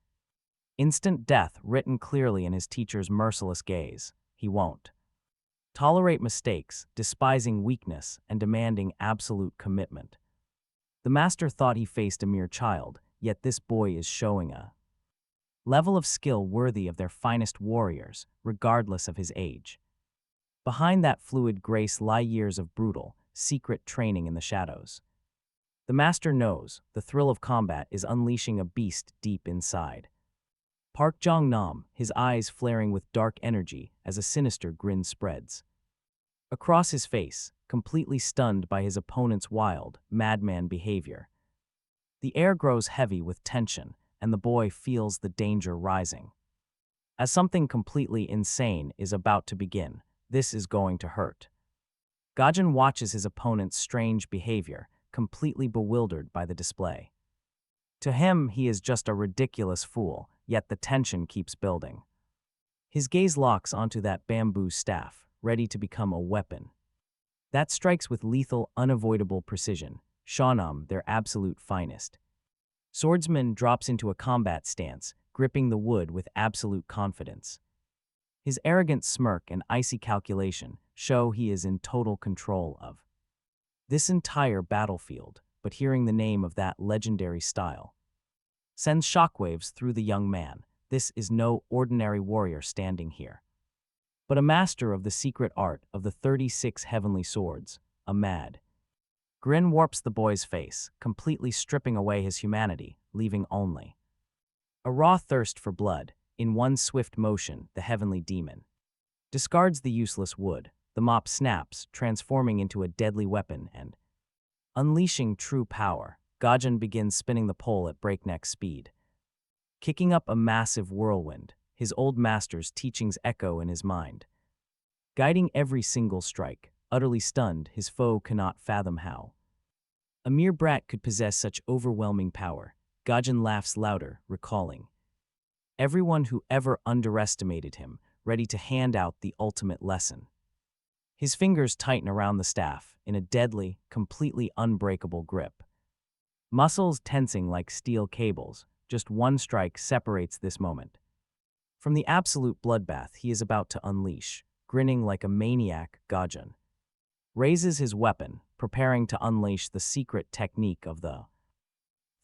instant death, written clearly in his teacher's merciless gaze. He won't tolerate mistakes, despising weakness and demanding absolute commitment. The master thought he faced a mere child, yet this boy is showing a level of skill worthy of their finest warriors, regardless of his age. Behind that fluid grace lie years of brutal, secret training in the shadows. The master knows the thrill of combat is unleashing a beast deep inside. Park Jongnam, his eyes flaring with dark energy as a sinister grin spreads across his face, completely stunned by his opponent's wild, madman behavior. The air grows heavy with tension, and the boy feels the danger rising. As something completely insane is about to begin, this is going to hurt. Gajin watches his opponent's strange behavior, completely bewildered by the display. To him, he is just a ridiculous fool, yet the tension keeps building. His gaze locks onto that bamboo staff, ready to become a weapon that strikes with lethal, unavoidable precision. Shawnam, their absolute finest swordsman, drops into a combat stance, gripping the wood with absolute confidence. His arrogant smirk and icy calculation show he is in total control of this entire battlefield, but hearing the name of that legendary style sends shockwaves through the young man. This is no ordinary warrior standing here, but a master of the secret art of the 36 heavenly swords. A mad grin warps the boy's face, completely stripping away his humanity, leaving only a raw thirst for blood. In one swift motion, the heavenly demon discards the useless wood. The mop snaps, transforming into a deadly weapon and unleashing true power. Gajan begins spinning the pole at breakneck speed. Kicking up a massive whirlwind, his old master's teachings echo in his mind. Guiding every single strike, utterly stunned, his foe cannot fathom how. A mere brat could possess such overwhelming power. Gajan laughs louder, recalling everyone who ever underestimated him, ready to hand out the ultimate lesson. His fingers tighten around the staff in a deadly, completely unbreakable grip. Muscles tensing like steel cables, just one strike separates this moment from the absolute bloodbath he is about to unleash. Grinning like a maniac, Gajan raises his weapon, preparing to unleash the secret technique of the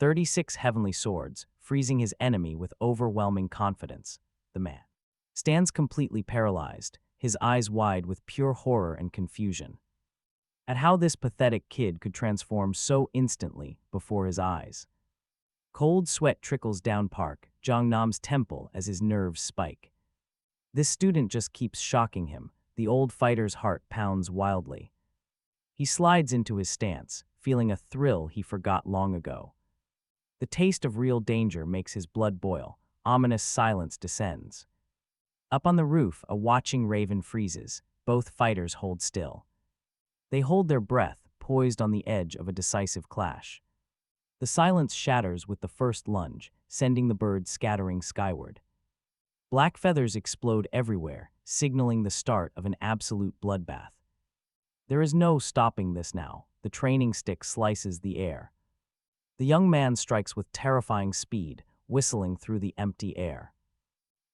36 heavenly swords, freezing his enemy with overwhelming confidence. The man stands completely paralyzed, his eyes wide with pure horror and confusion at how this pathetic kid could transform so instantly before his eyes. Cold sweat trickles down Park Jong-nam's temple as his nerves spike. This student just keeps shocking him. The old fighter's heart pounds wildly. He slides into his stance, feeling a thrill he forgot long ago. The taste of real danger makes his blood boil. Ominous silence descends. Up on the roof, a watching raven freezes. Both fighters hold still. They hold their breath, poised on the edge of a decisive clash. The silence shatters with the first lunge, sending the bird scattering skyward. Black feathers explode everywhere, signaling the start of an absolute bloodbath. There is no stopping this now. The training stick slices the air. The young man strikes with terrifying speed, whistling through the empty air.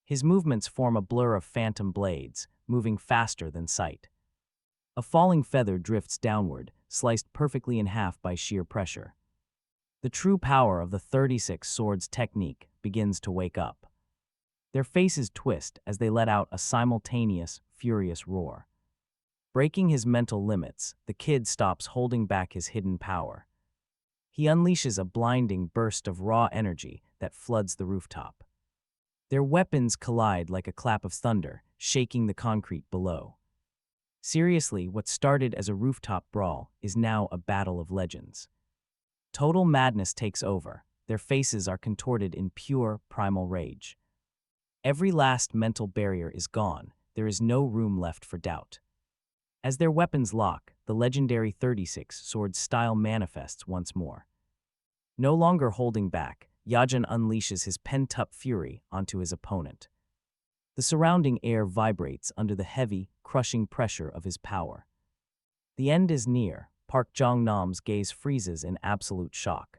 His movements form a blur of phantom blades, moving faster than sight. A falling feather drifts downward, sliced perfectly in half by sheer pressure. The true power of the 36 swords technique begins to wake up. Their faces twist as they let out a simultaneous, furious roar. Breaking his mental limits, the kid stops holding back his hidden power. He unleashes a blinding burst of raw energy that floods the rooftop. Their weapons collide like a clap of thunder, shaking the concrete below. Seriously, what started as a rooftop brawl is now a battle of legends. Total madness takes over. Their faces are contorted in pure, primal rage. Every last mental barrier is gone. There is no room left for doubt. As their weapons lock, the legendary 36 sword style manifests once more. No longer holding back, Gajan unleashes his pent-up fury onto his opponent. The surrounding air vibrates under the heavy, crushing pressure of his power. The end is near. Park Jong-nam's gaze freezes in absolute shock.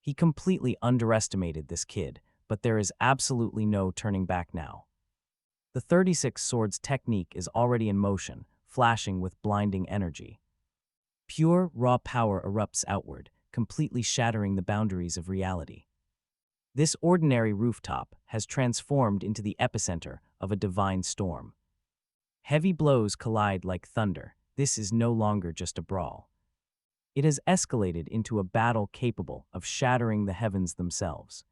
He completely underestimated this kid, but there is absolutely no turning back now. The 36 swords technique is already in motion, flashing with blinding energy. Pure, raw power erupts outward, completely shattering the boundaries of reality. This ordinary rooftop has transformed into the epicenter of a divine storm. Heavy blows collide like thunder. This is no longer just a brawl. It has escalated into a battle capable of shattering the heavens themselves.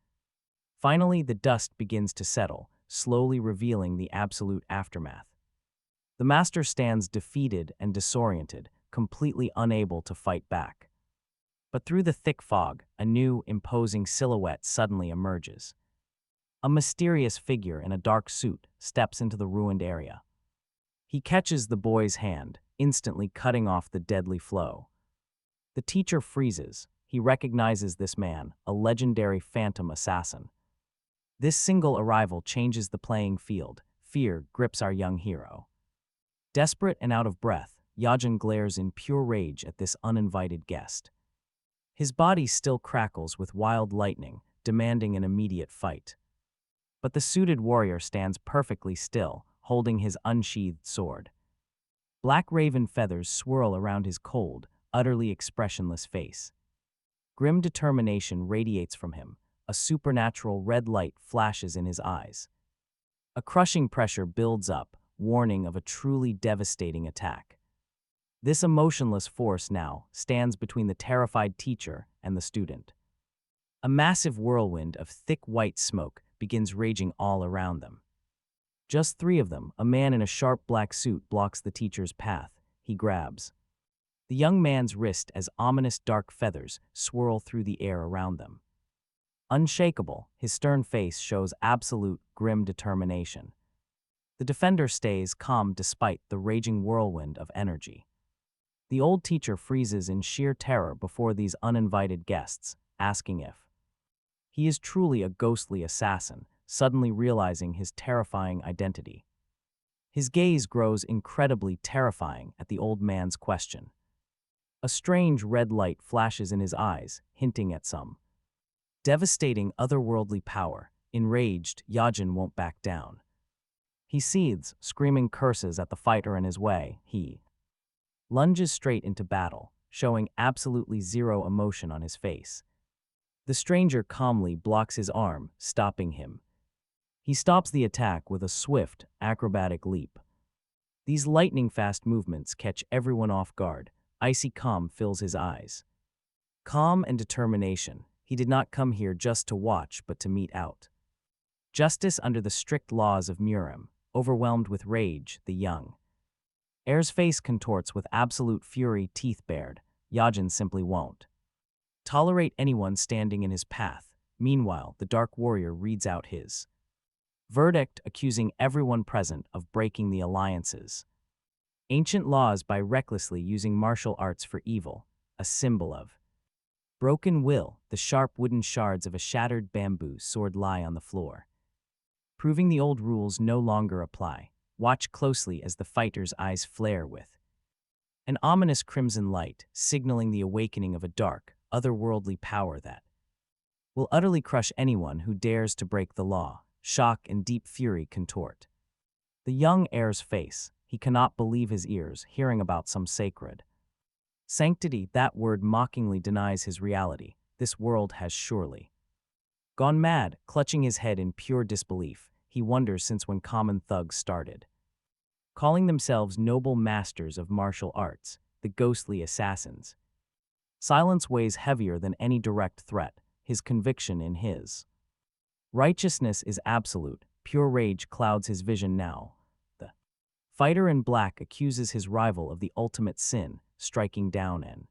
Finally, the dust begins to settle, slowly revealing the absolute aftermath. The master stands defeated and disoriented, completely unable to fight back. But through the thick fog, a new, imposing silhouette suddenly emerges. A mysterious figure in a dark suit steps into the ruined area. He catches the boy's hand, instantly cutting off the deadly flow. The teacher freezes. He recognizes this man, a legendary phantom assassin. This single arrival changes the playing field. Fear grips our young hero. Desperate and out of breath, Gajan glares in pure rage at this uninvited guest. His body still crackles with wild lightning, demanding an immediate fight. But the suited warrior stands perfectly still, holding his unsheathed sword. Black raven feathers swirl around his cold, utterly expressionless face. Grim determination radiates from him. A supernatural red light flashes in his eyes. A crushing pressure builds up, warning of a truly devastating attack. This emotionless force now stands between the terrified teacher and the student. A massive whirlwind of thick white smoke begins raging all around them. Just three of them, a man in a sharp black suit blocks the teacher's path. He grabs the young man's wrist as ominous dark feathers swirl through the air around them. Unshakable, his stern face shows absolute, grim determination. The defender stays calm despite the raging whirlwind of energy. The old teacher freezes in sheer terror before these uninvited guests, asking if he is truly a ghostly assassin, suddenly realizing his terrifying identity. His gaze grows incredibly terrifying at the old man's question. A strange red light flashes in his eyes, hinting at some devastating otherworldly power. Enraged, Yajin won't back down. He seethes, screaming curses at the fighter in his way. He lunges straight into battle, showing absolutely zero emotion on his face. The stranger calmly blocks his arm, stopping him. He stops the attack with a swift, acrobatic leap. These lightning-fast movements catch everyone off guard. Icy calm fills his eyes. Calm and determination. He did not come here just to watch, but to mete out justice under the strict laws of Murim. Overwhelmed with rage, the young heir's face contorts with absolute fury, teeth bared. Yajin simply won't tolerate anyone standing in his path. Meanwhile, the Dark Warrior reads out his verdict, accusing everyone present of breaking the alliance's ancient laws by recklessly using martial arts for evil, a symbol of broken will. The sharp wooden shards of a shattered bamboo sword lie on the floor, proving the old rules no longer apply. Watch closely as the fighter's eyes flare with an ominous crimson light, signaling the awakening of a dark, otherworldly power that will utterly crush anyone who dares to break the law. Shock and deep fury contort the young heir's face. He cannot believe his ears, hearing about some sacred sanctity. That word mockingly denies his reality. This world has surely gone mad. Clutching his head in pure disbelief, he wonders since when common thugs started calling themselves noble masters of martial arts, the ghostly assassins. Silence weighs heavier than any direct threat. His conviction in his righteousness is absolute. Pure rage clouds his vision now. The fighter in black accuses his rival of the ultimate sin, striking down an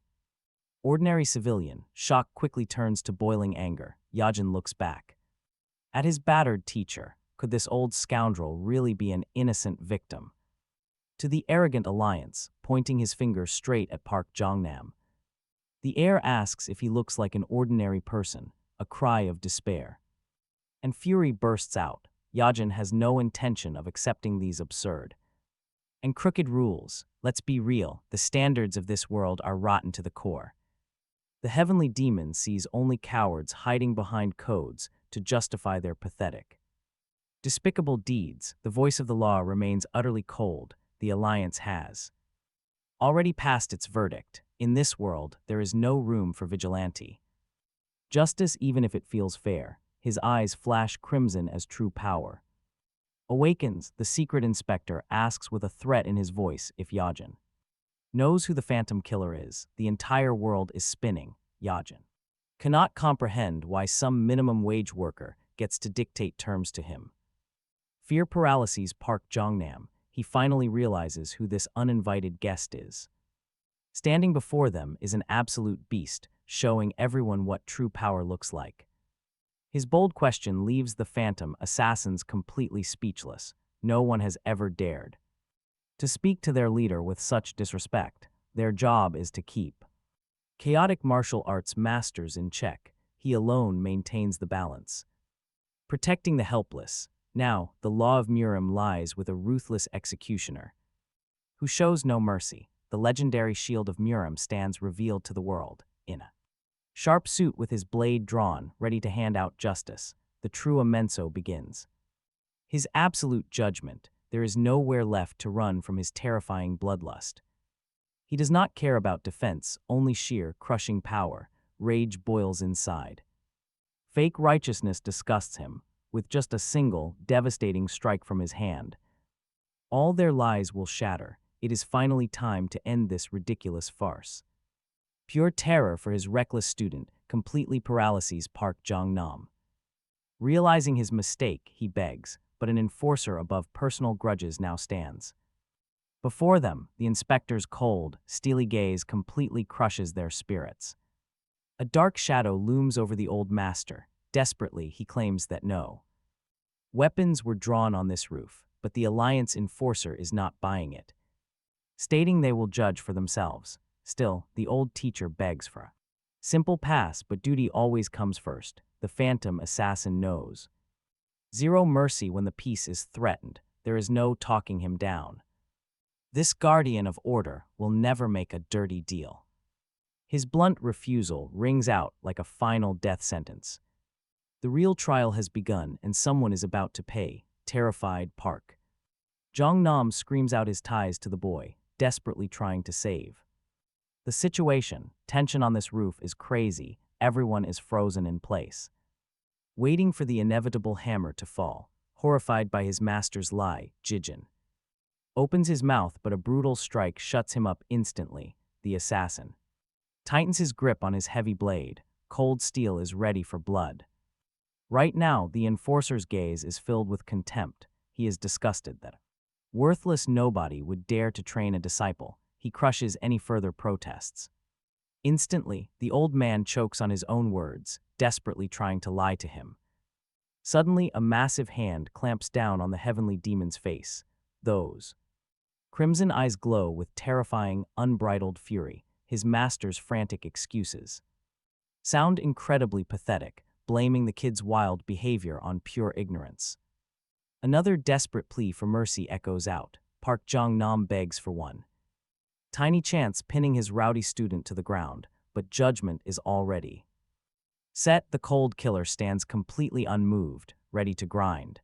ordinary civilian. Shock quickly turns to boiling anger. Yajin looks back at his battered teacher. Could this old scoundrel really be an innocent victim? To the arrogant alliance, pointing his finger straight at Park Jongnam, the heir asks if he looks like an ordinary person, a cry of despair. And fury bursts out. Yajin has no intention of accepting these absurd and crooked rules. Let's be real, the standards of this world are rotten to the core. The heavenly demon sees only cowards hiding behind codes to justify their pathetic, despicable deeds. The voice of the law remains utterly cold. The alliance has already passed its verdict. In this world, there is no room for vigilante justice, even if it feels fair. His eyes flash crimson as true power awakens. The secret inspector asks with a threat in his voice if Yajin knows who the phantom killer is. The entire world is spinning. Yajin cannot comprehend why some minimum wage worker gets to dictate terms to him. Fear paralyses Park Jongnam. He finally realizes who this uninvited guest is. Standing before them is an absolute beast, showing everyone what true power looks like. His bold question leaves the phantom assassins completely speechless. No one has ever dared to speak to their leader with such disrespect. Their job is to keep chaotic martial arts masters in check. He alone maintains the balance, protecting the helpless. Now, the law of Murim lies with a ruthless executioner who shows no mercy. The legendary shield of Murim stands revealed to the world, in a sharp suit with his blade drawn, ready to hand out justice. The true Amenso begins his absolute judgment. There is nowhere left to run from his terrifying bloodlust. He does not care about defense, only sheer, crushing power. Rage boils inside. Fake righteousness disgusts him. With just a single, devastating strike from his hand, all their lies will shatter. It is finally time to end this ridiculous farce. Pure terror for his reckless student completely paralyzes Park Jongnam. Realizing his mistake, he begs, but an enforcer above personal grudges now stands Before them, the inspector's cold, steely gaze completely crushes their spirits. A dark shadow looms over the old master. Desperately, he claims that no weapons were drawn on this roof, but the Alliance enforcer is not buying it, stating they will judge for themselves. Still, the old teacher begs for a simple pass, but duty always comes first. The phantom assassin knows zero mercy when the peace is threatened. There is no talking him down. This guardian of order will never make a dirty deal. His blunt refusal rings out like a final death sentence. The real trial has begun, and someone is about to pay. Terrified Park Jong-nam screams out his ties to the boy, desperately trying to save. The situation, tension on this roof, is crazy. Everyone is frozen in place, waiting for the inevitable hammer to fall. Horrified by his master's lie, Jijin opens his mouth, but a brutal strike shuts him up instantly. The assassin tightens his grip on his heavy blade. Cold steel is ready for blood. Right now, the enforcer's gaze is filled with contempt. He is disgusted that a worthless nobody would dare to train a disciple. He crushes any further protests. Instantly, the old man chokes on his own words, desperately trying to lie to him. Suddenly, a massive hand clamps down on the heavenly demon's face. Those crimson eyes glow with terrifying, unbridled fury. His master's frantic excuses sound incredibly pathetic, blaming the kid's wild behavior on pure ignorance. Another desperate plea for mercy echoes out. Park Jong-nam begs for one tiny chance, pinning his rowdy student to the ground, but judgment is already set. The cold killer stands completely unmoved, ready to grind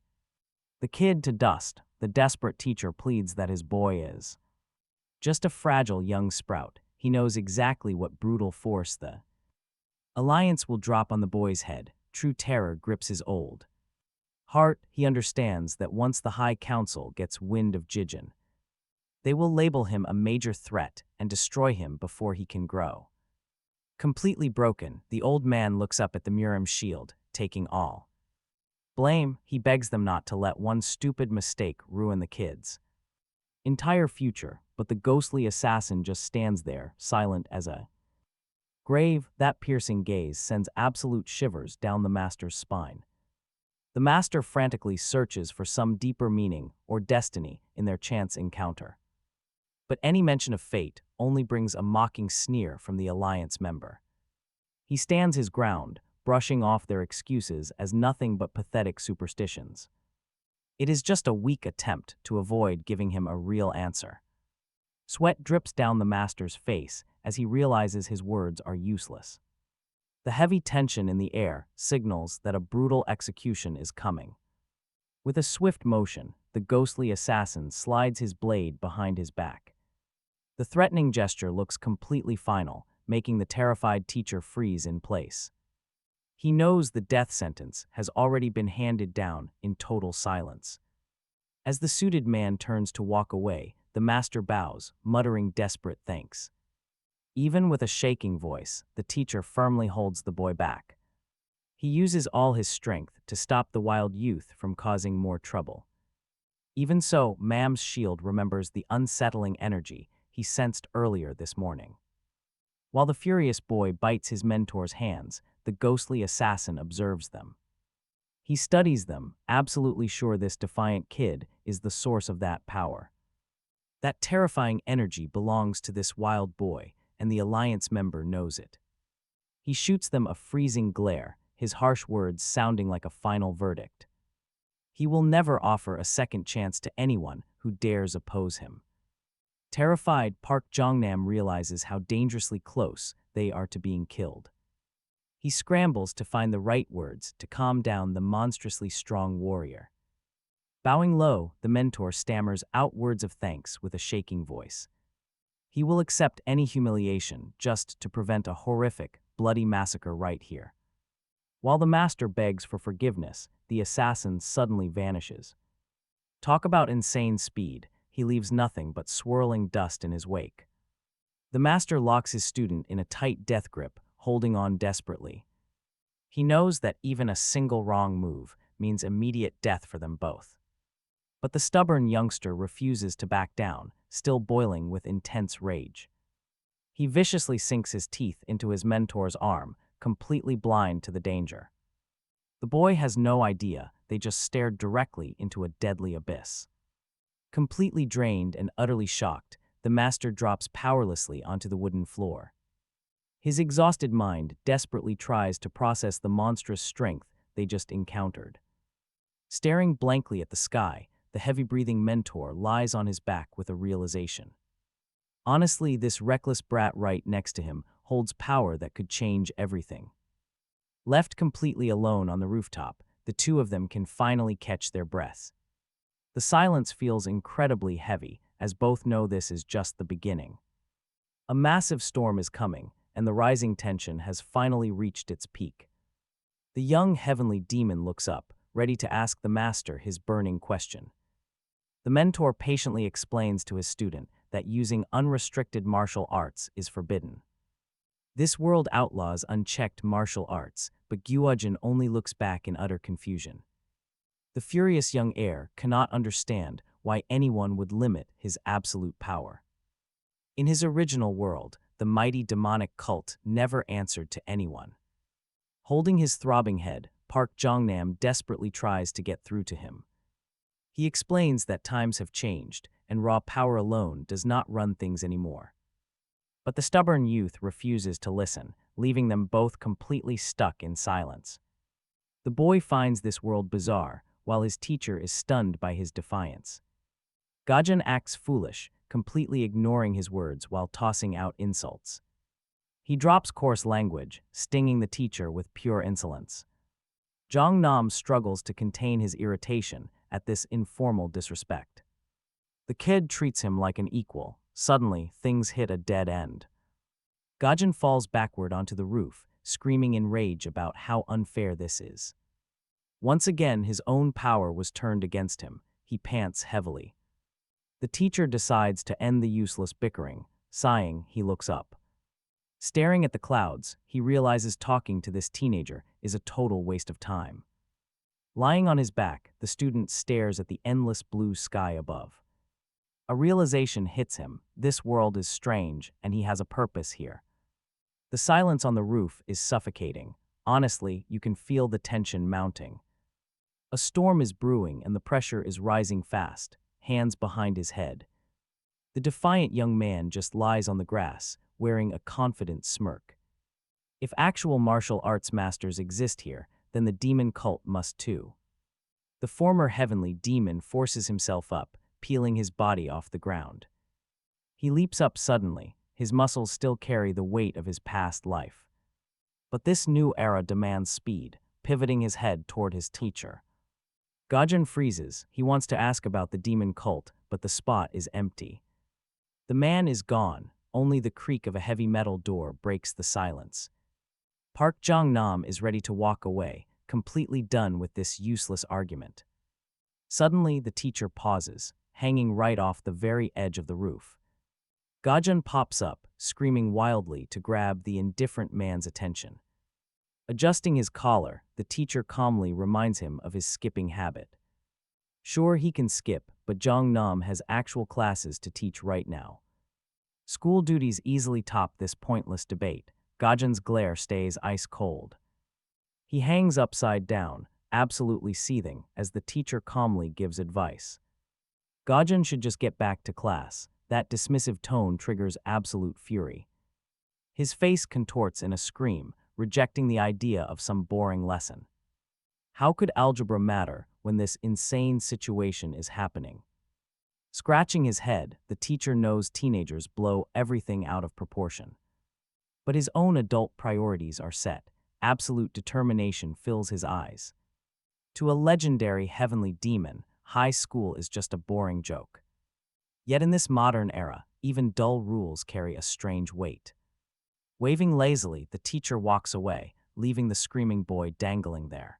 the kid to dust. The desperate teacher pleads that his boy is just a fragile young sprout. He knows exactly what brutal force the Alliance will drop on the boy's head. True terror grips his old heart. He understands that once the High Council gets wind of Jijin, they will label him a major threat and destroy him before he can grow. Completely broken, the old man looks up at the murim shield, taking all blame. He begs them not to let one stupid mistake ruin the kid's entire future, but the ghostly assassin just stands there, silent as a grave. That piercing gaze sends absolute shivers down the master's spine. The master frantically searches for some deeper meaning or destiny in their chance encounter. But any mention of fate only brings a mocking sneer from the Alliance member. He stands his ground, brushing off their excuses as nothing but pathetic superstitions. It is just a weak attempt to avoid giving him a real answer. Sweat drips down the master's face as he realizes his words are useless. The heavy tension in the air signals that a brutal execution is coming. With a swift motion, the ghostly assassin slides his blade behind his back. The threatening gesture looks completely final, making the terrified teacher freeze in place. He knows the death sentence has already been handed down in total silence. As the suited man turns to walk away, the master bows, muttering desperate thanks. Even with a shaking voice, the teacher firmly holds the boy back. He uses all his strength to stop the wild youth from causing more trouble. Even so, Mam's shield remembers the unsettling energy he sensed earlier this morning. While the furious boy bites his mentor's hands, the ghostly assassin observes them. He studies them, absolutely sure this defiant kid is the source of that power. That terrifying energy belongs to this wild boy, and the Alliance member knows it. He shoots them a freezing glare, his harsh words sounding like a final verdict. He will never offer a second chance to anyone who dares oppose him. Terrified, Park Jong-nam realizes how dangerously close they are to being killed. He scrambles to find the right words to calm down the monstrously strong warrior. Bowing low, the mentor stammers out words of thanks with a shaking voice. He will accept any humiliation just to prevent a horrific, bloody massacre right here. While the master begs for forgiveness, the assassin suddenly vanishes. Talk about insane speed, he leaves nothing but swirling dust in his wake. The master locks his student in a tight death grip, holding on desperately. He knows that even a single wrong move means immediate death for them both. But the stubborn youngster refuses to back down, still boiling with intense rage. He viciously sinks his teeth into his mentor's arm, completely blind to the danger. The boy has no idea, they just stared directly into a deadly abyss. Completely drained and utterly shocked, the master drops powerlessly onto the wooden floor. His exhausted mind desperately tries to process the monstrous strength they just encountered. Staring blankly at the sky, the heavy-breathing mentor lies on his back with a realization. Honestly, this reckless brat right next to him holds power that could change everything. Left completely alone on the rooftop, the two of them can finally catch their breaths. The silence feels incredibly heavy, as both know this is just the beginning. A massive storm is coming, and the rising tension has finally reached its peak. The young heavenly demon looks up, ready to ask the master his burning question. The mentor patiently explains to his student that using unrestricted martial arts is forbidden. This world outlaws unchecked martial arts, but Gyujin only looks back in utter confusion. The furious young heir cannot understand why anyone would limit his absolute power. In his original world, the mighty demonic cult never answered to anyone. Holding his throbbing head, Park Jongnam desperately tries to get through to him. He explains that times have changed, and raw power alone does not run things anymore. But the stubborn youth refuses to listen, leaving them both completely stuck in silence. The boy finds this world bizarre, while his teacher is stunned by his defiance. Gajan acts foolish, completely ignoring his words while tossing out insults. He drops coarse language, stinging the teacher with pure insolence. Zhang Nam struggles to contain his irritation at this informal disrespect. The kid treats him like an equal. Suddenly, things hit a dead end. Gajan falls backward onto the roof, screaming in rage about how unfair this is. Once again, his own power was turned against him. He pants heavily. The teacher decides to end the useless bickering. Sighing, he looks up. Staring at the clouds, he realizes talking to this teenager is a total waste of time. Lying on his back, the student stares at the endless blue sky above. A realization hits him. This world is strange, and he has a purpose here. The silence on the roof is suffocating. Honestly, you can feel the tension mounting. A storm is brewing, and the pressure is rising fast, hands behind his head. The defiant young man just lies on the grass, wearing a confident smirk. If actual martial arts masters exist here, then the demon cult must too. The former heavenly demon forces himself up, peeling his body off the ground. He leaps up suddenly, his muscles still carry the weight of his past life. But this new era demands speed, pivoting his head toward his teacher. Gajan freezes. He wants to ask about the demon cult, but the spot is empty. The man is gone. Only the creak of a heavy metal door breaks the silence. Park Jong-nam is ready to walk away, completely done with this useless argument. Suddenly, the teacher pauses, hanging right off the very edge of the roof. Gajan pops up, screaming wildly to grab the indifferent man's attention. Adjusting his collar, the teacher calmly reminds him of his skipping habit. Sure, he can skip, but Jong-nam has actual classes to teach right now. School duties easily top this pointless debate. Gajan's glare stays ice cold. He hangs upside down, absolutely seething, as the teacher calmly gives advice. Gajan should just get back to class. That dismissive tone triggers absolute fury. His face contorts in a scream, rejecting the idea of some boring lesson. How could algebra matter when this insane situation is happening? Scratching his head, the teacher knows teenagers blow everything out of proportion. But his own adult priorities are set. Absolute determination fills his eyes. To a legendary heavenly demon, high school is just a boring joke. Yet in this modern era, even dull rules carry a strange weight. Waving lazily, the teacher walks away, leaving the screaming boy dangling there.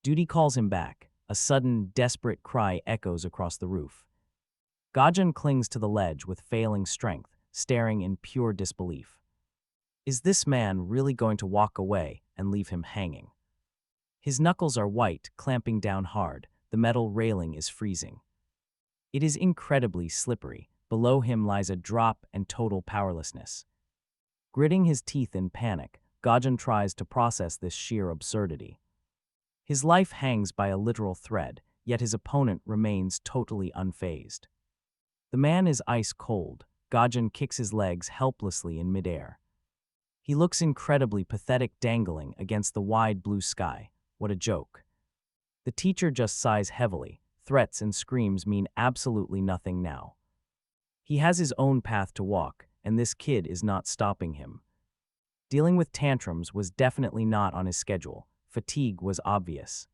Duty calls him back. A sudden, desperate cry echoes across the roof. Gajan clings to the ledge with failing strength, staring in pure disbelief. Is this man really going to walk away and leave him hanging? His knuckles are white, clamping down hard. The metal railing is freezing. It is incredibly slippery. Below him lies a drop and total powerlessness. Gritting his teeth in panic, Gajan tries to process this sheer absurdity. His life hangs by a literal thread, yet his opponent remains totally unfazed. The man is ice cold. Gajan kicks his legs helplessly in midair. He looks incredibly pathetic dangling against the wide blue sky. What a joke. The teacher just sighs heavily. Threats and screams mean absolutely nothing now. He has his own path to walk, and this kid is not stopping him. Dealing with tantrums was definitely not on his schedule. Fatigue was obvious.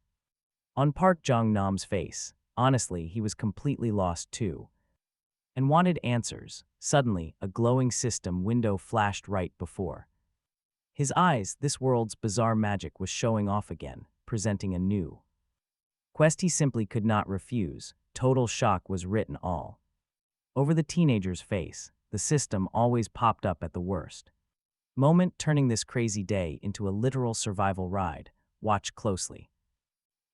On Park Jong-nam's face, honestly, he was completely lost too. And wanted answers. Suddenly, a glowing system window flashed right before his eyes. This world's bizarre magic was showing off again, presenting a new quest he simply could not refuse. Total shock was written all over the teenager's face. The system always popped up at the worst moment, turning this crazy day into a literal survival ride. Watch closely.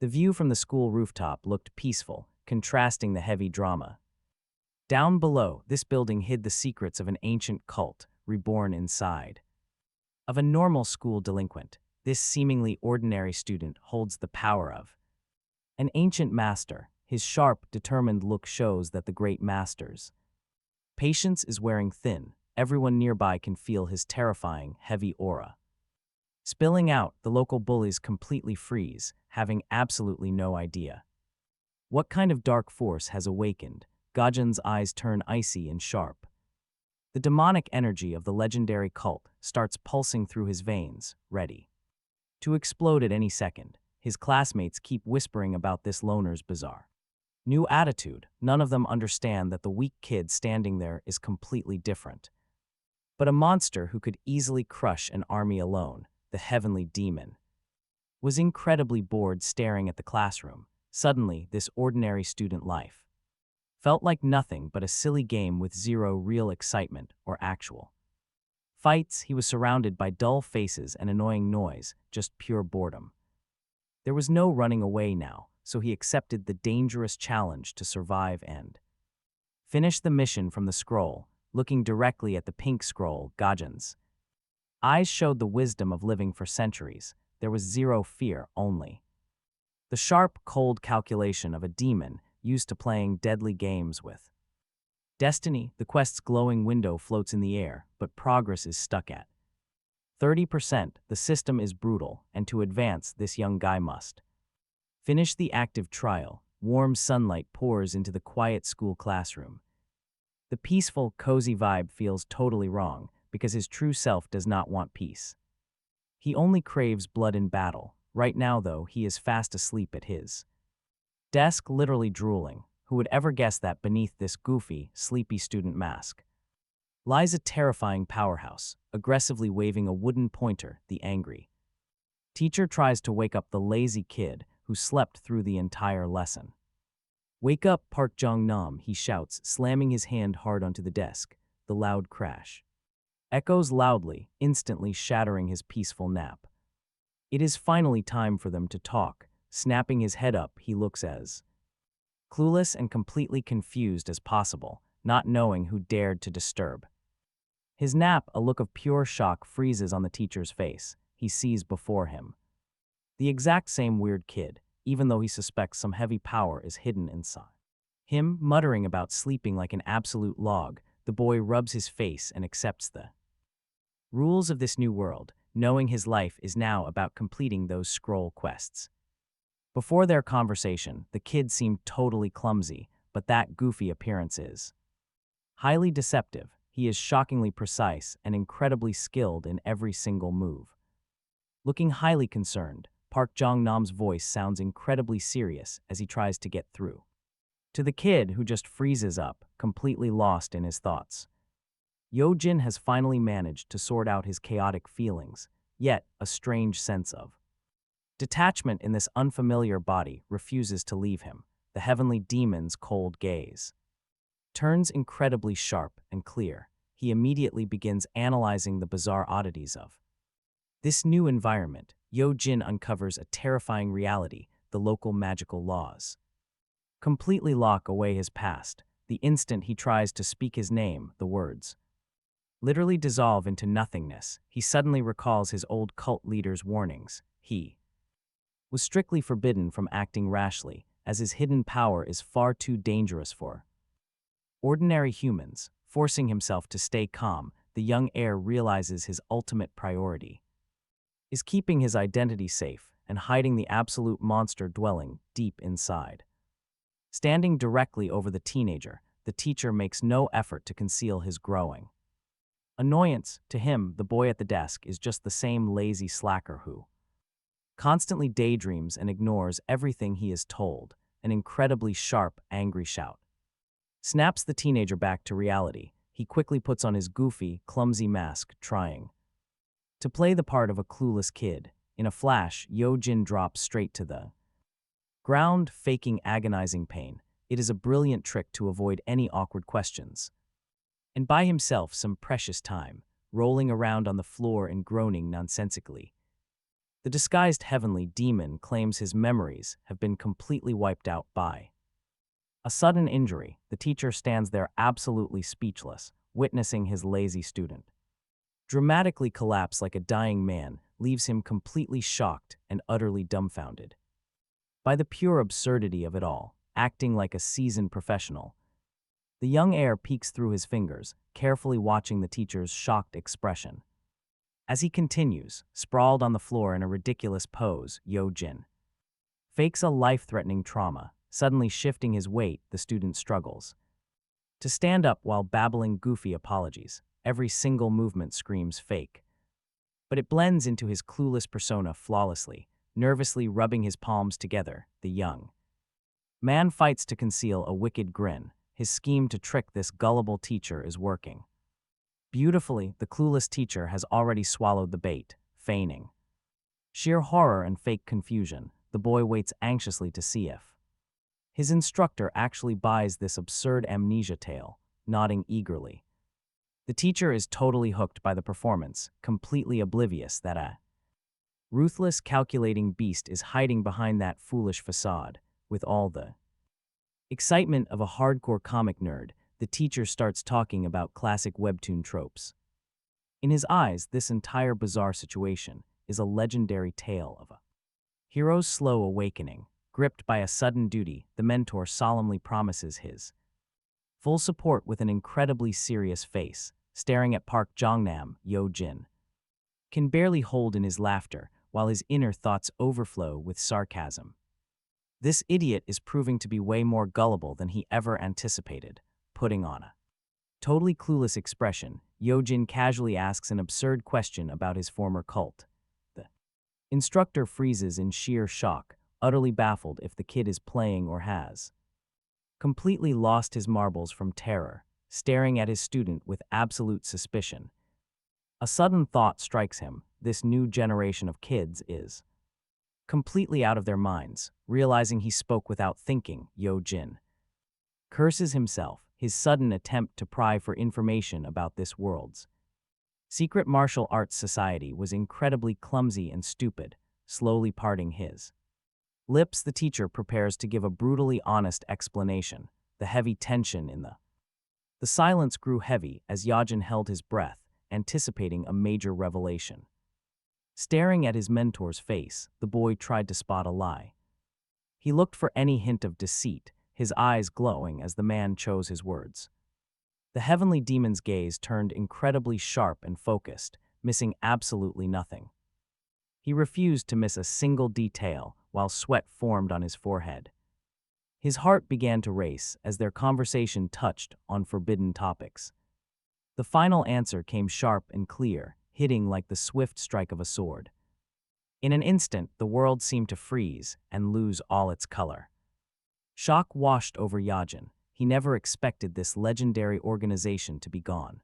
The view from the school rooftop looked peaceful, contrasting the heavy drama. Down below, this building hid the secrets of an ancient cult, reborn inside of a normal school delinquent. This seemingly ordinary student holds the power of an ancient master. His sharp, determined look shows that the great master's patience is wearing thin. Everyone nearby can feel his terrifying, heavy aura. Spilling out, the local bullies completely freeze, having absolutely no idea what kind of dark force has awakened. Gajan's eyes turn icy and sharp. The demonic energy of the legendary cult starts pulsing through his veins, ready to explode at any second. His classmates keep whispering about this loner's bizarre new attitude. None of them understand that the weak kid standing there is completely different, but a monster who could easily crush an army alone. The heavenly demon was incredibly bored staring at the classroom. Suddenly, this ordinary student life felt like nothing but a silly game with zero real excitement or actual fights. He was surrounded by dull faces and annoying noise, just pure boredom. There was no running away now, so he accepted the dangerous challenge to survive and finish the mission from the scroll. Looking directly at the pink scroll, Gajan's eyes showed the wisdom of living for centuries. There was zero fear, only the sharp, cold calculation of a demon used to playing deadly games with destiny. The quest's glowing window floats in the air, but progress is stuck at 30%. The system is brutal, and to advance, this young guy must finish the active trial. Warm sunlight pours into the quiet school classroom. The peaceful, cozy vibe feels totally wrong, because his true self does not want peace. He only craves blood in battle. Right now, though, he is fast asleep at his desk, literally drooling. Who would ever guess that beneath this goofy, sleepy student mask lies a terrifying powerhouse, aggressively waving a wooden pointer. The angry teacher tries to wake up the lazy kid who slept through the entire lesson. "Wake up, Park Jong-nam," he shouts, slamming his hand hard onto the desk. The loud crash echoes loudly, instantly shattering his peaceful nap. It is finally time for them to talk. Snapping his head up, he looks as clueless and completely confused as possible, not knowing who dared to disturb his nap. A look of pure shock freezes on the teacher's face. He sees before him the exact same weird kid, even though he suspects some heavy power is hidden inside him. Muttering about sleeping like an absolute log, the boy rubs his face and accepts the rules of this new world, knowing his life is now about completing those scroll quests. Before their conversation, the kid seemed totally clumsy, but that goofy appearance is highly deceptive. He is shockingly precise and incredibly skilled in every single move. Looking highly concerned, Park Jong-nam's voice sounds incredibly serious as he tries to get through to the kid, who just freezes up, completely lost in his thoughts. Yo-jin has finally managed to sort out his chaotic feelings, yet a strange sense of detachment in this unfamiliar body refuses to leave him. The heavenly demon's cold gaze turns incredibly sharp and clear. He immediately begins analyzing the bizarre oddities of this new environment. Yo-jin uncovers a terrifying reality: the local magical laws completely lock away his past. The instant he tries to speak his name, the words literally dissolve into nothingness. He suddenly recalls his old cult leader's warnings. He was strictly forbidden from acting rashly, as his hidden power is far too dangerous for ordinary humans. Forcing himself to stay calm, the young heir realizes his ultimate priority is keeping his identity safe and hiding the absolute monster dwelling deep inside. Standing directly over the teenager, the teacher makes no effort to conceal his growing annoyance. To him, the boy at the desk is just the same lazy slacker who constantly daydreams and ignores everything he is told. An incredibly sharp, angry shout snaps the teenager back to reality. He quickly puts on his goofy, clumsy mask, trying to play the part of a clueless kid. In a flash, Yo-jin drops straight to the ground, faking agonizing pain. It is a brilliant trick to avoid any awkward questions and buy himself some precious time, rolling around on the floor and groaning nonsensically. The disguised heavenly demon claims his memories have been completely wiped out by a sudden injury. The teacher stands there absolutely speechless, witnessing his lazy student dramatically collapse like a dying man, leaves him completely shocked and utterly dumbfounded by the pure absurdity of it all. Acting like a seasoned professional, the young heir peeks through his fingers, carefully watching the teacher's shocked expression. As he continues, sprawled on the floor in a ridiculous pose, Yo-jin fakes a life-threatening trauma. Suddenly shifting his weight, the student struggles to stand up while babbling goofy apologies. Every single movement screams fake, but it blends into his clueless persona flawlessly. Nervously rubbing his palms together, the young man fights to conceal a wicked grin. His scheme to trick this gullible teacher is working beautifully. The clueless teacher has already swallowed the bait, feigning sheer horror and fake confusion. The boy waits anxiously to see if his instructor actually buys this absurd amnesia tale, nodding eagerly. The teacher is totally hooked by the performance, completely oblivious that a ruthless, calculating beast is hiding behind that foolish facade. With all the excitement of a hardcore comic nerd, the teacher starts talking about classic webtoon tropes. In his eyes, this entire bizarre situation is a legendary tale of a hero's slow awakening. Gripped by a sudden duty, the mentor solemnly promises his full support with an incredibly serious face. Staring at Park Jongnam, Yo-jin can barely hold in his laughter, while his inner thoughts overflow with sarcasm. This idiot is proving to be way more gullible than he ever anticipated. Putting on a totally clueless expression, Yo-jin casually asks an absurd question about his former cult. The instructor freezes in sheer shock, utterly baffled if the kid is playing or has completely lost his marbles from terror, staring at his student with absolute suspicion. A sudden thought strikes him. This new generation of kids is completely out of their minds. Realizing he spoke without thinking, Yo-jin curses himself. His sudden attempt to pry for information about this world's secret martial arts society was incredibly clumsy and stupid. Slowly parting his lips, the teacher prepares to give a brutally honest explanation. The heavy tension in the silence grew heavy as Yajin held his breath, anticipating a major revelation. Staring at his mentor's face, the boy tried to spot a lie. He looked for any hint of deceit, his eyes glowing as the man chose his words. The heavenly demon's gaze turned incredibly sharp and focused, missing absolutely nothing. He refused to miss a single detail, while sweat formed on his forehead. His heart began to race as their conversation touched on forbidden topics. The final answer came sharp and clear, hitting like the swift strike of a sword. In an instant, the world seemed to freeze and lose all its color. Shock washed over Yajin. He never expected this legendary organization to be gone.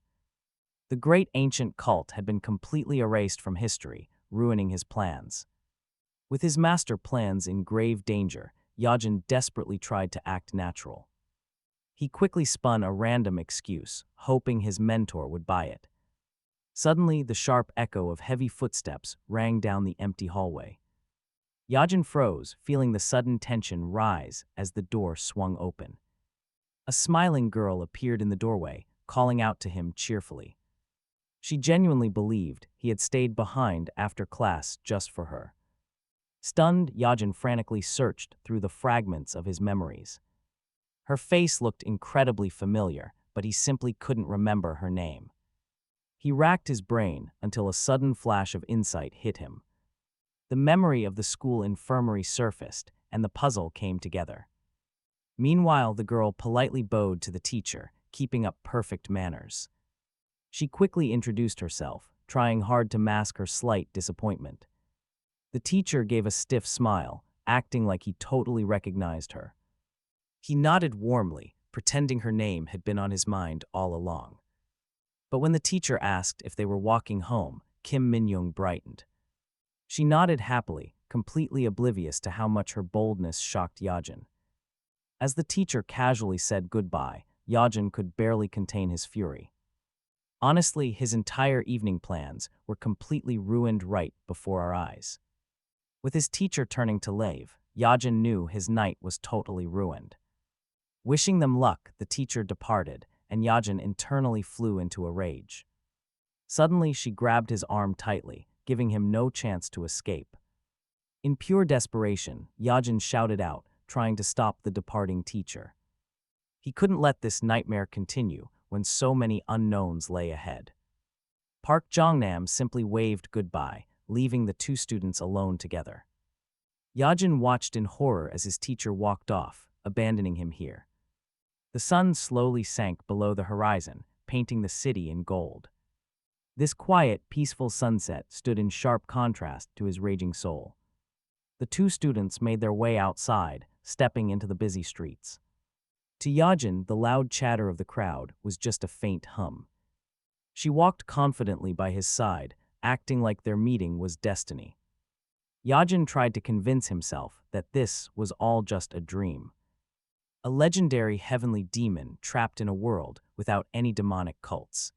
The great ancient cult had been completely erased from history, ruining his plans. With his master plans in grave danger, Yajin desperately tried to act natural. He quickly spun a random excuse, hoping his mentor would buy it. Suddenly, the sharp echo of heavy footsteps rang down the empty hallway. Yajin froze, feeling the sudden tension rise as the door swung open. A smiling girl appeared in the doorway, calling out to him cheerfully. She genuinely believed he had stayed behind after class just for her. Stunned, Yajin frantically searched through the fragments of his memories. Her face looked incredibly familiar, but he simply couldn't remember her name. He racked his brain until a sudden flash of insight hit him. The memory of the school infirmary surfaced, and the puzzle came together. Meanwhile, the girl politely bowed to the teacher, keeping up perfect manners. She quickly introduced herself, trying hard to mask her slight disappointment. The teacher gave a stiff smile, acting like he totally recognized her. He nodded warmly, pretending her name had been on his mind all along. But when the teacher asked if they were walking home, Kim Min-young brightened. She nodded happily, completely oblivious to how much her boldness shocked Yajin. As the teacher casually said goodbye, Yajin could barely contain his fury. Honestly, his entire evening plans were completely ruined right before our eyes. With his teacher turning to leave, Yajin knew his night was totally ruined. Wishing them luck, the teacher departed, and Yajin internally flew into a rage. Suddenly, she grabbed his arm tightly, giving him no chance to escape. In pure desperation, Yajin shouted out, trying to stop the departing teacher. He couldn't let this nightmare continue when so many unknowns lay ahead. Park Jongnam simply waved goodbye, leaving the two students alone together. Yajin watched in horror as his teacher walked off, abandoning him here. The sun slowly sank below the horizon, painting the city in gold. This quiet, peaceful sunset stood in sharp contrast to his raging soul. The two students made their way outside, stepping into the busy streets. To Yajin, the loud chatter of the crowd was just a faint hum. She walked confidently by his side, acting like their meeting was destiny. Yajin tried to convince himself that this was all just a dream. A legendary heavenly demon trapped in a world without any demonic cults.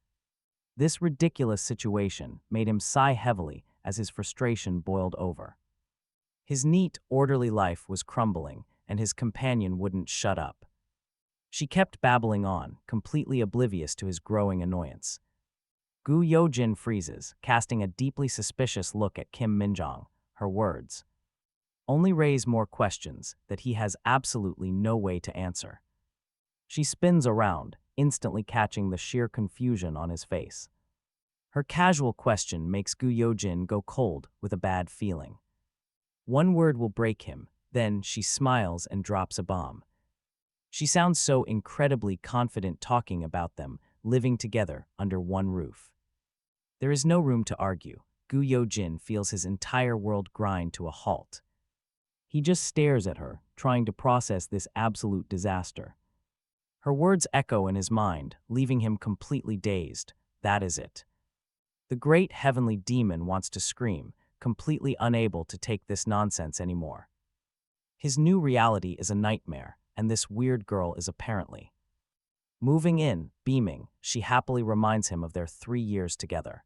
This ridiculous situation made him sigh heavily as his frustration boiled over. His neat, orderly life was crumbling, and his companion wouldn't shut up. She kept babbling on, completely oblivious to his growing annoyance. Gu Yojin freezes, casting a deeply suspicious look at Kim Min-jong. Her words only raise more questions that he has absolutely no way to answer. She spins around, instantly catching the sheer confusion on his face. Her casual question makes Gu Yojin go cold with a bad feeling. One word will break him, then she smiles and drops a bomb. She sounds so incredibly confident talking about them, living together under one roof. There is no room to argue. Gu Yojin feels his entire world grind to a halt. He just stares at her, trying to process this absolute disaster. Her words echo in his mind, leaving him completely dazed. That is it. The great heavenly demon wants to scream, completely unable to take this nonsense anymore. His new reality is a nightmare, and this weird girl is apparently. Moving in, beaming, she happily reminds him of their 3 years together.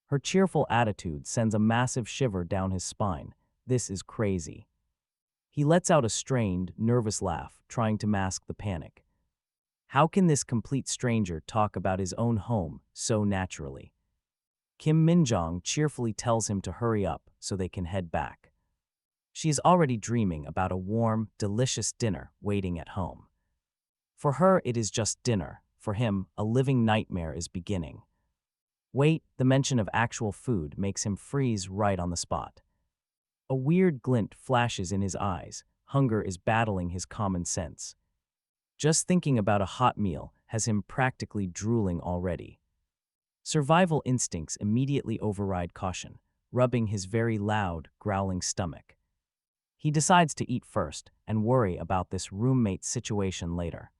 Her cheerful attitude sends a massive shiver down his spine. This is crazy. He lets out a strained, nervous laugh, trying to mask the panic. How can this complete stranger talk about his own home so naturally? Kim Min-jong cheerfully tells him to hurry up so they can head back. She is already dreaming about a warm, delicious dinner waiting at home. For her, it is just dinner. For him, a living nightmare is beginning. Wait, the mention of actual food makes him freeze right on the spot. A weird glint flashes in his eyes. Hunger is battling his common sense. Just thinking about a hot meal has him practically drooling already. Survival instincts immediately override caution, rubbing his very loud, growling stomach. He decides to eat first and worry about this roommate situation later.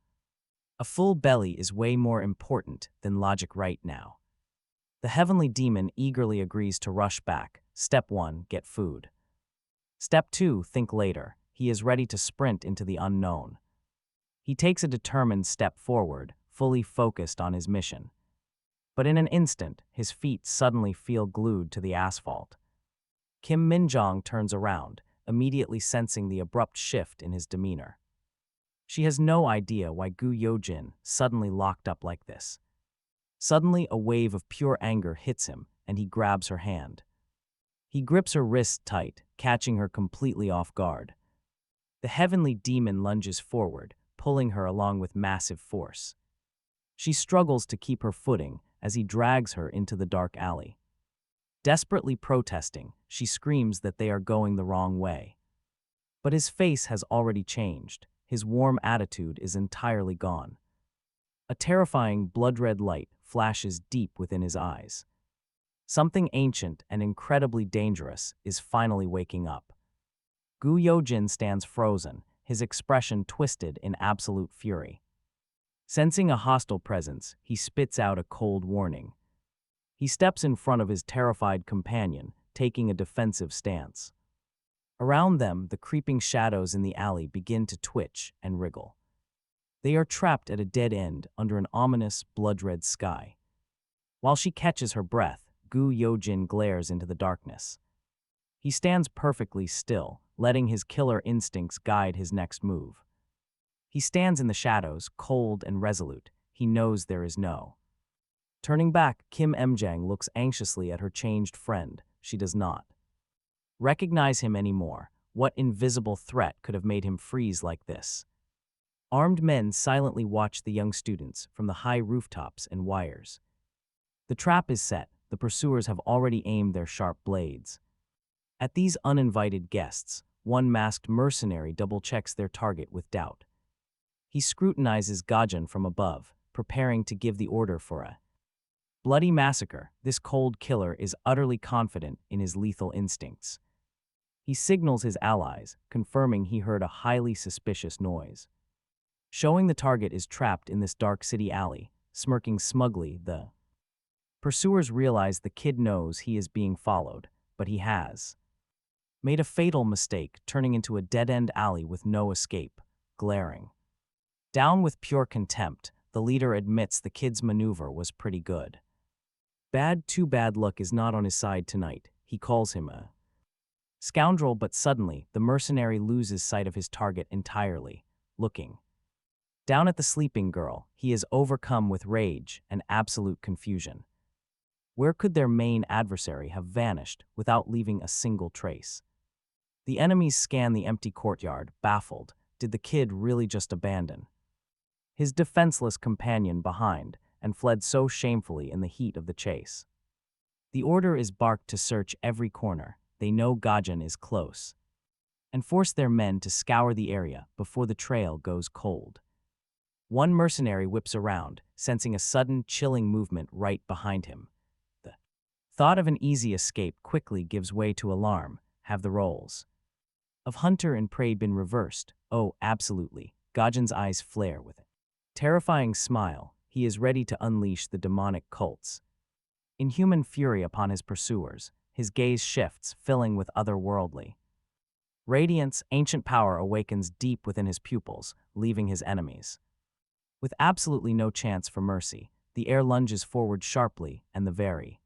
A full belly is way more important than logic right now. The heavenly demon eagerly agrees to rush back. Step 1, get food. Step 2, think later. He is ready to sprint into the unknown. He takes a determined step forward, fully focused on his mission. But in an instant, his feet suddenly feel glued to the asphalt. Kim Min-jong turns around, immediately sensing the abrupt shift in his demeanor. She has no idea why Gu Yojin suddenly locked up like this. Suddenly, a wave of pure anger hits him, and he grabs her hand. He grips her wrist tight, catching her completely off guard. The heavenly demon lunges forward, pulling her along with massive force. She struggles to keep her footing as he drags her into the dark alley. Desperately protesting, she screams that they are going the wrong way. But his face has already changed. His warm attitude is entirely gone. A terrifying blood-red light flashes deep within his eyes. Something ancient and incredibly dangerous is finally waking up. Gu Yojin stands frozen, his expression twisted in absolute fury. Sensing a hostile presence, he spits out a cold warning. He steps in front of his terrified companion, taking a defensive stance. Around them, the creeping shadows in the alley begin to twitch and wriggle. They are trapped at a dead end under an ominous, blood-red sky. While she catches her breath, Gu Yojin glares into the darkness. He stands perfectly still, letting his killer instincts guide his next move. He stands in the shadows, cold and resolute. He knows there is no. Turning back, Kim Mjang looks anxiously at her changed friend. She does not recognize him anymore. What invisible threat could have made him freeze like this? Armed men silently watch the young students from the high rooftops and wires. The trap is set. The pursuers have already aimed their sharp blades. At these uninvited guests, one masked mercenary double-checks their target with doubt. He scrutinizes Gajan from above, preparing to give the order for a bloody massacre. This cold killer is utterly confident in his lethal instincts. He signals his allies, confirming he heard a highly suspicious noise. Showing the target is trapped in this dark city alley, smirking smugly, the pursuers realize the kid knows he is being followed, but he has made a fatal mistake, turning into a dead-end alley with no escape, glaring. Down with pure contempt, the leader admits the kid's maneuver was pretty good. Too bad luck is not on his side tonight. He calls him a scoundrel, but suddenly, the mercenary loses sight of his target entirely, looking down at the sleeping girl. He is overcome with rage and absolute confusion. Where could their main adversary have vanished without leaving a single trace? The enemies scan the empty courtyard, baffled. Did the kid really just abandon his defenseless companion behind and fled so shamefully in the heat of the chase? The order is barked to search every corner. They know Gajan is close, and force their men to scour the area before the trail goes cold. One mercenary whips around, sensing a sudden, chilling movement right behind him. The thought of an easy escape quickly gives way to alarm. Have the roles of hunter and prey been reversed? Oh, absolutely. Gajan's eyes flare with a terrifying smile. He is ready to unleash the demonic cults. In human fury upon his pursuers, his gaze shifts, filling with otherworldly radiance. Ancient power awakens deep within his pupils, leaving his enemies with absolutely no chance for mercy. The air lunges forward sharply, and the very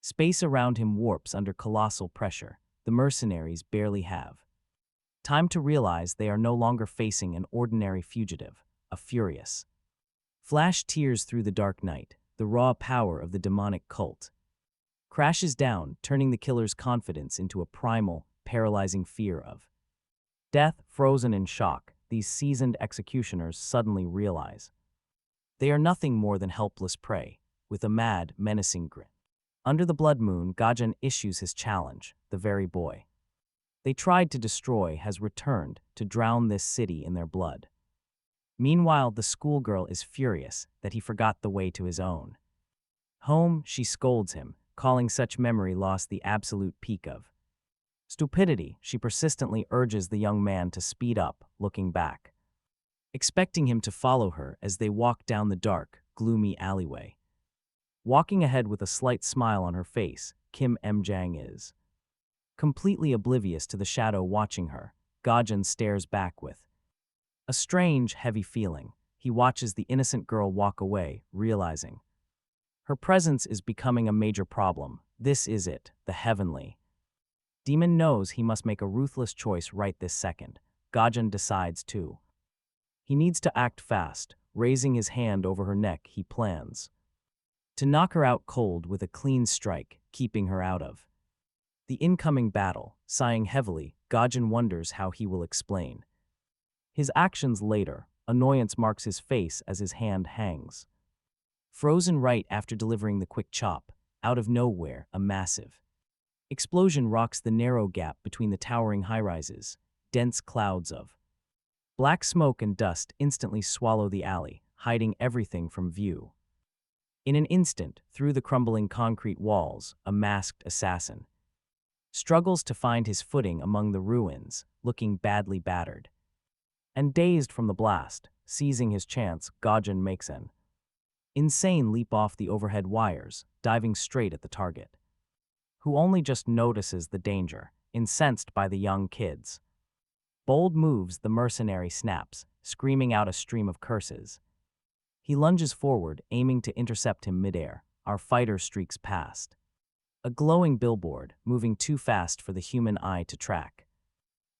space around him warps under colossal pressure. The mercenaries barely have time to realize they are no longer facing an ordinary fugitive, a furious flash tears through the dark night. The raw power of the demonic cult crashes down, turning the killer's confidence into a primal, paralyzing fear of death. Frozen in shock, these seasoned executioners suddenly realize they are nothing more than helpless prey, with a mad, menacing grin. Under the blood moon, Gajan issues his challenge. The very boy they tried to destroy has returned to drown this city in their blood. Meanwhile, the schoolgirl is furious that he forgot the way to his own home. She scolds him, calling such memory loss the absolute peak of stupidity. She persistently urges the young man to speed up, looking back, expecting him to follow her as they walk down the dark, gloomy alleyway. Walking ahead with a slight smile on her face, Kim Mjang is completely oblivious to the shadow watching her. Gajan stares back with a strange, heavy feeling. He watches the innocent girl walk away, realizing her presence is becoming a major problem. This is it, the heavenly Demon knows he must make a ruthless choice right this second. Gajan decides too. He needs to act fast. Raising his hand over her neck, he plans to knock her out cold with a clean strike, keeping her out of the incoming battle. Sighing heavily, Gajan wonders how he will explain his actions later. Annoyance marks his face as his hand hangs frozen right after delivering the quick chop. Out of nowhere, a massive explosion rocks the narrow gap between the towering high-rises. Dense clouds of black smoke and dust instantly swallow the alley, hiding everything from view. In an instant, through the crumbling concrete walls, a masked assassin struggles to find his footing among the ruins, looking badly battered and dazed from the blast. Seizing his chance, Gajan makes an insane leap off the overhead wires, diving straight at the target, who only just notices the danger, incensed by the young kids. Bold moves, the mercenary snaps, screaming out a stream of curses. He lunges forward, aiming to intercept him midair. Our fighter streaks past a glowing billboard, moving too fast for the human eye to track.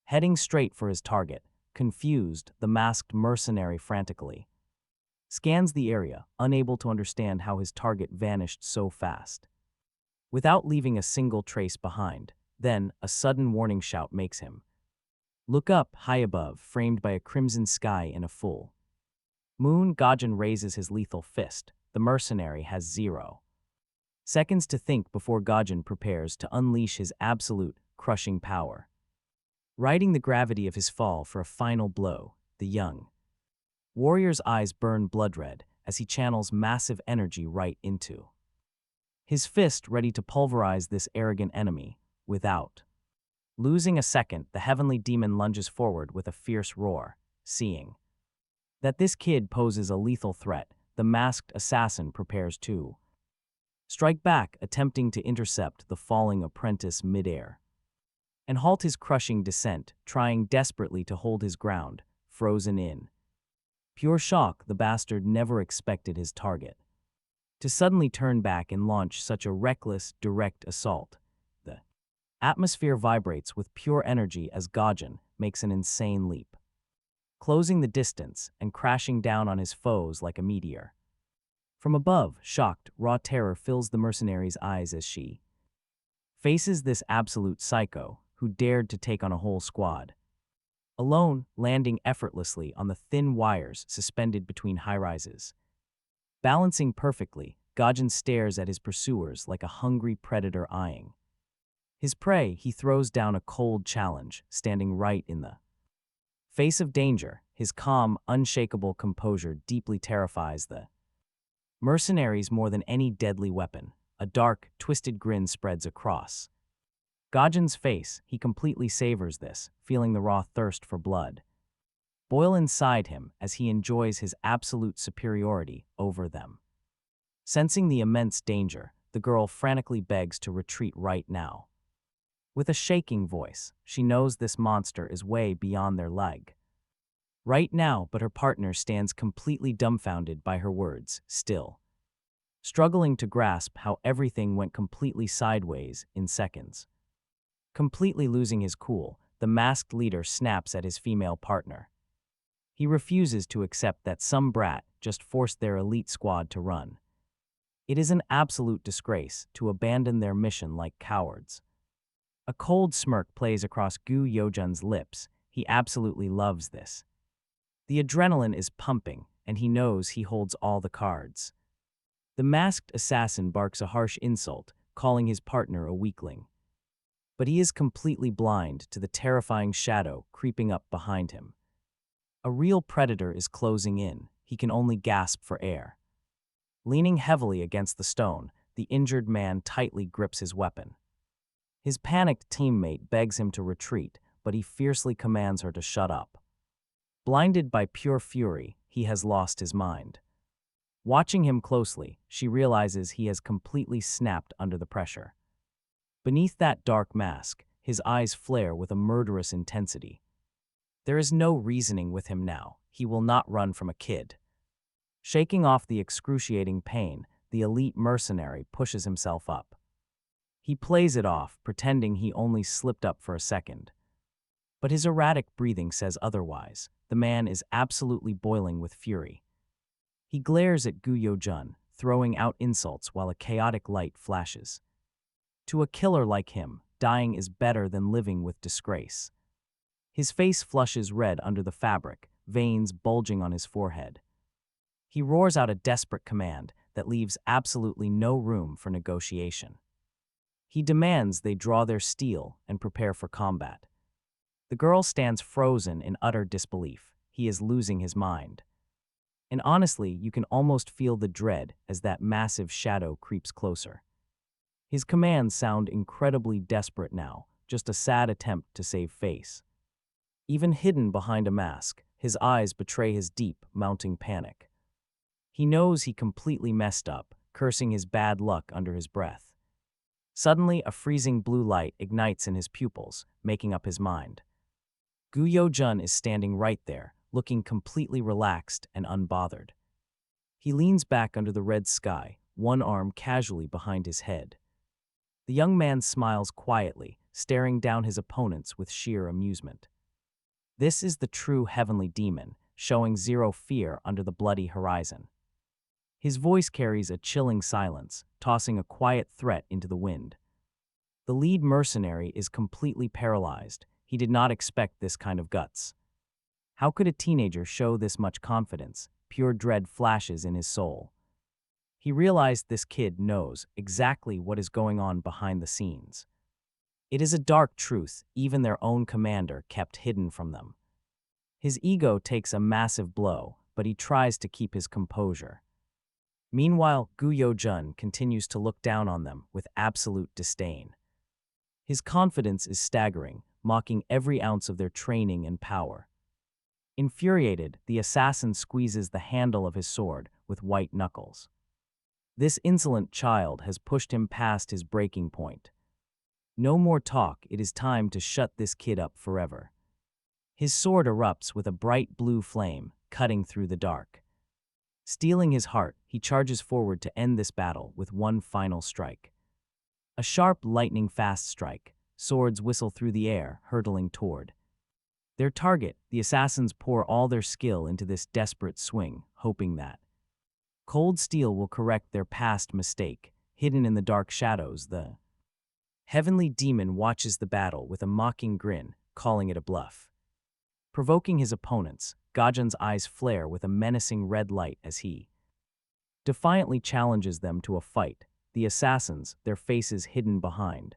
Heading straight for his target, confused, the masked mercenary frantically scans the area, unable to understand how his target vanished so fast, without leaving a single trace behind. Then, a sudden warning shout makes him look up. High above, framed by a crimson sky in a full moon, Gajan raises his lethal fist. The mercenary has 0 seconds to think before Gajan prepares to unleash his absolute, crushing power. Riding the gravity of his fall for a final blow, the young warrior's eyes burn blood-red as he channels massive energy right into his fist, ready to pulverize this arrogant enemy. Without losing a second, the heavenly demon lunges forward with a fierce roar. Seeing that this kid poses a lethal threat, the masked assassin prepares to strike back, attempting to intercept the falling apprentice midair and halt his crushing descent. Trying desperately to hold his ground, frozen in pure shock, the bastard never expected his target to suddenly turn back and launch such a reckless, direct assault. The atmosphere vibrates with pure energy as Gajan makes an insane leap, closing the distance and crashing down on his foes like a meteor. From above, shocked, raw terror fills the mercenary's eyes as she faces this absolute psycho who dared to take on a whole squad alone, landing effortlessly on the thin wires suspended between high-rises. Balancing perfectly, Gajan stares at his pursuers like a hungry predator eyeing his prey. He throws down a cold challenge, standing right in the face of danger. His calm, unshakable composure deeply terrifies the mercenaries more than any deadly weapon. A dark, twisted grin spreads across Gajan's face. He completely savors this, feeling the raw thirst for blood boil inside him as he enjoys his absolute superiority over them. Sensing the immense danger, the girl frantically begs to retreat right now. With a shaking voice, she knows this monster is way beyond their leg right now, but her partner stands completely dumbfounded by her words, still struggling to grasp how everything went completely sideways in seconds. Completely losing his cool, the masked leader snaps at his female partner. He refuses to accept that some brat just forced their elite squad to run. It is an absolute disgrace to abandon their mission like cowards. A cold smirk plays across Gu Yojun's lips. He absolutely loves this. The adrenaline is pumping, and he knows he holds all the cards. The masked assassin barks a harsh insult, calling his partner a weakling. But he is completely blind to the terrifying shadow creeping up behind him. A real predator is closing in. He can only gasp for air. Leaning heavily against the stone, the injured man tightly grips his weapon. His panicked teammate begs him to retreat, but he fiercely commands her to shut up. Blinded by pure fury, he has lost his mind. Watching him closely, she realizes he has completely snapped under the pressure. Beneath that dark mask, his eyes flare with a murderous intensity. There is no reasoning with him now. He will not run from a kid. Shaking off the excruciating pain, the elite mercenary pushes himself up. He plays it off, pretending he only slipped up for a second. But his erratic breathing says otherwise. The man is absolutely boiling with fury. He glares at Gu Yo-jun, throwing out insults while a chaotic light flashes. To a killer like him, dying is better than living with disgrace. His face flushes red under the fabric, veins bulging on his forehead. He roars out a desperate command that leaves absolutely no room for negotiation. He demands they draw their steel and prepare for combat. The girl stands frozen in utter disbelief. He is losing his mind. And honestly, you can almost feel the dread as that massive shadow creeps closer. His commands sound incredibly desperate now, just a sad attempt to save face. Even hidden behind a mask, his eyes betray his deep, mounting panic. He knows he completely messed up, cursing his bad luck under his breath. Suddenly, a freezing blue light ignites in his pupils, making up his mind. Gu Yo-jun is standing right there, looking completely relaxed and unbothered. He leans back under the red sky, one arm casually behind his head. The young man smiles quietly, staring down his opponents with sheer amusement. This is the true heavenly demon, showing zero fear under the bloody horizon. His voice carries a chilling silence, tossing a quiet threat into the wind. The lead mercenary is completely paralyzed. He did not expect this kind of guts. How could a teenager show this much confidence? Pure dread flashes in his soul. He realized this kid knows exactly what is going on behind the scenes. It is a dark truth even their own commander kept hidden from them. His ego takes a massive blow, but he tries to keep his composure. Meanwhile, Gu Yo-jun continues to look down on them with absolute disdain. His confidence is staggering, mocking every ounce of their training and power. Infuriated, the assassin squeezes the handle of his sword with white knuckles. This insolent child has pushed him past his breaking point. No more talk, it is time to shut this kid up forever. His sword erupts with a bright blue flame, cutting through the dark. Steeling his heart, he charges forward to end this battle with one final strike. A sharp, lightning-fast strike. Swords whistle through the air, hurtling toward their target. The assassins pour all their skill into this desperate swing, hoping that cold steel will correct their past mistake. Hidden in the dark shadows, the heavenly demon watches the battle with a mocking grin, calling it a bluff. Provoking his opponents, Gajun's eyes flare with a menacing red light as he defiantly challenges them to a fight. The assassins, their faces hidden behind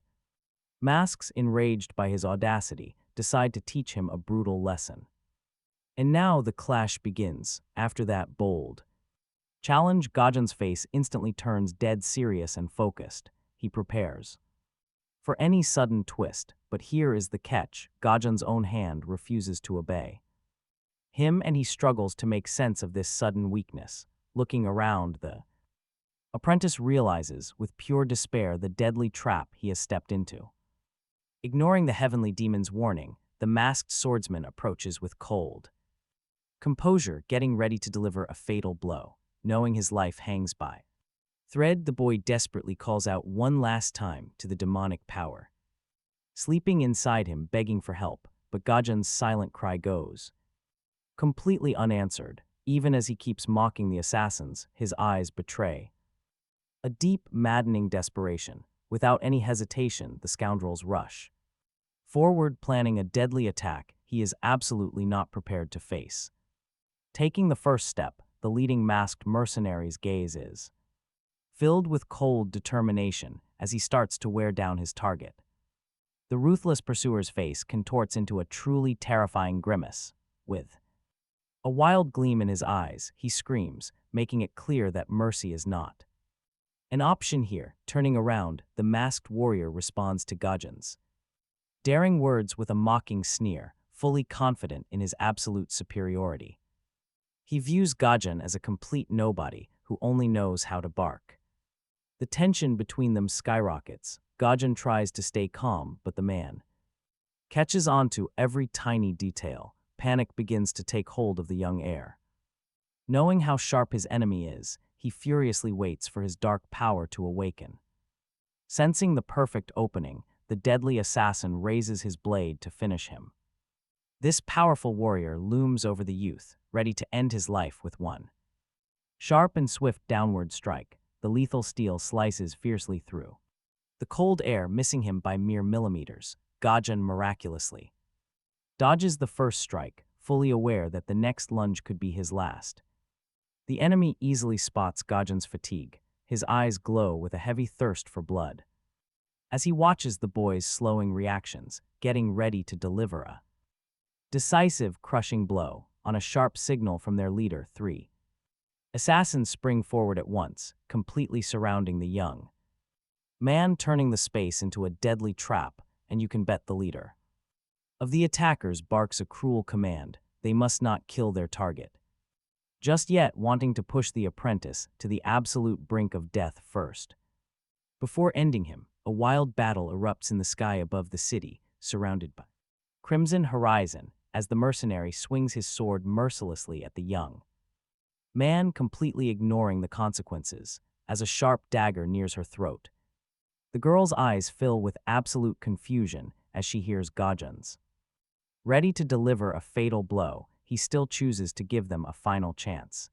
masks, enraged by his audacity, decide to teach him a brutal lesson. And now the clash begins. After that bold challenge, Gajun's face instantly turns dead serious and focused. He prepares for any sudden twist, but here is the catch. Gajun's own hand refuses to obey him, and he struggles to make sense of this sudden weakness. Looking around, the apprentice realizes with pure despair the deadly trap he has stepped into. Ignoring the heavenly demon's warning, the masked swordsman approaches with cold composure, getting ready to deliver a fatal blow. Knowing his life hangs by thread, the boy desperately calls out one last time to the demonic power sleeping inside him, begging for help, but Gajun's silent cry goes completely unanswered. Even as he keeps mocking the assassins, his eyes betray a deep, maddening desperation. Without any hesitation, the scoundrels rush forward, planning a deadly attack he is absolutely not prepared to face. Taking the first step, the leading masked mercenary's gaze is filled with cold determination as he starts to wear down his target. The ruthless pursuer's face contorts into a truly terrifying grimace. With a wild gleam in his eyes, he screams, making it clear that mercy is not an option here. Turning around, the masked warrior responds to Gajun's daring words with a mocking sneer, fully confident in his absolute superiority. He views Gajun as a complete nobody who only knows how to bark. The tension between them skyrockets. Gajun tries to stay calm, but the man catches on to every tiny detail. Panic begins to take hold of the young heir. Knowing how sharp his enemy is, he furiously waits for his dark power to awaken. Sensing the perfect opening, the deadly assassin raises his blade to finish him. This powerful warrior looms over the youth, ready to end his life with one sharp and swift downward strike. The lethal steel slices fiercely through the cold air, missing him by mere millimeters. Gajan miraculously dodges the first strike, fully aware that the next lunge could be his last. The enemy easily spots Gajan's fatigue. His eyes glow with a heavy thirst for blood. As he watches the boy's slowing reactions, getting ready to deliver a decisive, crushing blow, on a sharp signal from their leader, 3 assassins spring forward at once, completely surrounding the young man, turning the space into a deadly trap, and you can bet the leader of the attackers barks a cruel command. They must not kill their target just yet, wanting to push the apprentice to the absolute brink of death first. Before ending him, a wild battle erupts in the sky above the city, surrounded by crimson horizon, as the mercenary swings his sword mercilessly at the young man, completely ignoring the consequences, as a sharp dagger nears her throat. The girl's eyes fill with absolute confusion as she hears Gajan's ready to deliver a fatal blow. He still chooses to give them a final chance.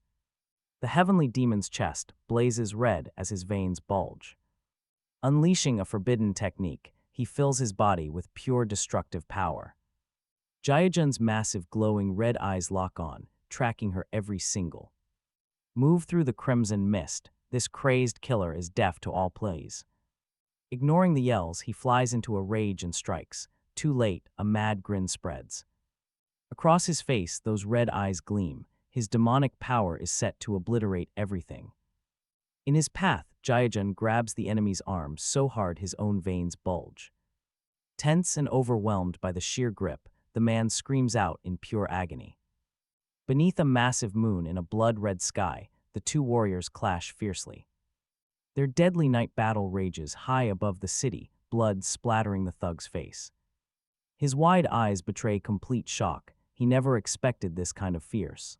The heavenly demon's chest blazes red as his veins bulge. Unleashing a forbidden technique, he fills his body with pure destructive power. Jayajan's massive glowing red eyes lock on, tracking her every single move through the crimson mist. This crazed killer is deaf to all plays. Ignoring the yells, he flies into a rage and strikes. Too late, a mad grin spreads across his face. Those red eyes gleam. His demonic power is set to obliterate everything in his path. Jayajan grabs the enemy's arm so hard his own veins bulge. Tense and overwhelmed by the sheer grip, the man screams out in pure agony. Beneath a massive moon in a blood-red sky, the two warriors clash fiercely. Their deadly night battle rages high above the city, blood splattering the thug's face. His wide eyes betray complete shock. He never expected this kind of fierce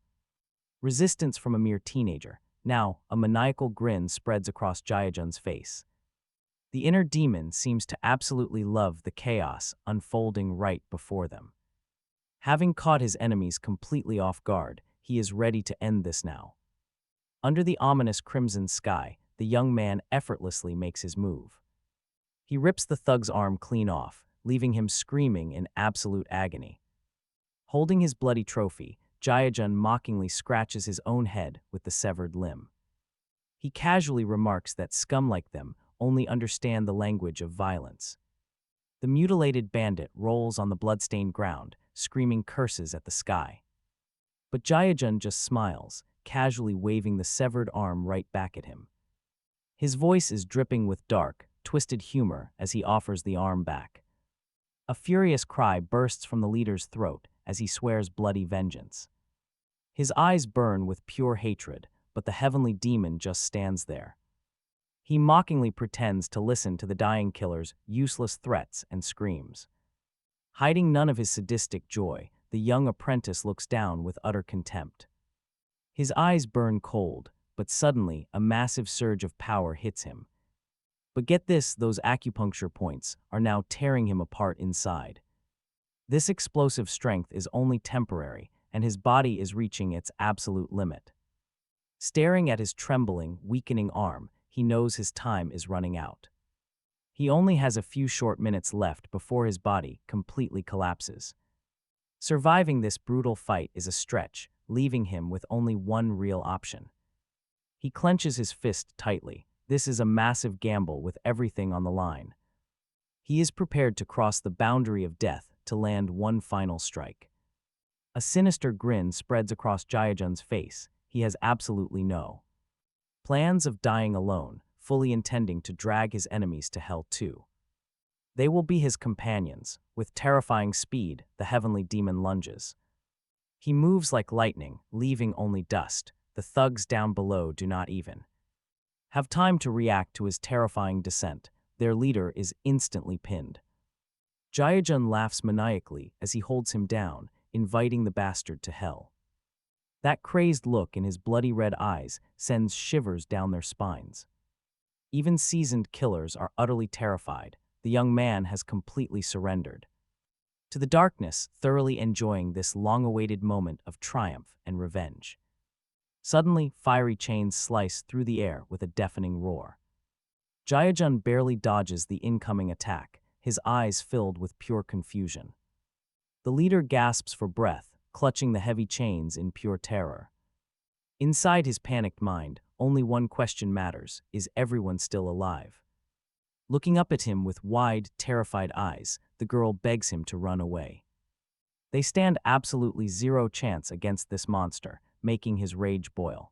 resistance from a mere teenager. Now, a maniacal grin spreads across Jayajan's face. The inner demon seems to absolutely love the chaos unfolding right before them. Having caught his enemies completely off guard, he is ready to end this now. Under the ominous crimson sky, the young man effortlessly makes his move. He rips the thug's arm clean off, leaving him screaming in absolute agony. Holding his bloody trophy, Jayajan mockingly scratches his own head with the severed limb. He casually remarks that scum like them only understand the language of violence. The mutilated bandit rolls on the bloodstained ground, screaming curses at the sky. But Jayajan just smiles, casually waving the severed arm right back at him. His voice is dripping with dark, twisted humor as he offers the arm back. A furious cry bursts from the leader's throat as he swears bloody vengeance. His eyes burn with pure hatred, but the heavenly demon just stands there. He mockingly pretends to listen to the dying killer's useless threats and screams. Hiding none of his sadistic joy, the young apprentice looks down with utter contempt. His eyes burn cold, but suddenly a massive surge of power hits him. But get this, those acupuncture points are now tearing him apart inside. This explosive strength is only temporary, and his body is reaching its absolute limit. Staring at his trembling, weakening arm, he knows his time is running out. He only has a few short minutes left before his body completely collapses. Surviving this brutal fight is a stretch, leaving him with only one real option. He clenches his fist tightly. This is a massive gamble with everything on the line. He is prepared to cross the boundary of death to land one final strike. A sinister grin spreads across Jayajan's face. He has absolutely no plans of dying alone, fully intending to drag his enemies to hell too. They will be his companions. With terrifying speed, the heavenly demon lunges. He moves like lightning, leaving only dust. The thugs down below do not even have time to react to his terrifying descent. Their leader is instantly pinned. Jayajan laughs maniacally as he holds him down, inviting the bastard to hell. That crazed look in his bloody red eyes sends shivers down their spines. Even seasoned killers are utterly terrified. The young man has completely surrendered to the darkness, thoroughly enjoying this long-awaited moment of triumph and revenge. Suddenly, fiery chains slice through the air with a deafening roar. Jaeyajun barely dodges the incoming attack, his eyes filled with pure confusion. The leader gasps for breath, clutching the heavy chains in pure terror. Inside his panicked mind, only one question matters: is everyone still alive? Looking up at him with wide, terrified eyes, the girl begs him to run away. They stand absolutely zero chance against this monster, making his rage boil.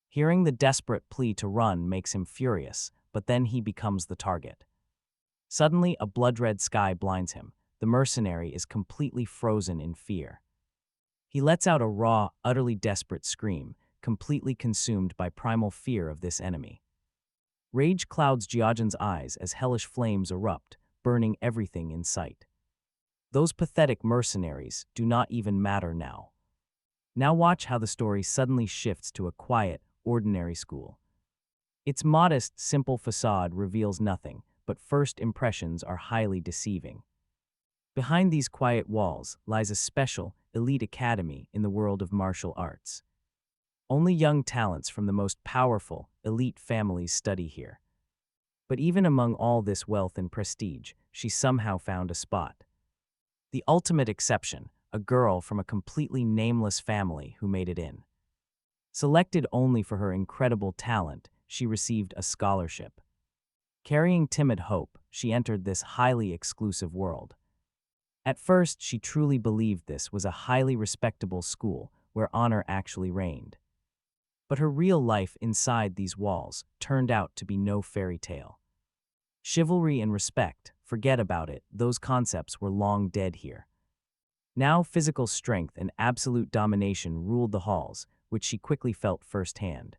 Hearing the desperate plea to run makes him furious, but then he becomes the target. Suddenly, a blood-red sky blinds him. The mercenary is completely frozen in fear. He lets out a raw, utterly desperate scream, completely consumed by primal fear of this enemy. Rage clouds Jaeyajun's eyes as hellish flames erupt, burning everything in sight. Those pathetic mercenaries do not even matter now. Now watch how the story suddenly shifts to a quiet, ordinary school. Its modest, simple facade reveals nothing, but first impressions are highly deceiving. Behind these quiet walls lies a special, elite academy in the world of martial arts. Only young talents from the most powerful, elite families study here. But even among all this wealth and prestige, she somehow found a spot. The ultimate exception, a girl from a completely nameless family who made it in. Selected only for her incredible talent, she received a scholarship. Carrying timid hope, she entered this highly exclusive world. At first, she truly believed this was a highly respectable school where honor actually reigned. But her real life inside these walls turned out to be no fairy tale. Chivalry and respect, forget about it, those concepts were long dead here. Now physical strength and absolute domination ruled the halls, which she quickly felt firsthand.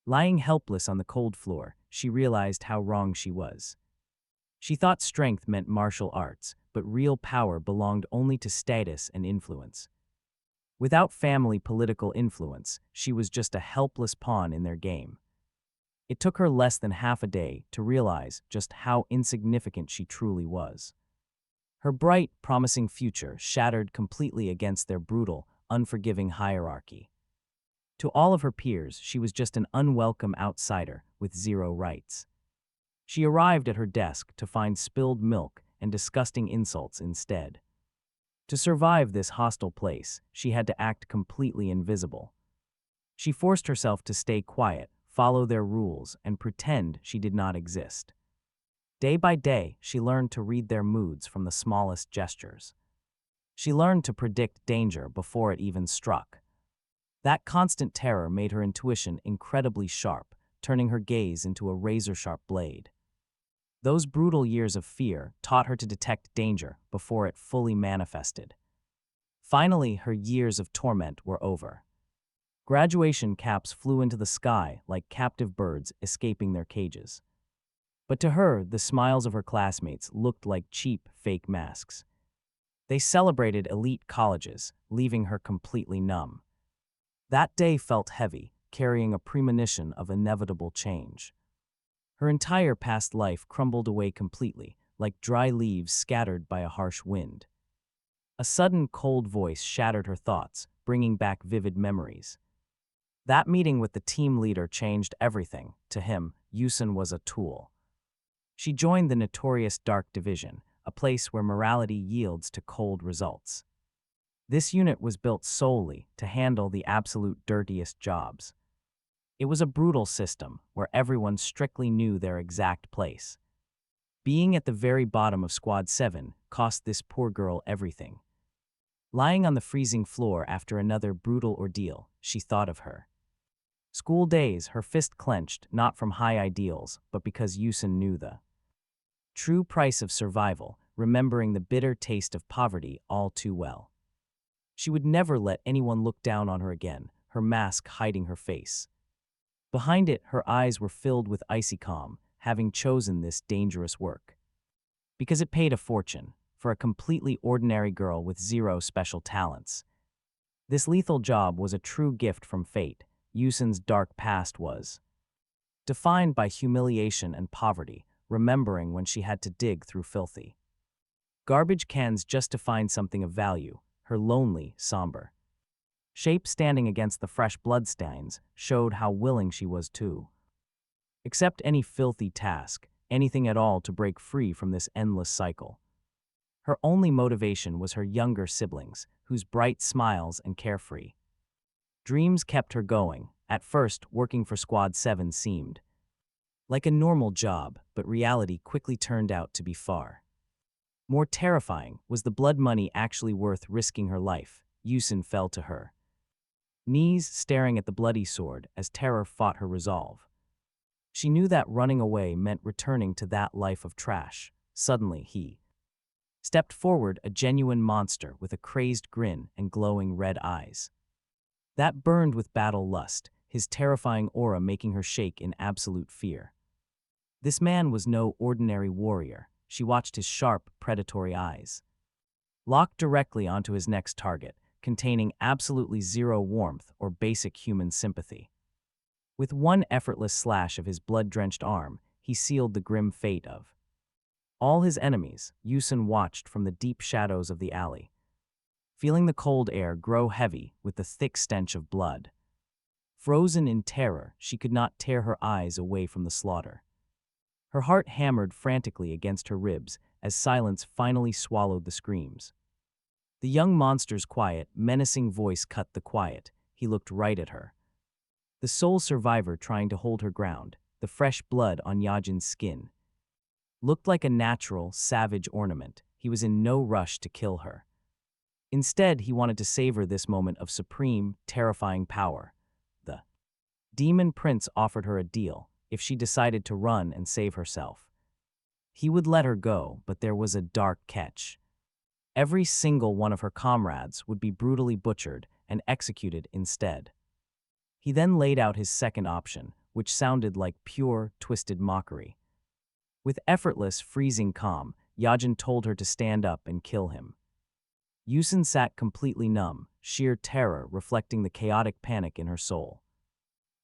Lying helpless on the cold floor, she realized how wrong she was. She thought strength meant martial arts, but real power belonged only to status and influence. Without family political influence, she was just a helpless pawn in their game. It took her less than half a day to realize just how insignificant she truly was. Her bright, promising future shattered completely against their brutal, unforgiving hierarchy. To all of her peers, she was just an unwelcome outsider with zero rights. She arrived at her desk to find spilled milk and disgusting insults instead. To survive this hostile place, she had to act completely invisible. She forced herself to stay quiet, follow their rules, and pretend she did not exist. Day by day, she learned to read their moods from the smallest gestures. She learned to predict danger before it even struck. That constant terror made her intuition incredibly sharp, turning her gaze into a razor-sharp blade. Those brutal years of fear taught her to detect danger before it fully manifested. Finally, her years of torment were over. Graduation caps flew into the sky like captive birds escaping their cages. But to her, the smiles of her classmates looked like cheap, fake masks. They celebrated elite colleges, leaving her completely numb. That day felt heavy, carrying a premonition of inevitable change. Her entire past life crumbled away completely, like dry leaves scattered by a harsh wind. A sudden cold voice shattered her thoughts, bringing back vivid memories. That meeting with the team leader changed everything. To him, Yusun was a tool. She joined the notorious Dark Division, a place where morality yields to cold results. This unit was built solely to handle the absolute dirtiest jobs. It was a brutal system where everyone strictly knew their exact place. Being at the very bottom of Squad 7 cost this poor girl everything. Lying on the freezing floor after another brutal ordeal, she thought of her school days, her fist clenched, not from high ideals, but because Yusun knew the true price of survival, remembering the bitter taste of poverty all too well. She would never let anyone look down on her again, her mask hiding her face. Behind it, her eyes were filled with icy calm, having chosen this dangerous work. Because it paid a fortune, for a completely ordinary girl with zero special talents. This lethal job was a true gift from fate. Yusun's dark past was defined by humiliation and poverty, remembering when she had to dig through filthy garbage cans just to find something of value, her lonely, somber shape standing against the fresh bloodstains showed how willing she was to accept any filthy task, anything at all to break free from this endless cycle. Her only motivation was her younger siblings, whose bright smiles and carefree dreams kept her going. At first, working for Squad 7 seemed like a normal job, but reality quickly turned out to be far more terrifying. Was the blood money actually worth risking her life? Yusin fell to her knees, staring at the bloody sword as terror fought her resolve. She knew that running away meant returning to that life of trash. Suddenly, he stepped forward, a genuine monster with a crazed grin and glowing red eyes that burned with battle lust, his terrifying aura making her shake in absolute fear. This man was no ordinary warrior. She watched his sharp, predatory eyes locked directly onto his next target, containing absolutely zero warmth or basic human sympathy. With one effortless slash of his blood-drenched arm, he sealed the grim fate of all his enemies. Yusin watched from the deep shadows of the alley, feeling the cold air grow heavy with the thick stench of blood. Frozen in terror, she could not tear her eyes away from the slaughter. Her heart hammered frantically against her ribs as silence finally swallowed the screams. The young monster's quiet, menacing voice cut the quiet. He looked right at her, the sole survivor trying to hold her ground. The fresh blood on Yajin's skin looked like a natural, savage ornament. He was in no rush to kill her. Instead, he wanted to savor this moment of supreme, terrifying power. The demon prince offered her a deal. If she decided to run and save herself, he would let her go, but there was a dark catch. Every single one of her comrades would be brutally butchered and executed instead. He then laid out his second option, which sounded like pure, twisted mockery. With effortless, freezing calm, Yajin told her to stand up and kill him. Yusin sat completely numb, sheer terror reflecting the chaotic panic in her soul.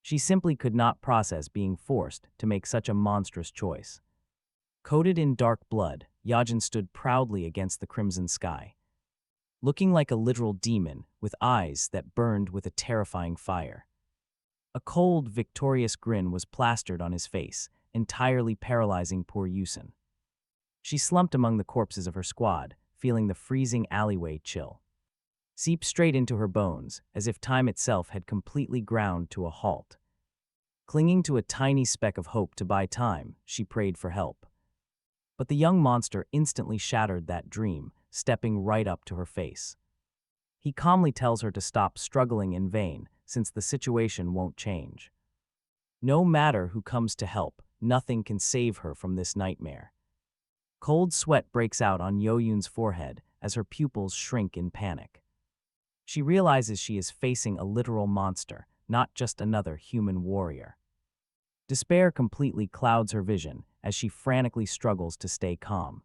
She simply could not process being forced to make such a monstrous choice. Coated in dark blood, Yajin stood proudly against the crimson sky, looking like a literal demon with eyes that burned with a terrifying fire. A cold, victorious grin was plastered on his face, entirely paralyzing poor Yusin. She slumped among the corpses of her squad, feeling the freezing alleyway chill seep straight into her bones, as if time itself had completely ground to a halt. Clinging to a tiny speck of hope to buy time, she prayed for help. But the young monster instantly shattered that dream, stepping right up to her face. He calmly tells her to stop struggling in vain, since the situation won't change. No matter who comes to help, nothing can save her from this nightmare. Cold sweat breaks out on Yoyun's forehead as her pupils shrink in panic. She realizes she is facing a literal monster, not just another human warrior. Despair completely clouds her vision as she frantically struggles to stay calm.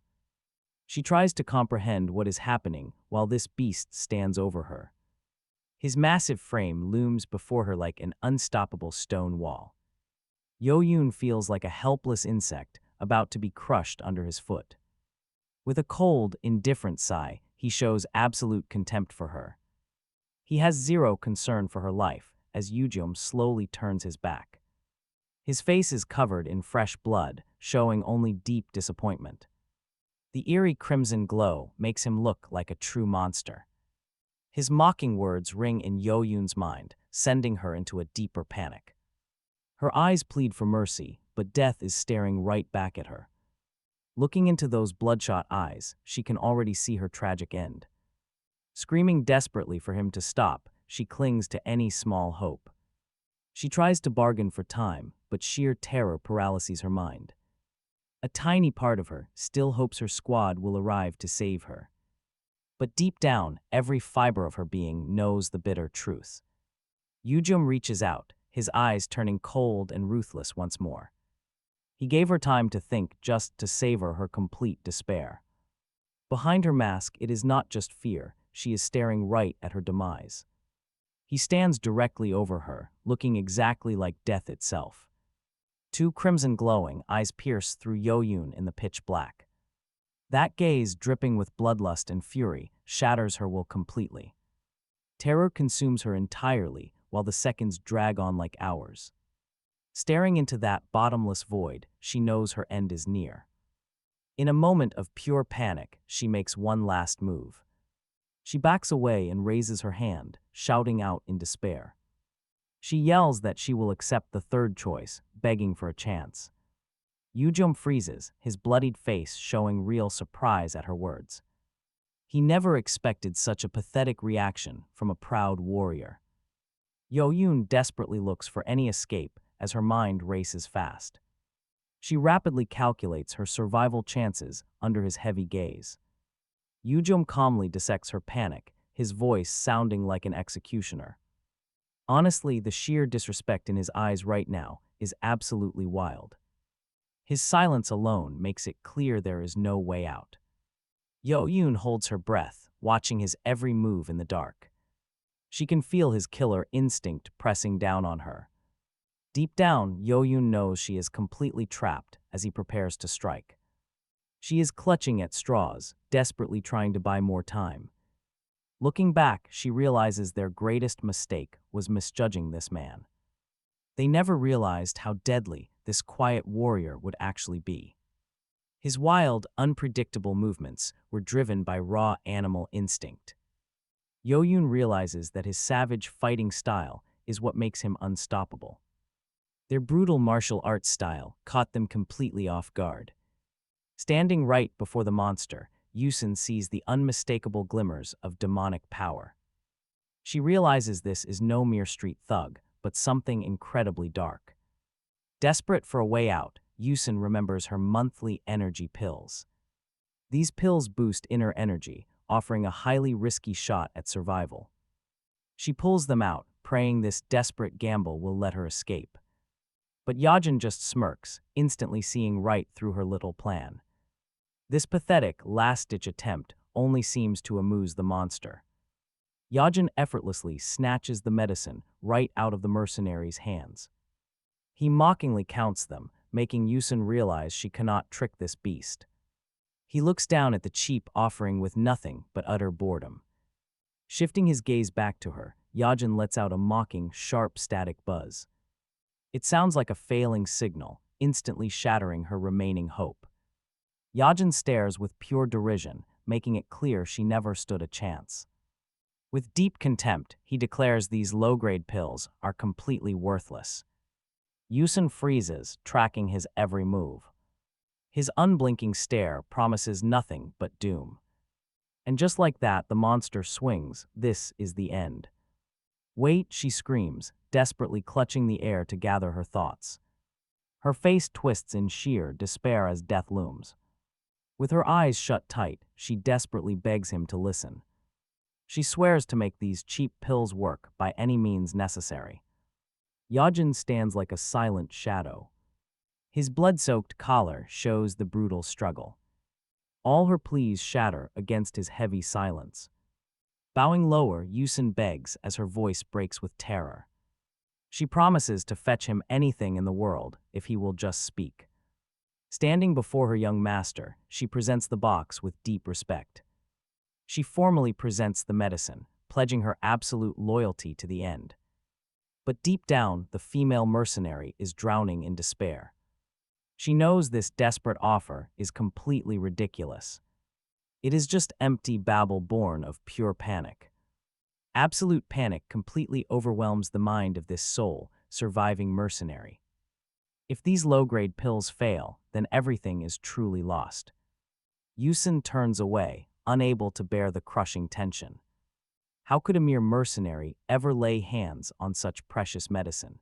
She tries to comprehend what is happening while this beast stands over her. His massive frame looms before her like an unstoppable stone wall. Yoyun feels like a helpless insect about to be crushed under his foot. With a cold, indifferent sigh, he shows absolute contempt for her. He has zero concern for her life as Yujum slowly turns his back. His face is covered in fresh blood, showing only deep disappointment. The eerie crimson glow makes him look like a true monster. His mocking words ring in Yoyun's mind, sending her into a deeper panic. Her eyes plead for mercy, but death is staring right back at her. Looking into those bloodshot eyes, she can already see her tragic end. Screaming desperately for him to stop, she clings to any small hope. She tries to bargain for time, but sheer terror paralyzes her mind. A tiny part of her still hopes her squad will arrive to save her. But deep down, every fiber of her being knows the bitter truth. Yujum reaches out, his eyes turning cold and ruthless once more. He gave her time to think, just to savor her complete despair. Behind her mask, it is not just fear, she is staring right at her demise. He stands directly over her, looking exactly like death itself. Two crimson glowing eyes pierce through Yo-yoon in the pitch black. That gaze, dripping with bloodlust and fury, shatters her will completely. Terror consumes her entirely while the seconds drag on like hours. Staring into that bottomless void, she knows her end is near. In a moment of pure panic, she makes one last move. She backs away and raises her hand, shouting out in despair. She yells that she will accept the third choice, begging for a chance. Yoo-jung freezes, his bloodied face showing real surprise at her words. He never expected such a pathetic reaction from a proud warrior. Yo-yoon desperately looks for any escape as her mind races fast. She rapidly calculates her survival chances under his heavy gaze. Yoo-jung calmly dissects her panic, his voice sounding like an executioner. Honestly, the sheer disrespect in his eyes right now is absolutely wild. His silence alone makes it clear there is no way out. Yo-yoon holds her breath, watching his every move in the dark. She can feel his killer instinct pressing down on her. Deep down, Yo-yoon knows she is completely trapped as he prepares to strike. She is clutching at straws, desperately trying to buy more time. Looking back, she realizes their greatest mistake was misjudging this man. They never realized how deadly this quiet warrior would actually be. His wild, unpredictable movements were driven by raw animal instinct. Yo-yoon realizes that his savage fighting style is what makes him unstoppable. Their brutal martial arts style caught them completely off guard. Standing right before the monster, Yusun sees the unmistakable glimmers of demonic power. She realizes this is no mere street thug, but something incredibly dark. Desperate for a way out, Yusun remembers her monthly energy pills. These pills boost inner energy, offering a highly risky shot at survival. She pulls them out, praying this desperate gamble will let her escape. But Yajin just smirks, instantly seeing right through her little plan. This pathetic, last-ditch attempt only seems to amuse the monster. Yajin effortlessly snatches the medicine right out of the mercenary's hands. He mockingly counts them, making Yusun realize she cannot trick this beast. He looks down at the cheap offering with nothing but utter boredom. Shifting his gaze back to her, Yajin lets out a mocking, sharp static buzz. It sounds like a failing signal, instantly shattering her remaining hope. Yajin stares with pure derision, making it clear she never stood a chance. With deep contempt, he declares these low-grade pills are completely worthless. Yusun freezes, tracking his every move. His unblinking stare promises nothing but doom. And just like that, the monster swings. This is the end. Wait, she screams, desperately clutching the air to gather her thoughts. Her face twists in sheer despair as death looms. With her eyes shut tight, she desperately begs him to listen. She swears to make these cheap pills work by any means necessary. Yajin stands like a silent shadow. His blood-soaked collar shows the brutal struggle. All her pleas shatter against his heavy silence. Bowing lower, Yusun begs as her voice breaks with terror. She promises to fetch him anything in the world if he will just speak. Standing before her young master, she presents the box with deep respect. She formally presents the medicine, pledging her absolute loyalty to the end. But deep down, the female mercenary is drowning in despair. She knows this desperate offer is completely ridiculous. It is just empty babble born of pure panic. Absolute panic completely overwhelms the mind of this sole, surviving mercenary. If these low-grade pills fail, then everything is truly lost. Yusun turns away, unable to bear the crushing tension. How could a mere mercenary ever lay hands on such precious medicine?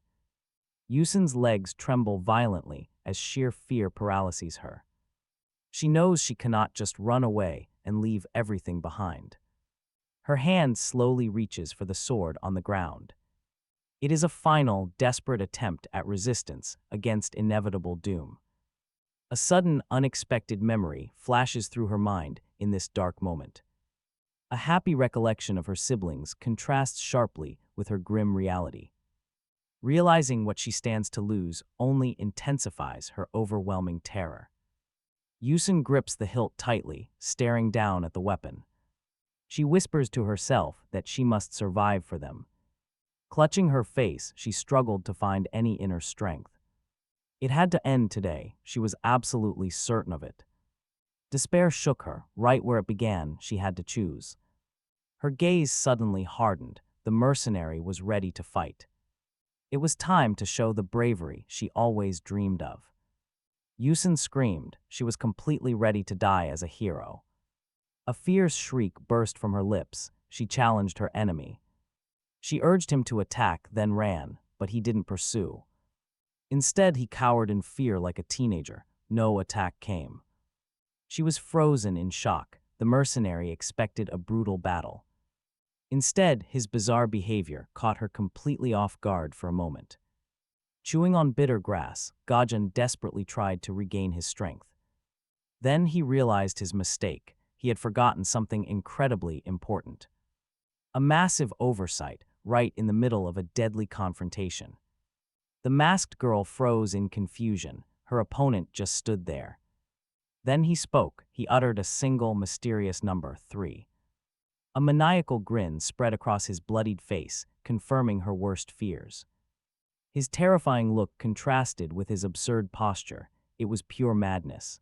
Yusun's legs tremble violently as sheer fear paralyses her. She knows she cannot just run away and leave everything behind. Her hand slowly reaches for the sword on the ground. It is a final, desperate attempt at resistance against inevitable doom. A sudden, unexpected memory flashes through her mind in this dark moment. A happy recollection of her siblings contrasts sharply with her grim reality. Realizing what she stands to lose only intensifies her overwhelming terror. Yusun grips the hilt tightly, staring down at the weapon. She whispers to herself that she must survive for them. Clutching her face, she struggled to find any inner strength. It had to end today, she was absolutely certain of it. Despair shook her. Right where it began, she had to choose. Her gaze suddenly hardened. The mercenary was ready to fight. It was time to show the bravery she always dreamed of. Yusun screamed. She was completely ready to die as a hero. A fierce shriek burst from her lips. She challenged her enemy. She urged him to attack, then ran, but he didn't pursue. Instead, he cowered in fear like a teenager. No attack came. She was frozen in shock. The mercenary expected a brutal battle. Instead, his bizarre behavior caught her completely off guard for a moment. Chewing on bitter grass, Gajan desperately tried to regain his strength. Then he realized his mistake. He had forgotten something incredibly important. A massive oversight right in the middle of a deadly confrontation. The masked girl froze in confusion. Her opponent just stood there. Then he spoke. He uttered a single mysterious number, 3. A maniacal grin spread across his bloodied face, confirming her worst fears. His terrifying look contrasted with his absurd posture. It was pure madness.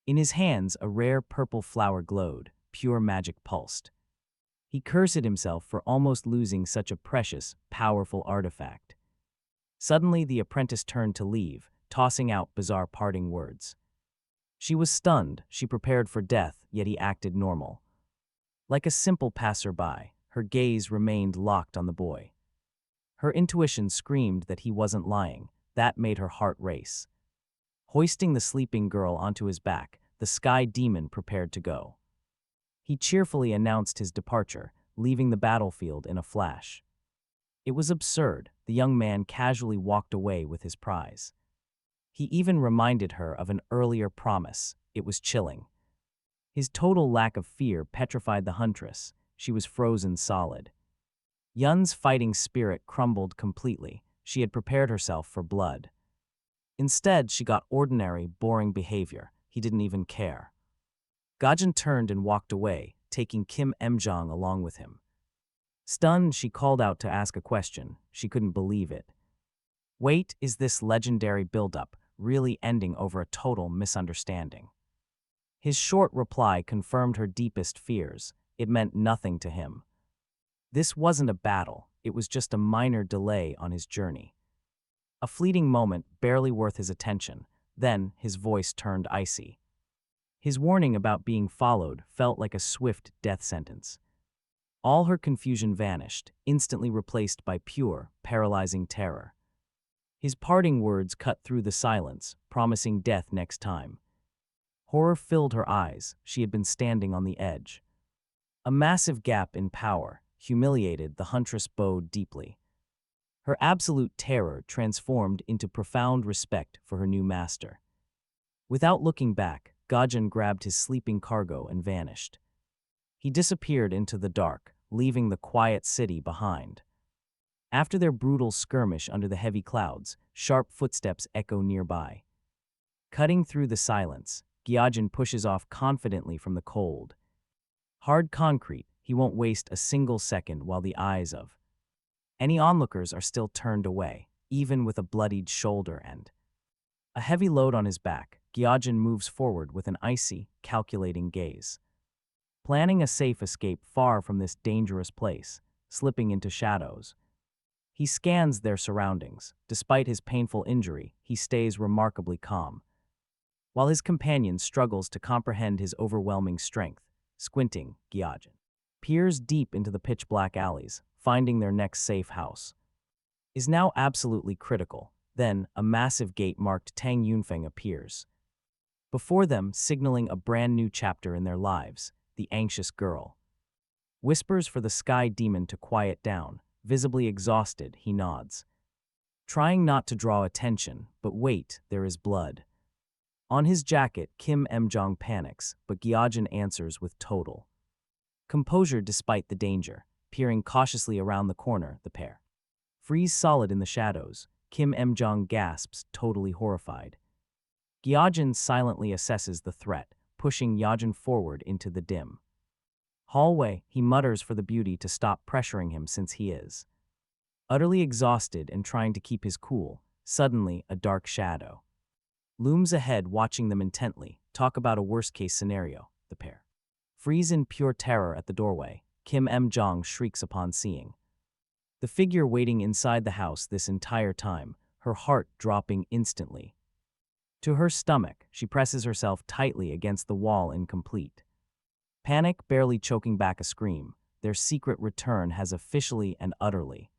In his hands, a rare purple flower glowed, pure magic pulsed. He cursed himself for almost losing such a precious, powerful artifact. Suddenly, the apprentice turned to leave, tossing out bizarre parting words. She was stunned. She prepared for death, yet he acted normal. Like a simple passerby, her gaze remained locked on the boy. Her intuition screamed that he wasn't lying. That made her heart race. Hoisting the sleeping girl onto his back, the sky demon prepared to go. He cheerfully announced his departure, leaving the battlefield in a flash. It was absurd. The young man casually walked away with his prize. He even reminded her of an earlier promise. It was chilling. His total lack of fear petrified the huntress. She was frozen solid. Yun's fighting spirit crumbled completely. She had prepared herself for blood. Instead, she got ordinary, boring behavior. He didn't even care. Gajan turned and walked away, taking Kim Emjong along with him. Stunned, she called out to ask a question. She couldn't believe it. Wait, is this legendary buildup really ending over a total misunderstanding? His short reply confirmed her deepest fears. It meant nothing to him. This wasn't a battle. It was just a minor delay on his journey. A fleeting moment, barely worth his attention. Then his voice turned icy. His warning about being followed felt like a swift death sentence. All her confusion vanished, instantly replaced by pure, paralyzing terror. His parting words cut through the silence, promising death next time. Horror filled her eyes. She had been standing on the edge. A massive gap in power. Humiliated, the huntress bowed deeply. Her absolute terror transformed into profound respect for her new master. Without looking back, Gajan grabbed his sleeping cargo and vanished. He disappeared into the dark, leaving the quiet city behind. After their brutal skirmish under the heavy clouds, sharp footsteps echo nearby. Cutting through the silence, Gyajin pushes off confidently from the cold. Hard concrete, he won't waste a single second while the eyes of any onlookers are still turned away, even with a bloodied shoulder and a heavy load on his back. Gyajin moves forward with an icy, calculating gaze. Planning a safe escape far from this dangerous place, slipping into shadows. He scans their surroundings. Despite his painful injury, he stays remarkably calm. While his companion struggles to comprehend his overwhelming strength, squinting, Gyajin peers deep into the pitch-black alleys, finding their next safe house. Is now absolutely critical. Then, a massive gate marked Tang Yunfeng appears. Before them, signaling a brand new chapter in their lives, the anxious girl. Whispers for the sky demon to quiet down. Visibly exhausted, he nods. Trying not to draw attention, but wait, there is blood. On his jacket, Kim Emjong panics, but Gyajin answers with total composure despite the danger. Peering cautiously around the corner, the pair Freeze solid in the shadows, Kim Em-jong gasps, totally horrified. Gyojin silently assesses the threat, pushing Yajin forward into the dim hallway. He mutters for the beauty to stop pressuring him since he is utterly exhausted and trying to keep his cool. Suddenly, a dark shadow looms ahead, watching them intently. Talk about a worst-case scenario, the pair freeze in pure terror at the doorway. Kim Em-jong shrieks upon seeing the figure waiting inside the house this entire time, her heart dropping instantly to her stomach. She presses herself tightly against the wall in complete panic, barely choking back a scream. Their secret return has officially and utterly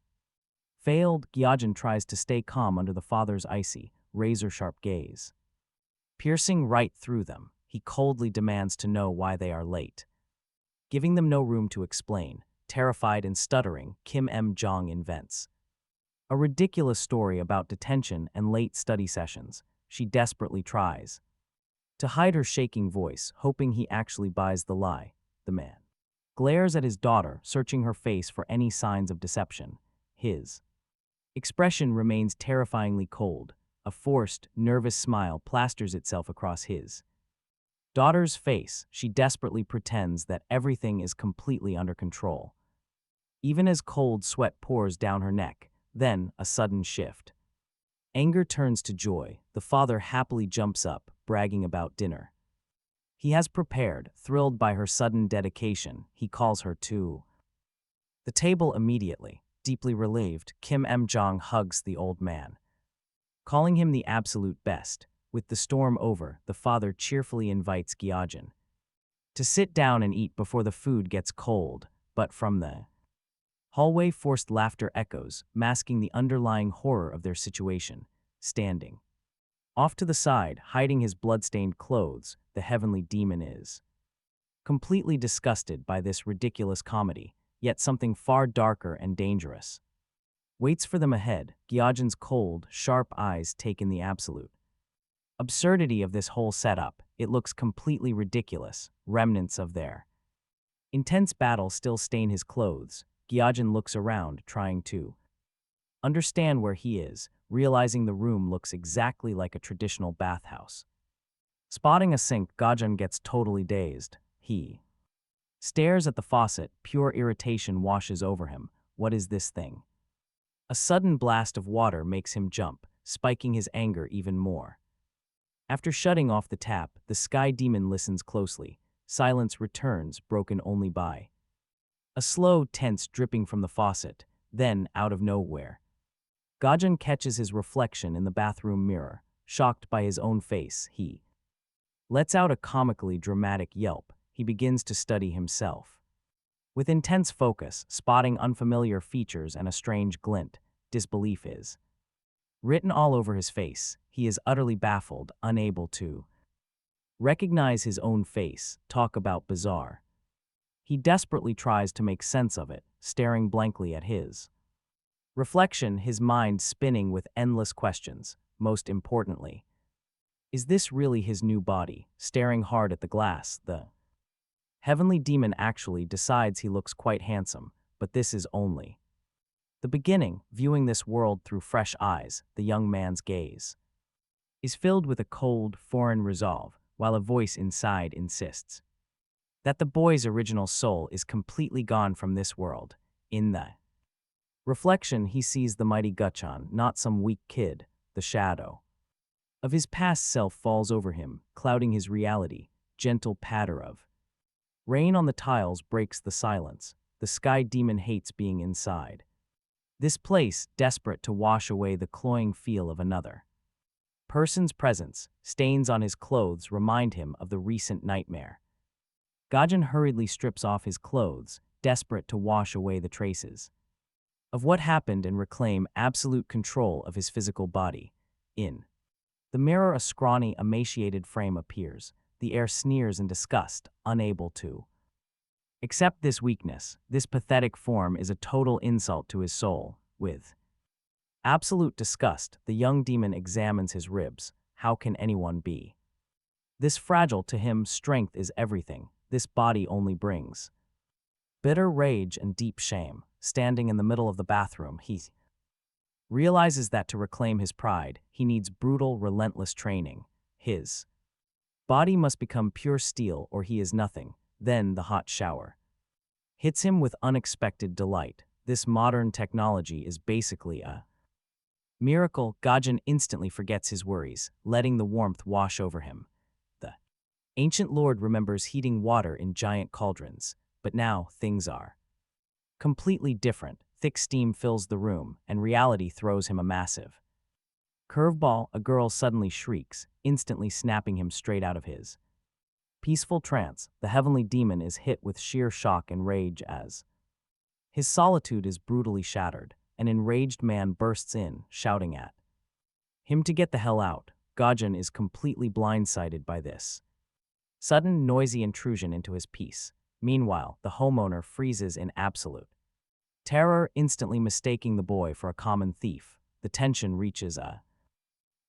failed. Gyojin tries to stay calm under the father's icy, razor-sharp gaze, piercing right through them. He coldly demands to know why they are late, giving them no room to explain. Terrified and stuttering, Kim Em-jong invents a ridiculous story about detention and late study sessions. She desperately tries to hide her shaking voice, hoping he actually buys the lie. The man glares at his daughter, searching her face for any signs of deception. His expression remains terrifyingly cold. A forced, nervous smile plasters itself across his daughter's face. She desperately pretends that everything is completely under control, even as cold sweat pours down her neck. Then, a sudden shift. Anger turns to joy. The father happily jumps up, bragging about dinner he has prepared. Thrilled by her sudden dedication, he calls her to the table immediately. Deeply relieved, Kim Em-jong hugs the old man, calling him the absolute best. With the storm over, the father cheerfully invites Gyojin to sit down and eat before the food gets cold, but from the hallway, forced laughter echoes, masking the underlying horror of their situation. Standing off to the side, hiding his blood-stained clothes, the heavenly demon is completely disgusted by this ridiculous comedy, yet something far darker and dangerous waits for them ahead. Gyojin's cold, sharp eyes take in the absolute absurdity of this whole setup. It looks completely ridiculous. Remnants of their intense battle still stain his clothes. Gyojin looks around, trying to understand where he is, realizing the room looks exactly like a traditional bathhouse. Spotting a sink, Gyojin gets totally dazed. He stares at the faucet. Pure irritation washes over him. What is this thing? A sudden blast of water makes him jump, spiking his anger even more. After shutting off the tap, the sky demon listens closely. Silence returns, broken only by a slow, tense dripping from the faucet. Then, out of nowhere, Gyojin catches his reflection in the bathroom mirror. Shocked by his own face, he lets out a comically dramatic yelp. He begins to study himself with intense focus, spotting unfamiliar features and a strange glint. Disbelief is written all over his face. He is utterly baffled, unable to recognize his own face. Talk about bizarre. He desperately tries to make sense of it, staring blankly at his reflection, his mind spinning with endless questions. Most importantly, is this really his new body? Staring hard at the glass, the heavenly demon actually decides he looks quite handsome, but this is only the beginning. Viewing this world through fresh eyes, the young man's gaze is filled with a cold, foreign resolve, while a voice inside insists that the boy's original soul is completely gone from this world. In the reflection, he sees the mighty Gyojin, not some weak kid. The shadow of his past self falls over him, clouding his reality. Gentle patter of rain on the tiles breaks the silence. The sky demon hates being inside this place, desperate to wash away the cloying feel of another person's presence. Stains on his clothes remind him of the recent nightmare. Gyojin hurriedly strips off his clothes, desperate to wash away the traces of what happened and reclaim absolute control of his physical body. In the mirror, a scrawny, emaciated frame appears. The air sneers in disgust, unable to accept this weakness. This pathetic form is a total insult to his soul. With absolute disgust, the young demon examines his ribs. How can anyone be this fragile? To him, strength is everything. This body only brings bitter rage and deep shame. Standing in the middle of the bathroom, he realizes that to reclaim his pride, he needs brutal, relentless training. His body must become pure steel or he is nothing. Then the hot shower hits him with unexpected delight. This modern technology is basically a miracle. Gajan instantly forgets his worries, letting the warmth wash over him. The ancient lord remembers heating water in giant cauldrons, but now things are completely different. Thick steam fills the room, and reality throws him a massive curveball. A girl suddenly shrieks, instantly snapping him straight out of his peaceful trance. The heavenly demon is hit with sheer shock and rage as his solitude is brutally shattered. An enraged man bursts in, shouting at him to get the hell out. Gajan is completely blindsided by this sudden, noisy intrusion into his peace. Meanwhile, the homeowner freezes in absolute terror, instantly mistaking the boy for a common thief. The tension reaches a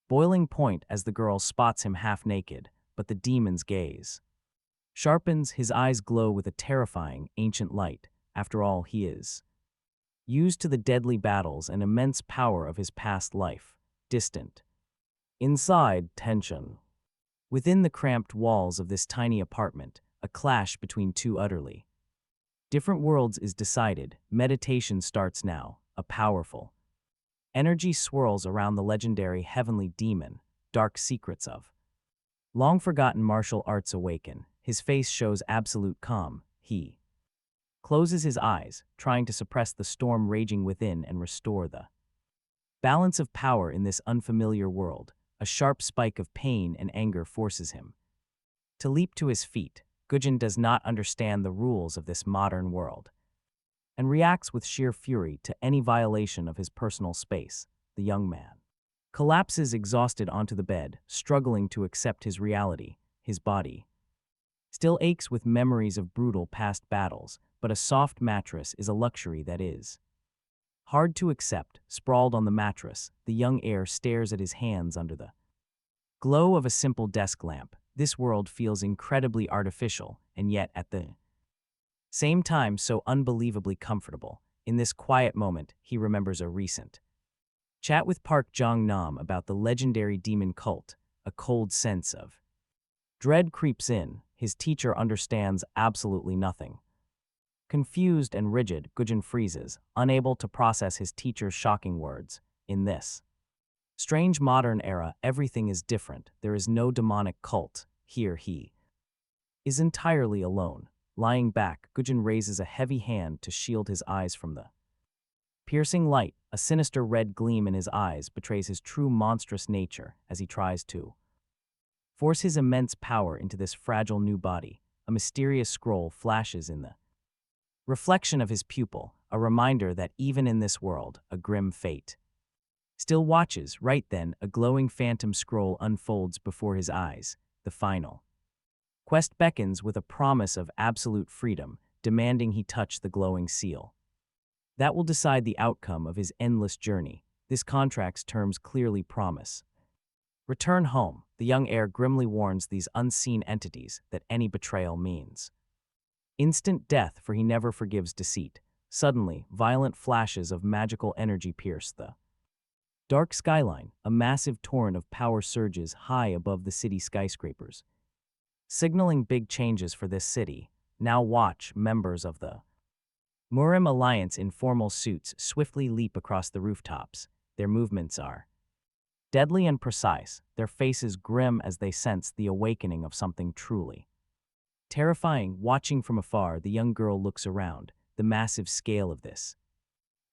boiling point as the girl spots him half naked, but the demon's gaze sharpens. His eyes glow with a terrifying, ancient light. After all, he is used to the deadly battles and immense power of his past life. Distant inside, tension within the cramped walls of this tiny apartment. A clash between two utterly different worlds is decided. Meditation starts now. A powerful energy swirls around the legendary heavenly demon. Dark secrets of long-forgotten martial arts awaken. His face shows absolute calm. He closes his eyes, trying to suppress the storm raging within and restore the balance of power in this unfamiliar world. A sharp spike of pain and anger forces him to leap to his feet. Gajan does not understand the rules of this modern world and reacts with sheer fury to any violation of his personal space. The young man collapses exhausted onto the bed, struggling to accept his reality. His body still aches with memories of brutal past battles, but a soft mattress is a luxury that is hard to accept. Sprawled on the mattress, the young heir stares at his hands under the glow of a simple desk lamp. This world feels incredibly artificial, and yet at the same time so unbelievably comfortable. In this quiet moment, he remembers a recent chat with Park Jong-nam about the legendary demon cult. A cold sense of dread creeps in. His teacher understands absolutely nothing. Confused and rigid, Gajan freezes, unable to process his teacher's shocking words. In this strange modern era, everything is different. There is no demonic cult. Here he is entirely alone. Lying back, Gajan raises a heavy hand to shield his eyes from the piercing light. A sinister red gleam in his eyes betrays his true monstrous nature as he tries to force his immense power into this fragile new body. A mysterious scroll flashes in the reflection of his pupil, a reminder that even in this world, a grim fate still watches. Right then, a glowing phantom scroll unfolds before his eyes. The final quest beckons with a promise of absolute freedom, demanding he touch the glowing seal. That will decide the outcome of his endless journey. This contract's terms clearly promise return home. The young heir grimly warns these unseen entities that any betrayal means instant death, for he never forgives deceit. Suddenly, violent flashes of magical energy pierce the dark skyline. A massive torrent of power surges high above the city skyscrapers, signaling big changes for this city. Now watch. Members of the Murim Alliance in formal suits swiftly leap across the rooftops. Their movements are deadly and precise, their faces grim as they sense the awakening of something truly terrifying. Watching from afar, the young girl looks around. The massive scale of this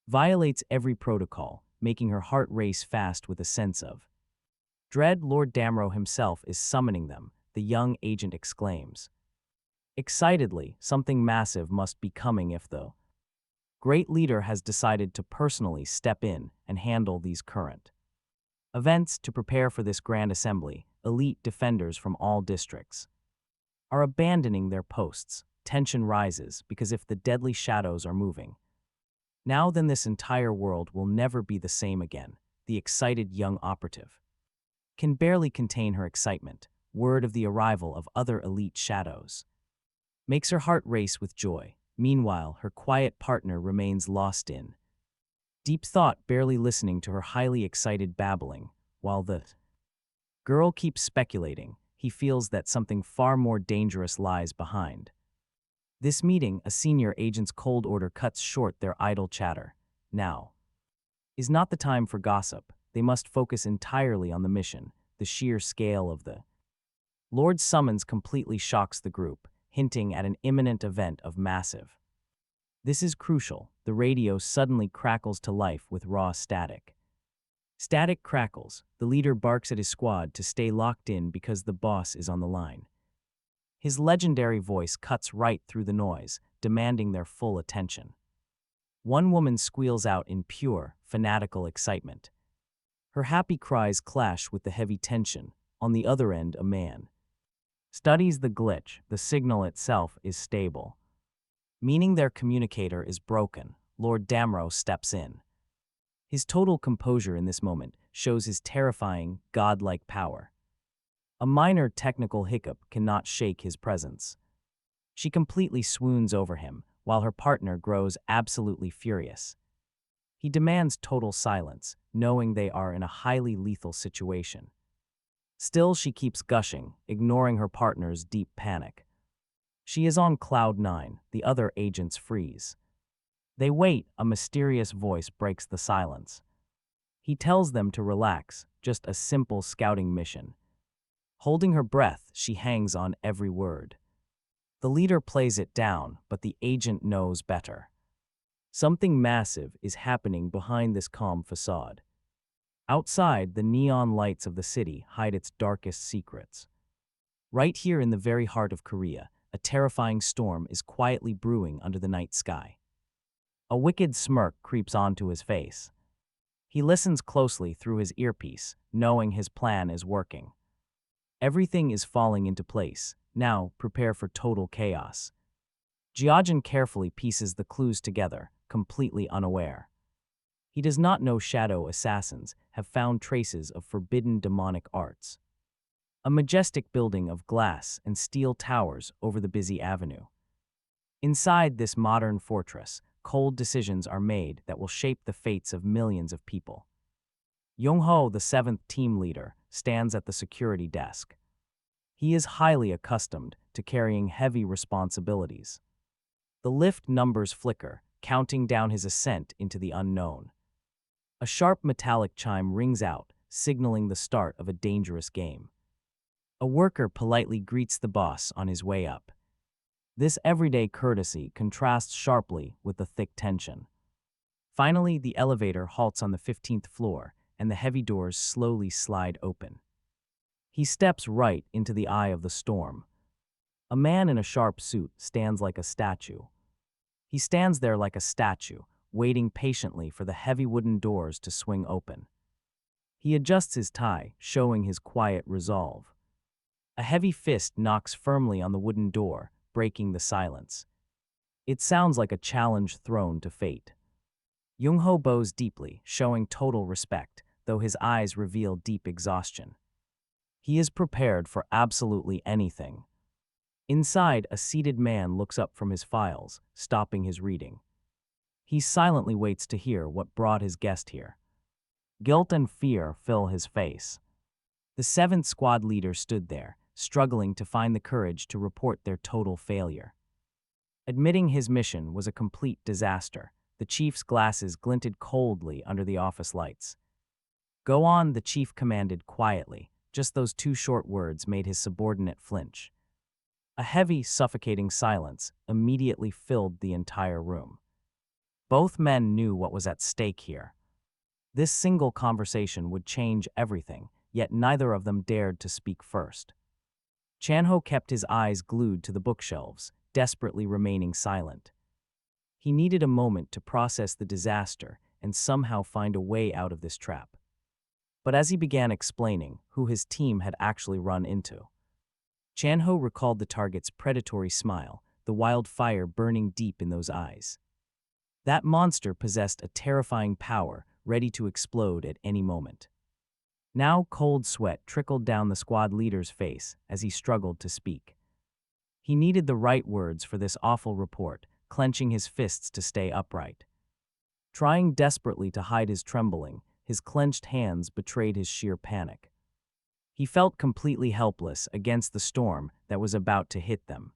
violates every protocol, making her heart race fast with a sense of dread. Lord Damro himself is summoning them, the young agent exclaims excitedly. Something massive must be coming if the great leader has decided to personally step in and handle these current events. To prepare for this grand assembly, elite defenders from all districts are abandoning their posts. Tension rises because if the deadly shadows are moving now, then this entire world will never be the same again. The excited young operative can barely contain her excitement. Word of the arrival of other elite shadows makes her heart race with joy. Meanwhile, her quiet partner remains lost in Deep thought barely listening to her highly excited babbling, while the girl keeps speculating. He feels that something far more dangerous lies behind. This meeting, a senior agent's cold order cuts short their idle chatter. Now is not the time for gossip. They must focus entirely on the mission. The sheer scale of the Lord's summons completely shocks the group, hinting at an imminent event of massive. This is crucial. The radio suddenly crackles to life with raw static. Static crackles. The leader barks at his squad to stay locked in because the boss is on the line. His legendary voice cuts right through the noise, demanding their full attention. One woman squeals out in pure, fanatical excitement. Her happy cries clash with the heavy tension. On the other end, a man studies the glitch. The signal itself is stable, meaning their communicator is broken. Lord Damro steps in. His total composure in this moment shows his terrifying, godlike power. A minor technical hiccup cannot shake his presence. She completely swoons over him, while her partner grows absolutely furious. He demands total silence, knowing they are in a highly lethal situation. Still, she keeps gushing, ignoring her partner's deep panic. She is on cloud nine. The other agents freeze. They wait. A mysterious voice breaks the silence. He tells them to relax, just a simple scouting mission. Holding her breath, she hangs on every word. The leader plays it down, but the agent knows better. Something massive is happening behind this calm facade. Outside, the neon lights of the city hide its darkest secrets. Right here in the very heart of Korea, a terrifying storm is quietly brewing under the night sky. A wicked smirk creeps onto his face. He listens closely through his earpiece, knowing his plan is working. Everything is falling into place. Now, prepare for total chaos. Jiajin carefully pieces the clues together, completely unaware. He does not know shadow assassins have found traces of forbidden demonic arts. A majestic building of glass and steel towers over the busy avenue. Inside this modern fortress, cold decisions are made that will shape the fates of millions of people. Yongho, the seventh team leader, stands at the security desk. He is highly accustomed to carrying heavy responsibilities. The lift numbers flicker, counting down his ascent into the unknown. A sharp metallic chime rings out, signaling the start of a dangerous game. A worker politely greets the boss on his way up. This everyday courtesy contrasts sharply with the thick tension. Finally, the elevator halts on the 15th floor, and the heavy doors slowly slide open. He steps right into the eye of the storm. A man in a sharp suit stands like a statue. He stands there like a statue, waiting patiently for the heavy wooden doors to swing open. He adjusts his tie, showing his quiet resolve. A heavy fist knocks firmly on the wooden door, breaking the silence. It sounds like a challenge thrown to fate. Jung-ho bows deeply, showing total respect, though his eyes reveal deep exhaustion. He is prepared for absolutely anything. Inside, a seated man looks up from his files, stopping his reading. He silently waits to hear what brought his guest here. Guilt and fear fill his face. The seventh squad leader stood there, struggling to find the courage to report their total failure. Admitting his mission was a complete disaster. The chief's glasses glinted coldly under the office lights. "Go on," the chief commanded quietly. Just those two short words made his subordinate flinch. A heavy, suffocating silence immediately filled the entire room. Both men knew what was at stake here. This single conversation would change everything, yet neither of them dared to speak first. Chanho kept his eyes glued to the bookshelves, desperately remaining silent. He needed a moment to process the disaster and somehow find a way out of this trap. But as he began explaining who his team had actually run into, Chanho recalled the target's predatory smile, the wild fire burning deep in those eyes. That monster possessed a terrifying power, ready to explode at any moment. Now cold sweat trickled down the squad leader's face as he struggled to speak. He needed the right words for this awful report, clenching his fists to stay upright. Trying desperately to hide his trembling, his clenched hands betrayed his sheer panic. He felt completely helpless against the storm that was about to hit them.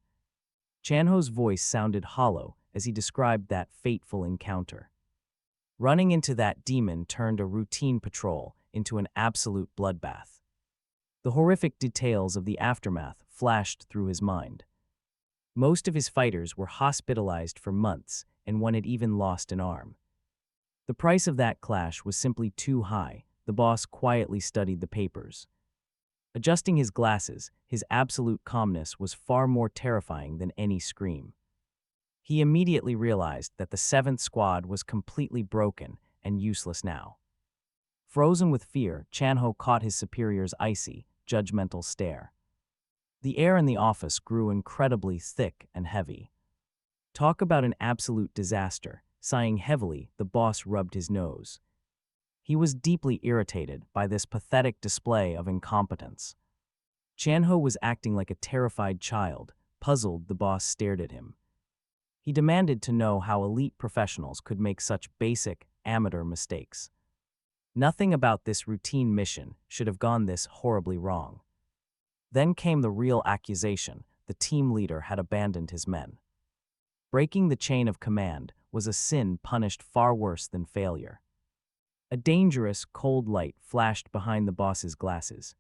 Chanho's voice sounded hollow as he described that fateful encounter. Running into that demon turned a routine patrol into an absolute bloodbath. The horrific details of the aftermath flashed through his mind. Most of his fighters were hospitalized for months, and one had even lost an arm. The price of that clash was simply too high. The boss quietly studied the papers. Adjusting his glasses, his absolute calmness was far more terrifying than any scream. He immediately realized that the 7th squad was completely broken and useless now. Frozen with fear, Chanho caught his superior's icy, judgmental stare. The air in the office grew incredibly thick and heavy. Talk about an absolute disaster. Sighing heavily, the boss rubbed his nose. He was deeply irritated by this pathetic display of incompetence. Chanho was acting like a terrified child. Puzzled, the boss stared at him. He demanded to know how elite professionals could make such basic, amateur mistakes. Nothing about this routine mission should have gone this horribly wrong. Then came the real accusation: the team leader had abandoned his men. Breaking the chain of command was a sin punished far worse than failure. A dangerous, cold light flashed behind the boss's glasses.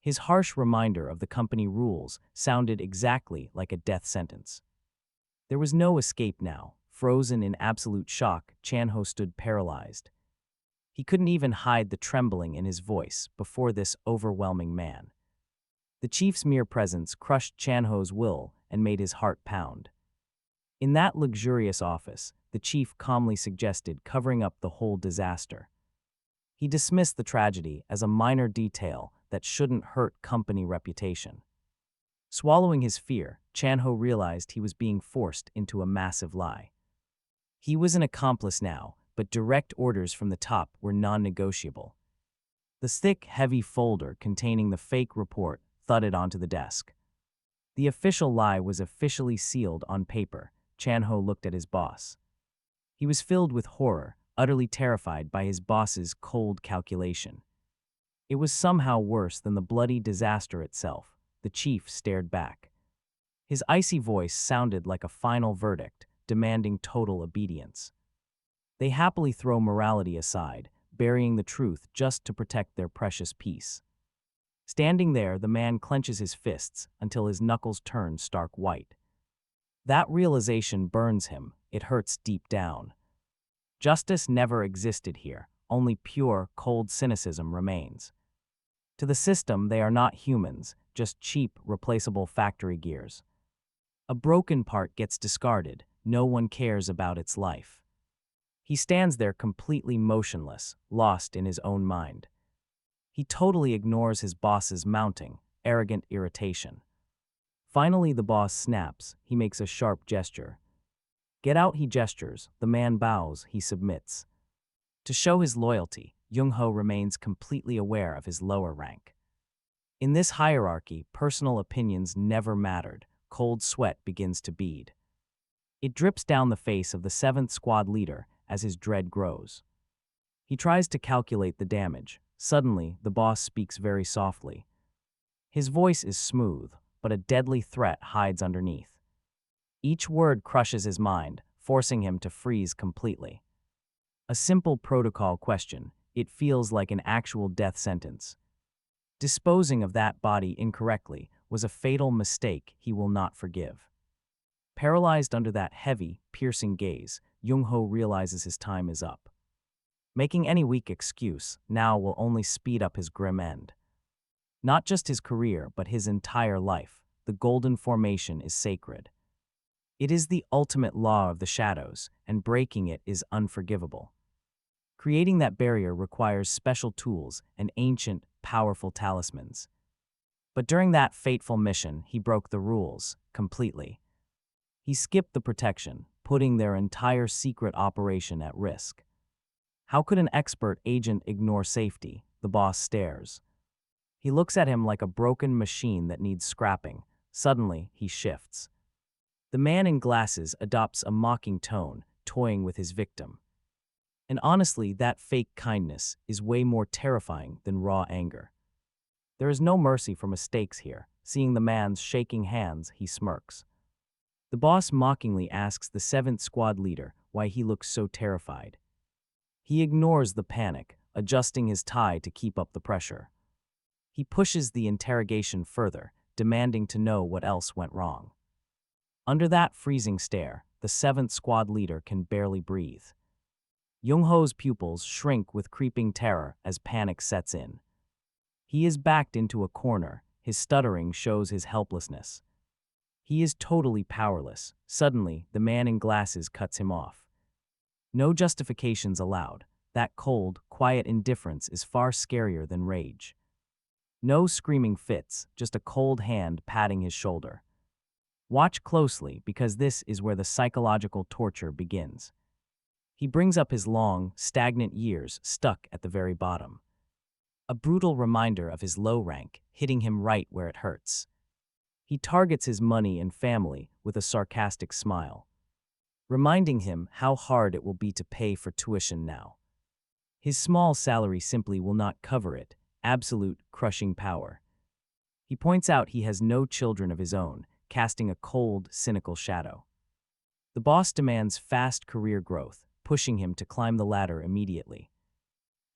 His harsh reminder of the company rules sounded exactly like a death sentence. There was no escape now. Frozen in absolute shock, Chanho stood paralyzed. He couldn't even hide the trembling in his voice before this overwhelming man. The chief's mere presence crushed Chanho's will and made his heart pound. In that luxurious office, the chief calmly suggested covering up the whole disaster. He dismissed the tragedy as a minor detail that shouldn't hurt company reputation. Swallowing his fear, Chanho realized he was being forced into a massive lie. He was an accomplice now, but direct orders from the top were non-negotiable. The thick, heavy folder containing the fake report thudded onto the desk. The official lie was officially sealed on paper. Chanho looked at his boss. He was filled with horror, utterly terrified by his boss's cold calculation. It was somehow worse than the bloody disaster itself. The chief stared back. His icy voice sounded like a final verdict, demanding total obedience. They happily throw morality aside, burying the truth just to protect their precious peace. Standing there, the man clenches his fists until his knuckles turn stark white. That realization burns him. It hurts deep down. Justice never existed here. Only pure, cold cynicism remains. To the system, they are not humans, just cheap, replaceable factory gears. A broken part gets discarded. No one cares about its life. He stands there completely motionless, lost in his own mind. He totally ignores his boss's mounting, arrogant irritation. Finally, the boss snaps. He makes a sharp gesture. Get out, he gestures. The man bows. He submits. To show his loyalty, Jung-ho remains completely aware of his lower rank. In this hierarchy, personal opinions never mattered. Cold sweat begins to bead. It drips down the face of the 7th squad leader as his dread grows. He tries to calculate the damage. Suddenly, the boss speaks very softly. His voice is smooth, but a deadly threat hides underneath. Each word crushes his mind, forcing him to freeze completely. A simple protocol question. It feels like an actual death sentence. Disposing of that body incorrectly was a fatal mistake he will not forgive. Paralyzed under that heavy, piercing gaze, Jung-ho realizes his time is up. Making any weak excuse now will only speed up his grim end. Not just his career, but his entire life. The golden formation is sacred. It is the ultimate law of the shadows, and breaking it is unforgivable. Creating that barrier requires special tools and ancient, powerful talismans. But during that fateful mission, he broke the rules completely. He skipped the protection, putting their entire secret operation at risk. How could an expert agent ignore safety? The boss stares. He looks at him like a broken machine that needs scrapping. Suddenly, he shifts. The man in glasses adopts a mocking tone, toying with his victim. And honestly, that fake kindness is way more terrifying than raw anger. There is no mercy for mistakes here. Seeing the man's shaking hands, he smirks. The boss mockingly asks the 7th squad leader why he looks so terrified. He ignores the panic, adjusting his tie to keep up the pressure. He pushes the interrogation further, demanding to know what else went wrong. Under that freezing stare, the 7th squad leader can barely breathe. Young-ho's pupils shrink with creeping terror as panic sets in. He is backed into a corner, his stuttering shows his helplessness. He is totally powerless. Suddenly, the man in glasses cuts him off. No justifications allowed. That cold, quiet indifference is far scarier than rage. No screaming fits, just a cold hand patting his shoulder. Watch closely because this is where the psychological torture begins. He brings up his long, stagnant years stuck at the very bottom. A brutal reminder of his low rank, hitting him right where it hurts. He targets his money and family with a sarcastic smile, reminding him how hard it will be to pay for tuition now. His small salary simply will not cover it, absolute, crushing power. He points out he has no children of his own, casting a cold, cynical shadow. The boss demands fast career growth, pushing him to climb the ladder immediately.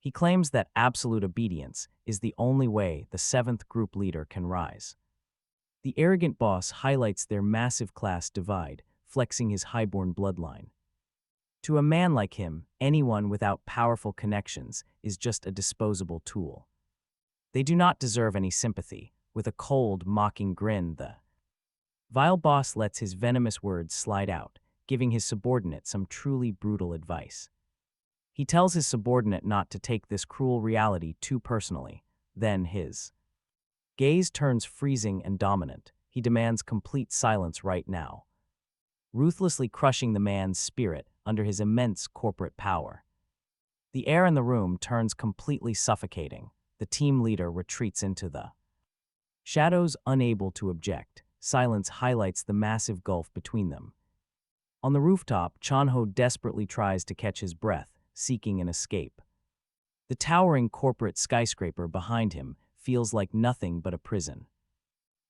He claims that absolute obedience is the only way the 7th group leader can rise. The arrogant boss highlights their massive class divide, flexing his highborn bloodline. To a man like him, anyone without powerful connections is just a disposable tool. They do not deserve any sympathy. With a cold, mocking grin, the vile boss lets his venomous words slide out, giving his subordinate some truly brutal advice. He tells his subordinate not to take this cruel reality too personally. Then his gaze turns freezing and dominant. He demands complete silence right now, ruthlessly crushing the man's spirit under his immense corporate power. The air in the room turns completely suffocating. The team leader retreats into the shadows, unable to object. Silence highlights the massive gulf between them. On the rooftop, Chanho desperately tries to catch his breath, seeking an escape. The towering corporate skyscraper behind him feels like nothing but a prison.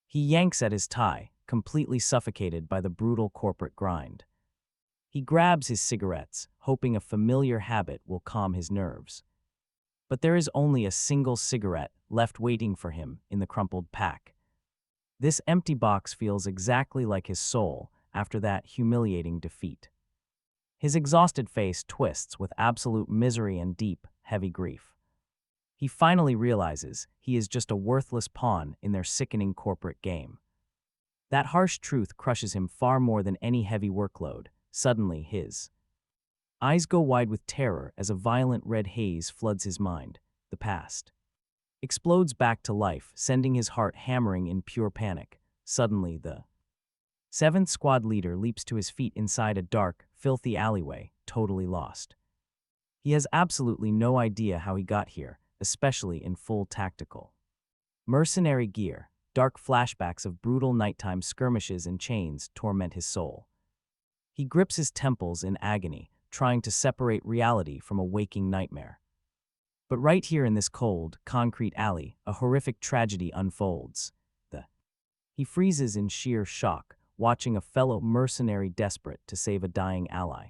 He yanks at his tie, completely suffocated by the brutal corporate grind. He grabs his cigarettes, hoping a familiar habit will calm his nerves. But there is only a single cigarette left waiting for him in the crumpled pack. This empty box feels exactly like his soul after that humiliating defeat. His exhausted face twists with absolute misery and deep, heavy grief. He finally realizes he is just a worthless pawn in their sickening corporate game. That harsh truth crushes him far more than any heavy workload. Suddenly, his eyes go wide with terror as a violent red haze floods his mind. The past explodes back to life, sending his heart hammering in pure panic. Suddenly, the 7th squad leader leaps to his feet inside a dark, filthy alleyway, totally lost. He has absolutely no idea how he got here, especially in full tactical mercenary gear. Dark flashbacks of brutal nighttime skirmishes and chains torment his soul. He grips his temples in agony, trying to separate reality from a waking nightmare. But right here in this cold, concrete alley, a horrific tragedy unfolds. He freezes in sheer shock, watching a fellow mercenary desperate to save a dying ally.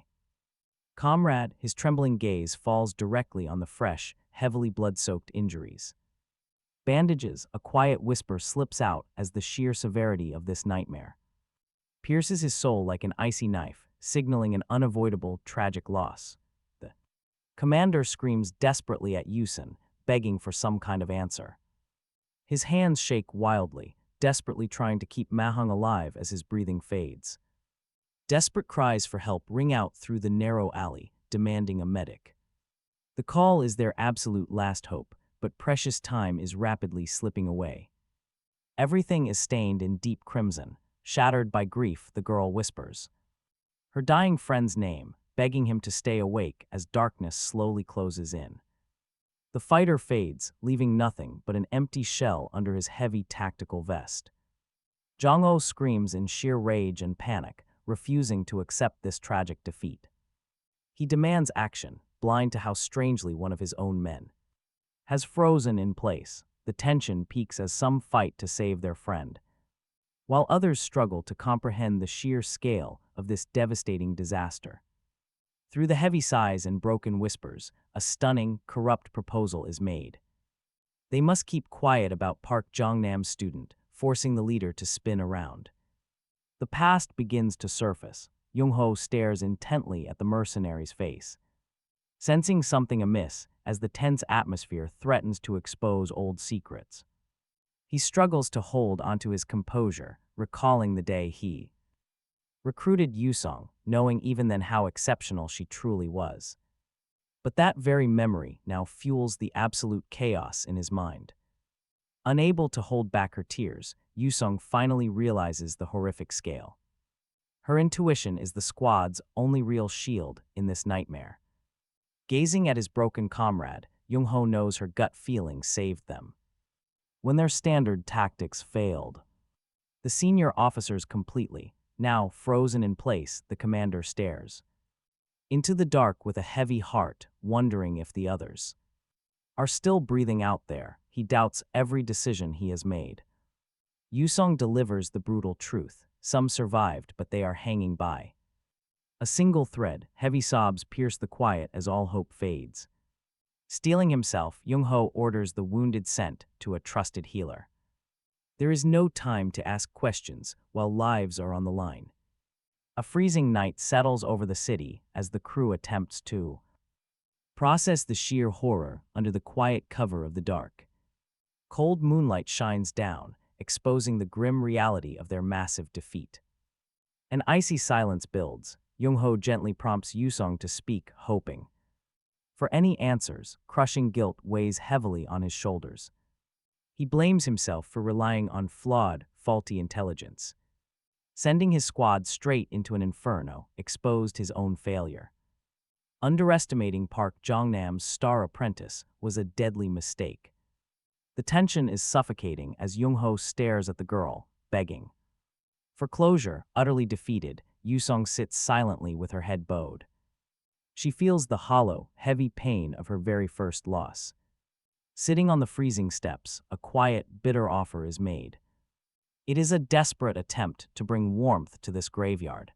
Comrade, his trembling gaze falls directly on the fresh, heavily blood-soaked injuries. Bandages, a quiet whisper slips out as the sheer severity of this nightmare pierces his soul like an icy knife, signaling an unavoidable, tragic loss. The commander screams desperately at Yusen, begging for some kind of answer. His hands shake wildly, desperately trying to keep Mahang alive as his breathing fades. Desperate cries for help ring out through the narrow alley, demanding a medic. The call is their absolute last hope, but precious time is rapidly slipping away. Everything is stained in deep crimson. Shattered by grief, the girl whispers her dying friend's name, begging him to stay awake as darkness slowly closes in. The fighter fades, leaving nothing but an empty shell under his heavy tactical vest. Jong-ho screams in sheer rage and panic, refusing to accept this tragic defeat. He demands action, blind to how strangely one of his own men has frozen in place. The tension peaks as some fight to save their friend, while others struggle to comprehend the sheer scale of this devastating disaster. Through the heavy sighs and broken whispers, a stunning, corrupt proposal is made. They must keep quiet about Park Jong-nam's student, forcing the leader to spin around. The past begins to surface. Jung-ho stares intently at the mercenary's face, sensing something amiss as the tense atmosphere threatens to expose old secrets. He struggles to hold onto his composure, recalling the day he recruited Yusong, knowing even then how exceptional she truly was. But that very memory now fuels the absolute chaos in his mind. Unable to hold back her tears, Yusong finally realizes the horrific scale. Her intuition is the squad's only real shield in this nightmare. Gazing at his broken comrade, Jung-ho knows her gut feeling saved them. When their standard tactics failed, the senior officers completely, now frozen in place, the commander stares into the dark with a heavy heart, wondering if the others are still breathing out there. He doubts every decision he has made. Yusong delivers the brutal truth. Some survived, but they are hanging by a single thread. Heavy sobs pierce the quiet as all hope fades. Steeling himself, Jung-ho orders the wounded sent to a trusted healer. There is no time to ask questions while lives are on the line. A freezing night settles over the city as the crew attempts to process the sheer horror under the quiet cover of the dark. Cold moonlight shines down, exposing the grim reality of their massive defeat. An icy silence builds. Jung-ho gently prompts Yusong to speak, hoping for any answers. Crushing guilt weighs heavily on his shoulders. He blames himself for relying on flawed, faulty intelligence. Sending his squad straight into an inferno exposed his own failure. Underestimating Park Jong-nam's star apprentice was a deadly mistake. The tension is suffocating as Jung-ho stares at the girl, begging for closure. Utterly defeated, Yusong sits silently with her head bowed. She feels the hollow, heavy pain of her very first loss. Sitting on the freezing steps, a quiet, bitter offer is made. It is a desperate attempt to bring warmth to this graveyard.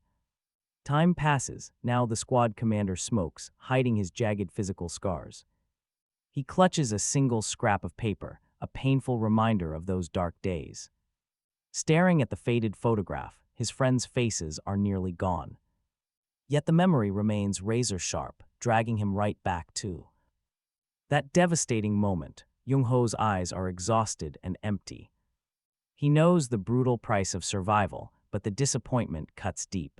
Time passes. Now the squad commander smokes, hiding his jagged physical scars. He clutches a single scrap of paper, a painful reminder of those dark days. Staring at the faded photograph, his friends' faces are nearly gone. Yet the memory remains razor-sharp, dragging him right back to that devastating moment. Jung-ho's eyes are exhausted and empty. He knows the brutal price of survival, but the disappointment cuts deep.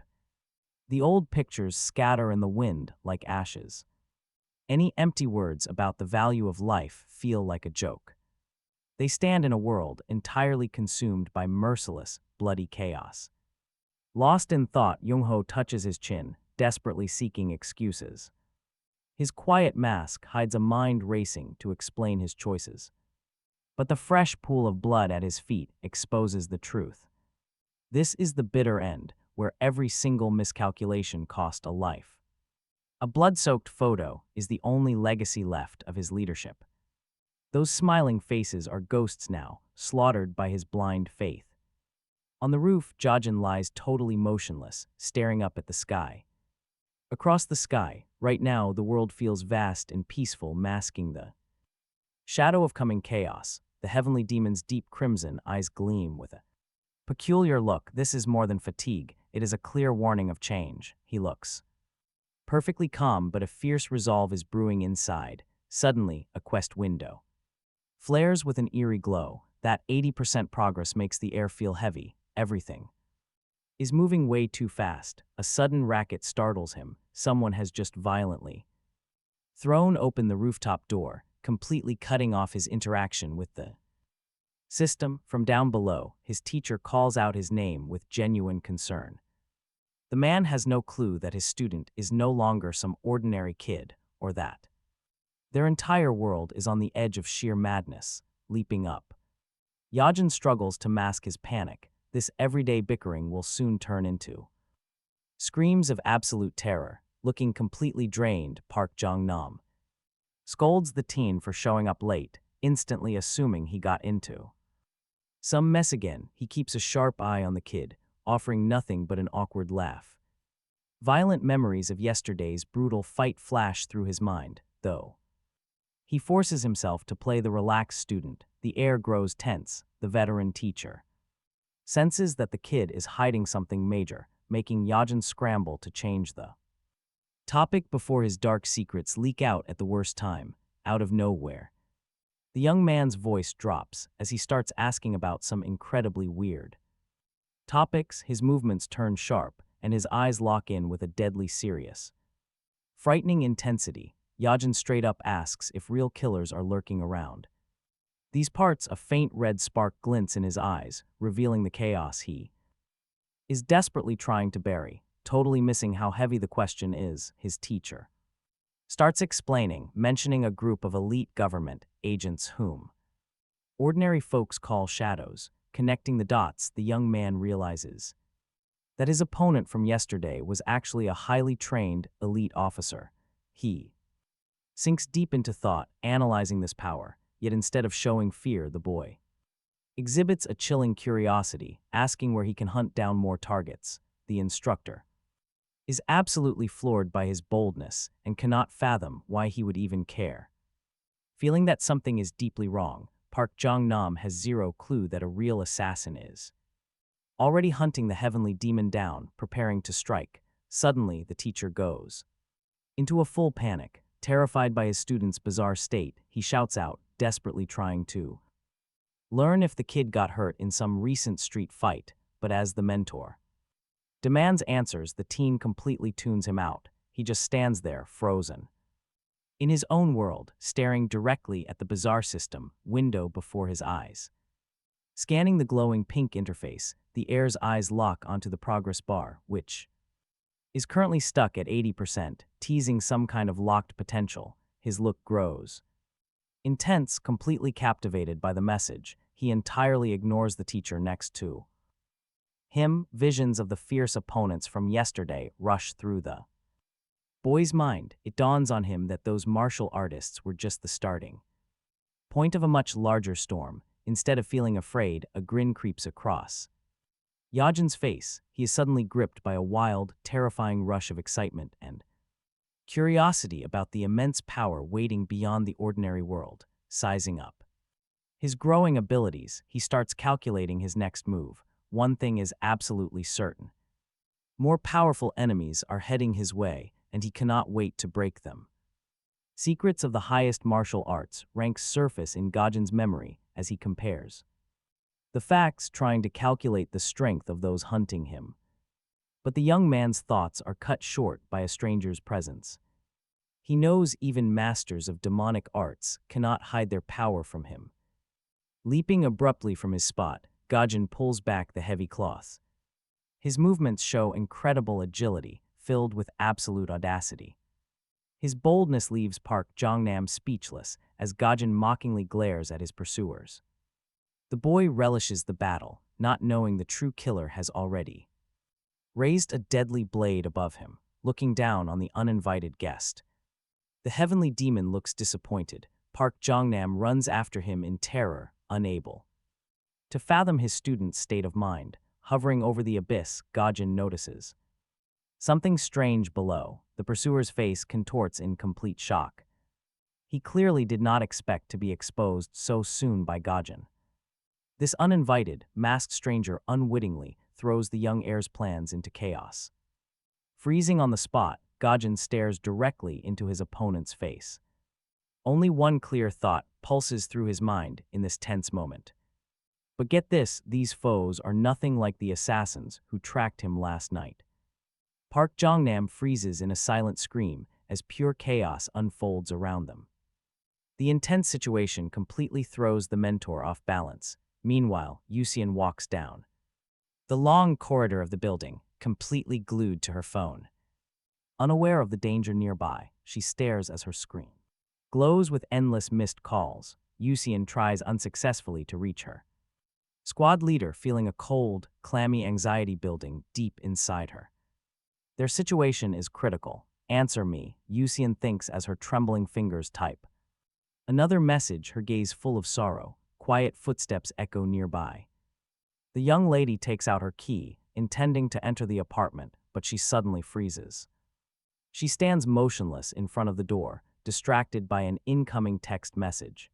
The old pictures scatter in the wind like ashes. Any empty words about the value of life feel like a joke. They stand in a world entirely consumed by merciless, bloody chaos. Lost in thought, Jung-ho touches his chin, desperately seeking excuses. His quiet mask hides a mind racing to explain his choices. But the fresh pool of blood at his feet exposes the truth. This is the bitter end, where every single miscalculation cost a life. A blood-soaked photo is the only legacy left of his leadership. Those smiling faces are ghosts now, slaughtered by his blind faith. On the roof, Jajin lies totally motionless, staring up at the sky. Across the sky, right now, the world feels vast and peaceful, masking the shadow of coming chaos. The heavenly demon's deep crimson eyes gleam with a peculiar look. This is more than fatigue, it is a clear warning of change. He looks perfectly calm, but a fierce resolve is brewing inside. Suddenly, a quest window flares with an eerie glow. That 80% progress makes the air feel heavy. Everything is moving way too fast. A sudden racket startles him. Someone has just violently thrown open the rooftop door, completely cutting off his interaction with the system. From down below, his teacher calls out his name with genuine concern. The man has no clue that his student is no longer some ordinary kid, or that their entire world is on the edge of sheer madness, leaping up. Yajin struggles to mask his panic. This everyday bickering will soon turn into screams of absolute terror. Looking completely drained, Park Jong-nam scolds the teen for showing up late, instantly assuming he got into some mess again. He keeps a sharp eye on the kid, offering nothing but an awkward laugh. Violent memories of yesterday's brutal fight flash through his mind, though. He forces himself to play the relaxed student. The air grows tense. The veteran teacher senses that the kid is hiding something major, making Yajin scramble to change the topic before his dark secrets leak out at the worst time, out of nowhere. The young man's voice drops as he starts asking about some incredibly weird topics. His movements turn sharp, and his eyes lock in with a deadly serious, frightening intensity. Yajin straight up asks if real killers are lurking around. These parts, a faint red spark glints in his eyes, revealing the chaos he is desperately trying to bury. Totally missing how heavy the question is, his teacher starts explaining, mentioning a group of elite government agents whom ordinary folks call shadows. Connecting the dots, the young man realizes that his opponent from yesterday was actually a highly trained elite officer. He sinks deep into thought, analyzing this power, yet instead of showing fear, the boy exhibits a chilling curiosity, asking where he can hunt down more targets. The instructor is absolutely floored by his boldness and cannot fathom why he would even care. Feeling that something is deeply wrong, Park Jong-nam has zero clue that a real assassin is already hunting the heavenly demon down, preparing to strike. Suddenly, the teacher goes into a full panic. Terrified by his student's bizarre state, he shouts out, desperately trying to learn if the kid got hurt in some recent street fight, but as the mentor demands answers, the teen completely tunes him out. He just stands there, frozen in his own world, staring directly at the bizarre system window before his eyes. Scanning the glowing pink interface, the heir's eyes lock onto the progress bar, which is currently stuck at 80%, teasing some kind of locked potential. His look grows intense, completely captivated by the message. He entirely ignores the teacher next to him. Visions of the fierce opponents from yesterday rush through the boy's mind. It dawns on him that those martial artists were just the starting point of a much larger storm. Instead of feeling afraid, a grin creeps across Yajin's face. He is suddenly gripped by a wild, terrifying rush of excitement and curiosity about the immense power waiting beyond the ordinary world. Sizing up his growing abilities, he starts calculating his next move. One thing is absolutely certain: more powerful enemies are heading his way, and he cannot wait to break them. Secrets of the highest martial arts rank surface in Gajin's memory as he compares the facts, trying to calculate the strength of those hunting him. But the young man's thoughts are cut short by a stranger's presence. He knows even masters of demonic arts cannot hide their power from him. Leaping abruptly from his spot, Gajin pulls back the heavy cloth. His movements show incredible agility, filled with absolute audacity. His boldness leaves Park Jong-nam speechless as Gajin mockingly glares at his pursuers. The boy relishes the battle, not knowing the true killer has already raised a deadly blade above him, looking down on the uninvited guest. The heavenly demon looks disappointed. Park Jong-nam runs after him in terror, unable to fathom his student's state of mind. Hovering over the abyss, Gajin notices something strange below. The pursuer's face contorts in complete shock. He clearly did not expect to be exposed so soon by Gajin. This uninvited, masked stranger unwittingly throws the young heir's plans into chaos. Freezing on the spot, Gajin stares directly into his opponent's face. Only one clear thought pulses through his mind in this tense moment. But get this, these foes are nothing like the assassins who tracked him last night. Park Jong-nam freezes in a silent scream as pure chaos unfolds around them. The intense situation completely throws the mentor off balance. Meanwhile, Yusian walks down the long corridor of the building, completely glued to her phone. Unaware of the danger nearby, she stares as her screen glows with endless missed calls. Yusian tries unsuccessfully to reach her squad leader, feeling a cold, clammy anxiety building deep inside her. Their situation is critical, Answer me, Yusian thinks as her trembling fingers type. Another message, her gaze full of sorrow. Quiet footsteps echo nearby. The young lady takes out her key, intending to enter the apartment, but she suddenly freezes. She stands motionless in front of the door, distracted by an incoming text message.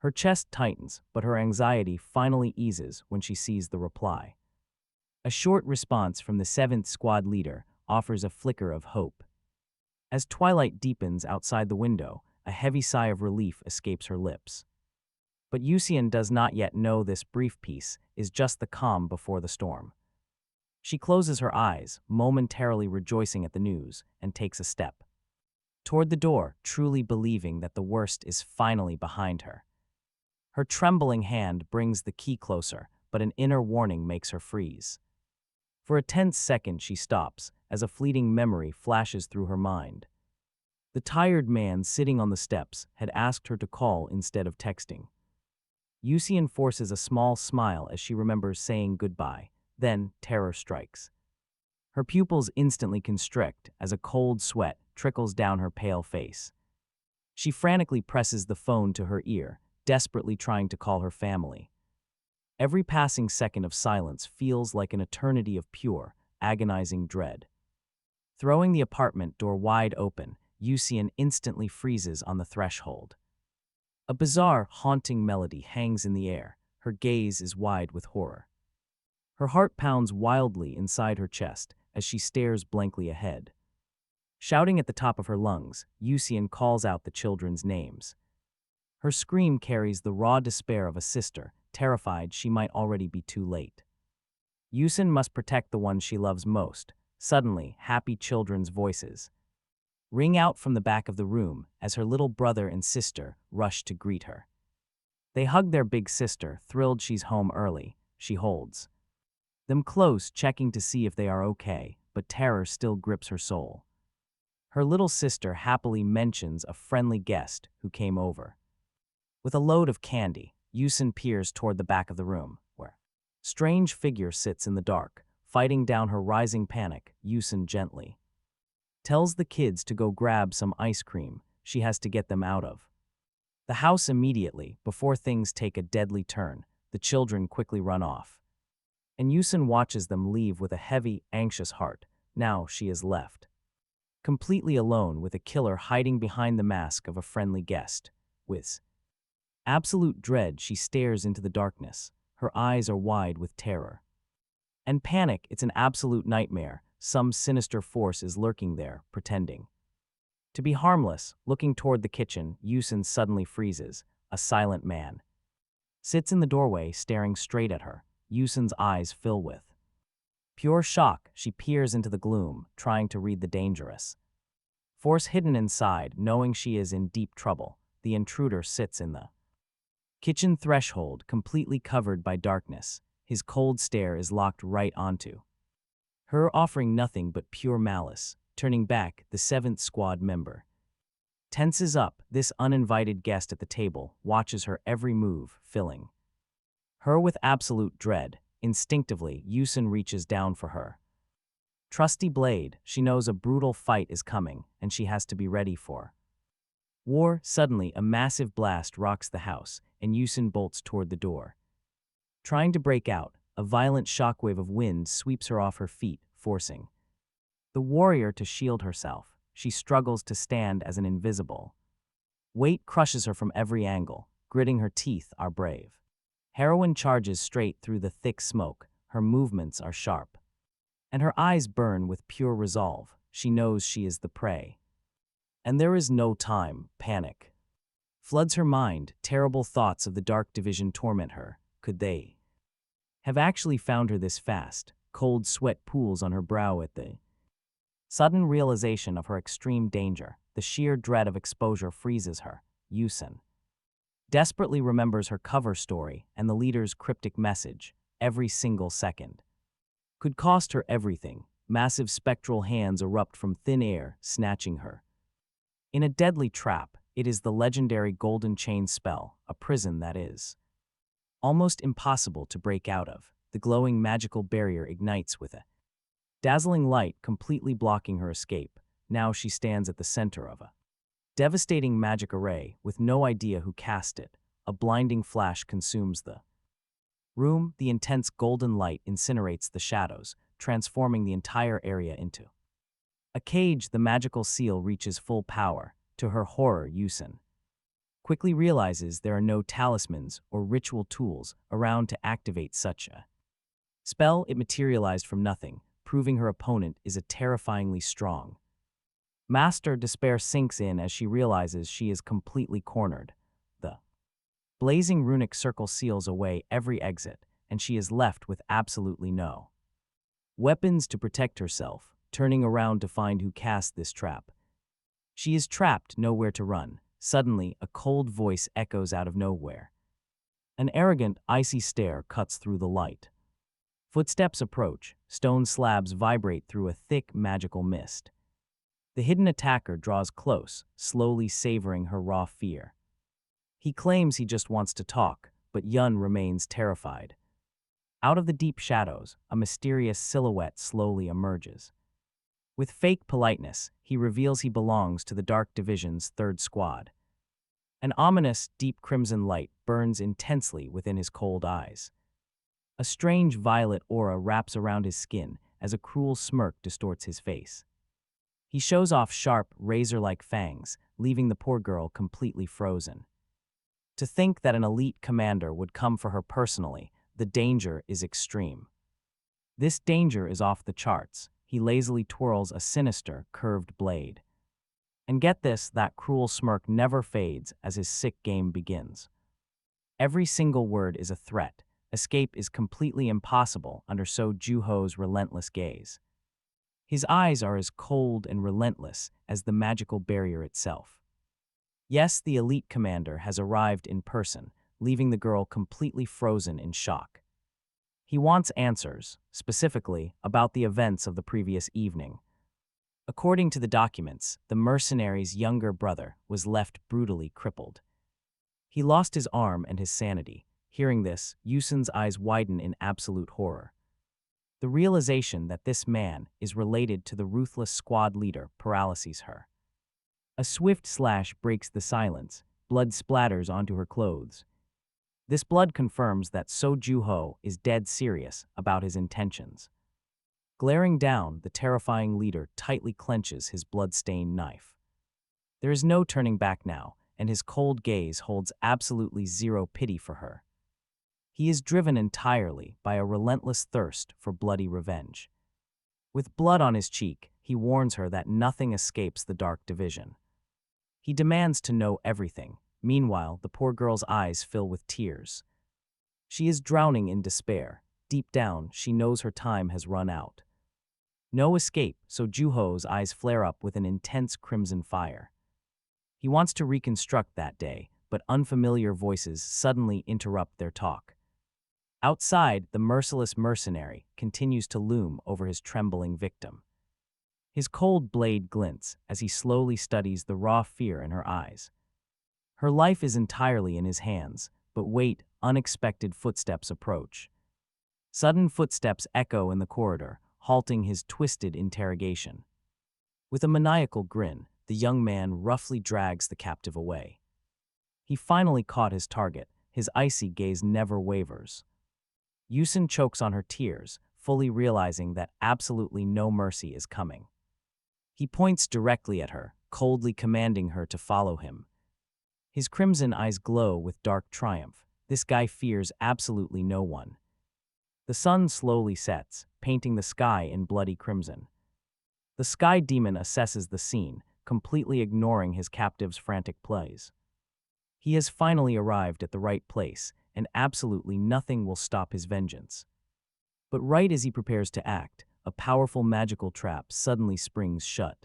Her chest tightens, but her anxiety finally eases when she sees the reply. A short response from the 7th Squad leader offers a flicker of hope. As twilight deepens outside the window, a heavy sigh of relief escapes her lips. But Yusian does not yet know this brief peace is just the calm before the storm. She closes her eyes, momentarily rejoicing at the news, and takes a step toward the door, truly believing that the worst is finally behind her. Her trembling hand brings the key closer, but an inner warning makes her freeze. For a tense second she stops, as a fleeting memory flashes through her mind. The tired man sitting on the steps had asked her to call instead of texting. Yusian forces a small smile as she remembers saying goodbye. Then terror strikes. Her pupils instantly constrict as a cold sweat trickles down her pale face. She frantically presses the phone to her ear, desperately trying to call her family. Every passing second of silence feels like an eternity of pure, agonizing dread. Throwing the apartment door wide open, Yusian instantly freezes on the threshold. A bizarre, haunting melody hangs in the air. Her gaze is wide with horror. Her heart pounds wildly inside her chest as she stares blankly ahead. Shouting at the top of her lungs, Yusian calls out the children's names. Her scream carries the raw despair of a sister, terrified she might already be too late. Yusian must protect the ones she loves most. Suddenly, happy children's voices ring out from the back of the room as her little brother and sister rush to greet her. They hug their big sister, thrilled she's home early. She holds them close, checking to see if they are okay, but terror still grips her soul. Her little sister happily mentions a friendly guest who came over. With a load of candy, Yusian peers toward the back of the room, where a strange figure sits in the dark. Fighting down her rising panic, Yusian gently tells the kids to go grab some ice cream she has to get them out of the house immediately. Before things take a deadly turn, the children quickly run off. And Yusian watches them leave with a heavy, anxious heart. Now she is left completely alone with a killer hiding behind the mask of a friendly guest. With absolute dread, she stares into the darkness. Her eyes are wide with terror and panic. It's an absolute nightmare. Some sinister force is lurking there, pretending to be harmless. Looking toward the kitchen, Yusian suddenly freezes. A silent man sits in the doorway, staring straight at her. Yusian's eyes fill with pure shock. She peers into the gloom, trying to read the dangerous force hidden inside. Knowing she is in deep trouble, the intruder sits in the kitchen threshold, completely covered by darkness. His cold stare is locked right onto her, offering nothing but pure malice. Turning back, the 7th Squad member tenses up. This uninvited guest at the table watches her every move, filling her with absolute dread. Instinctively, Yusian reaches down for her trusty blade. She knows a brutal fight is coming, and she has to be ready for war. Suddenly, a massive blast rocks the house, and Yusian bolts toward the door. Trying to break out, a violent shockwave of wind sweeps her off her feet, forcing the warrior to shield herself. She struggles to stand as an invisible weight crushes her from every angle. Gritting her teeth, are brave heroine charges straight through the thick smoke. Her movements are sharp, and her eyes burn with pure resolve. She knows she is the prey, and there is no time. Panic floods her mind. Terrible thoughts of the Dark Division torment her. Could they have actually found her this fast? Cold sweat pools on her brow at the sudden realization of her extreme danger. The sheer dread of exposure freezes her. Yusian desperately remembers her cover story and the leader's cryptic message. Every single second could cost her everything. Massive spectral hands erupt from thin air, snatching her in a deadly trap. It is the legendary Golden Chain spell, a prison that is almost impossible to break out of. The glowing magical barrier ignites with a dazzling light, completely blocking her escape. Now she stands at the center of a devastating magic array with no idea who cast it. A blinding flash consumes the room. The intense golden light incinerates the shadows, transforming the entire area into a cage. The magical seal reaches full power. To her horror, Yusin quickly realizes there are no talismans or ritual tools around to activate such a spell. It materialized from nothing, proving her opponent is a terrifyingly strong master. Despair sinks in as she realizes she is completely cornered. The blazing runic circle seals away every exit, and she is left with absolutely no weapons to protect herself. Turning around to find who cast this trap, she is trapped, nowhere to run. Suddenly, a cold voice echoes out of nowhere. An arrogant, icy stare cuts through the light. Footsteps approach. Stone slabs vibrate through a thick, magical mist. The hidden attacker draws close, slowly savoring her raw fear. He claims he just wants to talk, but Yun remains terrified. Out of the deep shadows, a mysterious silhouette slowly emerges. With fake politeness, he reveals he belongs to the Dark Division's 3rd Squad. An ominous, deep crimson light burns intensely within his cold eyes. A strange violet aura wraps around his skin as a cruel smirk distorts his face. He shows off sharp, razor-like fangs, leaving the poor girl completely frozen. To think that an elite commander would come for her personally, the danger is extreme. This danger is off the charts. He lazily twirls a sinister, curved blade. And get this, that cruel smirk never fades as his sick game begins. Every single word is a threat. Escape is completely impossible under So Juho's relentless gaze. His eyes are as cold and relentless as the magical barrier itself. Yes, the elite commander has arrived in person, leaving the girl completely frozen in shock. He wants answers, specifically about the events of the previous evening. According to the documents, the mercenary's younger brother was left brutally crippled. He lost his arm and his sanity. Hearing this, Yusin's eyes widen in absolute horror. The realization that this man is related to the ruthless squad leader paralyses her. A swift slash breaks the silence. Blood splatters onto her clothes. This blood confirms that So Juho is dead serious about his intentions. Glaring down, the terrifying leader tightly clenches his blood-stained knife. There is no turning back now, and his cold gaze holds absolutely zero pity for her. He is driven entirely by a relentless thirst for bloody revenge. With blood on his cheek, he warns her that nothing escapes the Dark Division. He demands to know everything. Meanwhile, the poor girl's eyes fill with tears. She is drowning in despair. Deep down, she knows her time has run out. No escape, So Juho's eyes flare up with an intense crimson fire. He wants to reconstruct that day, but unfamiliar voices suddenly interrupt their talk. Outside, the merciless mercenary continues to loom over his trembling victim. His cold blade glints as he slowly studies the raw fear in her eyes. Her life is entirely in his hands, but wait, unexpected footsteps approach. Sudden footsteps echo in the corridor, halting his twisted interrogation. With a maniacal grin, the young man roughly drags the captive away. He finally caught his target. His icy gaze never wavers. Yusin chokes on her tears, fully realizing that absolutely no mercy is coming. He points directly at her, coldly commanding her to follow him. His crimson eyes glow with dark triumph. This guy fears absolutely no one. The sun slowly sets, painting the sky in bloody crimson. The sky demon assesses the scene, completely ignoring his captive's frantic plays. He has finally arrived at the right place, and absolutely nothing will stop his vengeance. But right as he prepares to act, a powerful magical trap suddenly springs shut.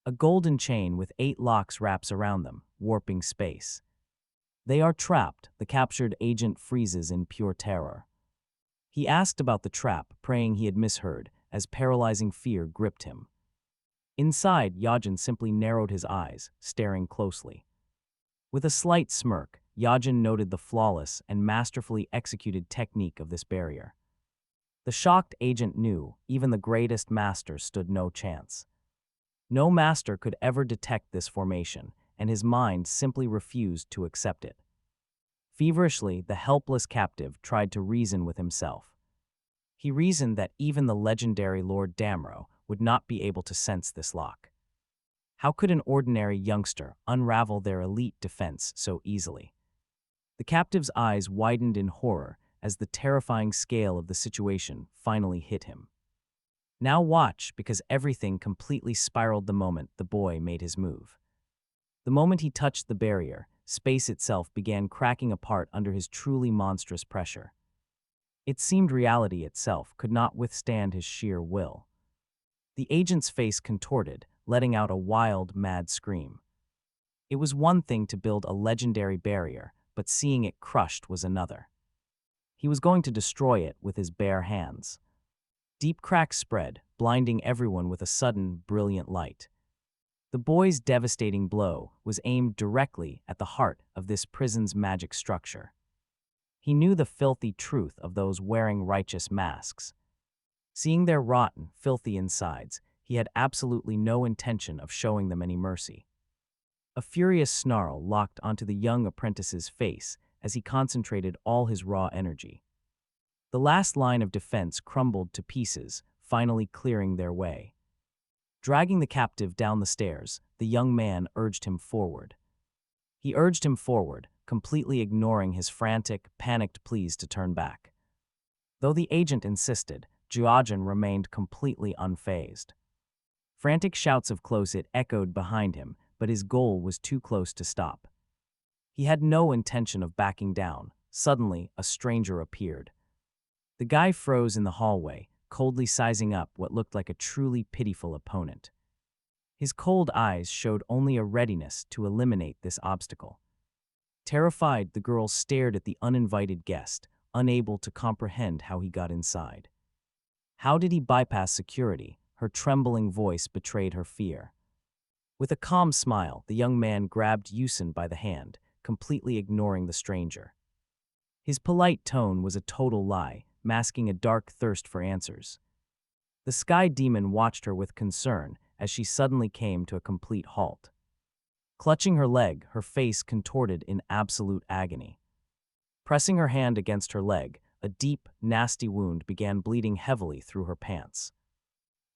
A golden chain with 8 locks wraps around them, warping space. They are trapped. The captured agent freezes in pure terror. He asked about the trap, praying he had misheard, as paralyzing fear gripped him. Inside, Yajin simply narrowed his eyes, staring closely. With a slight smirk, Yajin noted the flawless and masterfully executed technique of this barrier. The shocked agent knew even the greatest master stood no chance. No master could ever detect this formation, and his mind simply refused to accept it. Feverishly, the helpless captive tried to reason with himself. He reasoned that even the legendary Lord Damro would not be able to sense this lock. How could an ordinary youngster unravel their elite defense so easily? The captive's eyes widened in horror as the terrifying scale of the situation finally hit him. Now watch, because everything completely spiraled the moment the boy made his move. The moment he touched the barrier, space itself began cracking apart under his truly monstrous pressure. It seemed reality itself could not withstand his sheer will. The agent's face contorted, letting out a wild, mad scream. It was one thing to build a legendary barrier, but seeing it crushed was another. He was going to destroy it with his bare hands. Deep cracks spread, blinding everyone with a sudden, brilliant light. The boy's devastating blow was aimed directly at the heart of this prison's magic structure. He knew the filthy truth of those wearing righteous masks. Seeing their rotten, filthy insides, he had absolutely no intention of showing them any mercy. A furious snarl locked onto the young apprentice's face as he concentrated all his raw energy. The last line of defense crumbled to pieces, finally clearing their way. Dragging the captive down the stairs, the young man urged him forward. He urged him forward, completely ignoring his frantic, panicked pleas to turn back. Though the agent insisted, Jiajin remained completely unfazed. Frantic shouts of "close it" echoed behind him, but his goal was too close to stop. He had no intention of backing down. Suddenly, a stranger appeared. The guy froze in the hallway, coldly sizing up what looked like a truly pitiful opponent. His cold eyes showed only a readiness to eliminate this obstacle. Terrified, the girl stared at the uninvited guest, unable to comprehend how he got inside. How did he bypass security? Her trembling voice betrayed her fear. With a calm smile, the young man grabbed Yusin by the hand, completely ignoring the stranger. His polite tone was a total lie, masking a dark thirst for answers. The sky demon watched her with concern as she suddenly came to a complete halt. Clutching her leg, her face contorted in absolute agony. Pressing her hand against her leg, a deep, nasty wound began bleeding heavily through her pants.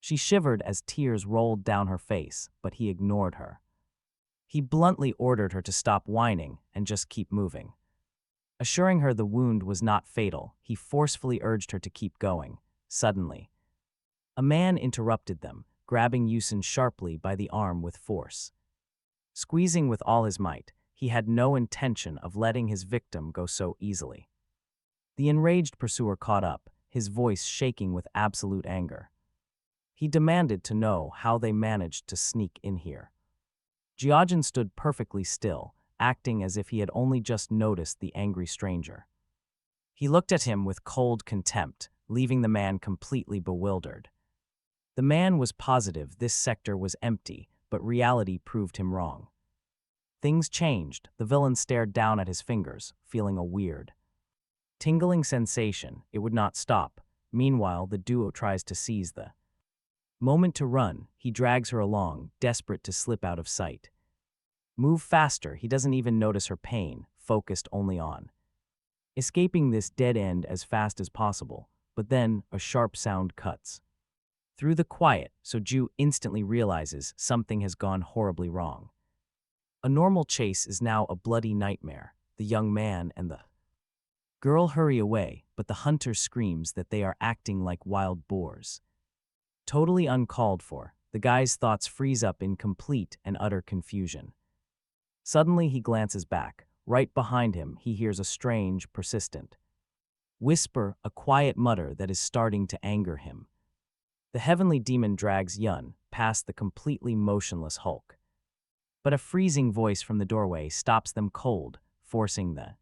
She shivered as tears rolled down her face, but he ignored her. He bluntly ordered her to stop whining and just keep moving. Assuring her the wound was not fatal, he forcefully urged her to keep going. Suddenly, a man interrupted them, grabbing Yusin sharply by the arm with force. Squeezing with all his might, he had no intention of letting his victim go so easily. The enraged pursuer caught up, his voice shaking with absolute anger. He demanded to know how they managed to sneak in here. Jiajin stood perfectly still, acting as if he had only just noticed the angry stranger. He looked at him with cold contempt, leaving the man completely bewildered. The man was positive this sector was empty, but reality proved him wrong. Things changed. The villain stared down at his fingers, feeling a weird, tingling sensation. It would not stop. Meanwhile, the duo tries to seize the moment to run. He drags her along, desperate to slip out of sight. Move faster. He doesn't even notice her pain, focused only on escaping this dead end as fast as possible. But then, a sharp sound cuts through the quiet, so Ju instantly realizes something has gone horribly wrong. A normal chase is now a bloody nightmare. The young man and the girl hurry away, but the hunter screams that they are acting like wild boars. Totally uncalled for, the guy's thoughts freeze up in complete and utter confusion. Suddenly he glances back. Right behind him, he hears a strange, persistent whisper, a quiet mutter that is starting to anger him. The heavenly demon drags Yun past the completely motionless Hulk. But a freezing voice from the doorway stops them cold, forcing the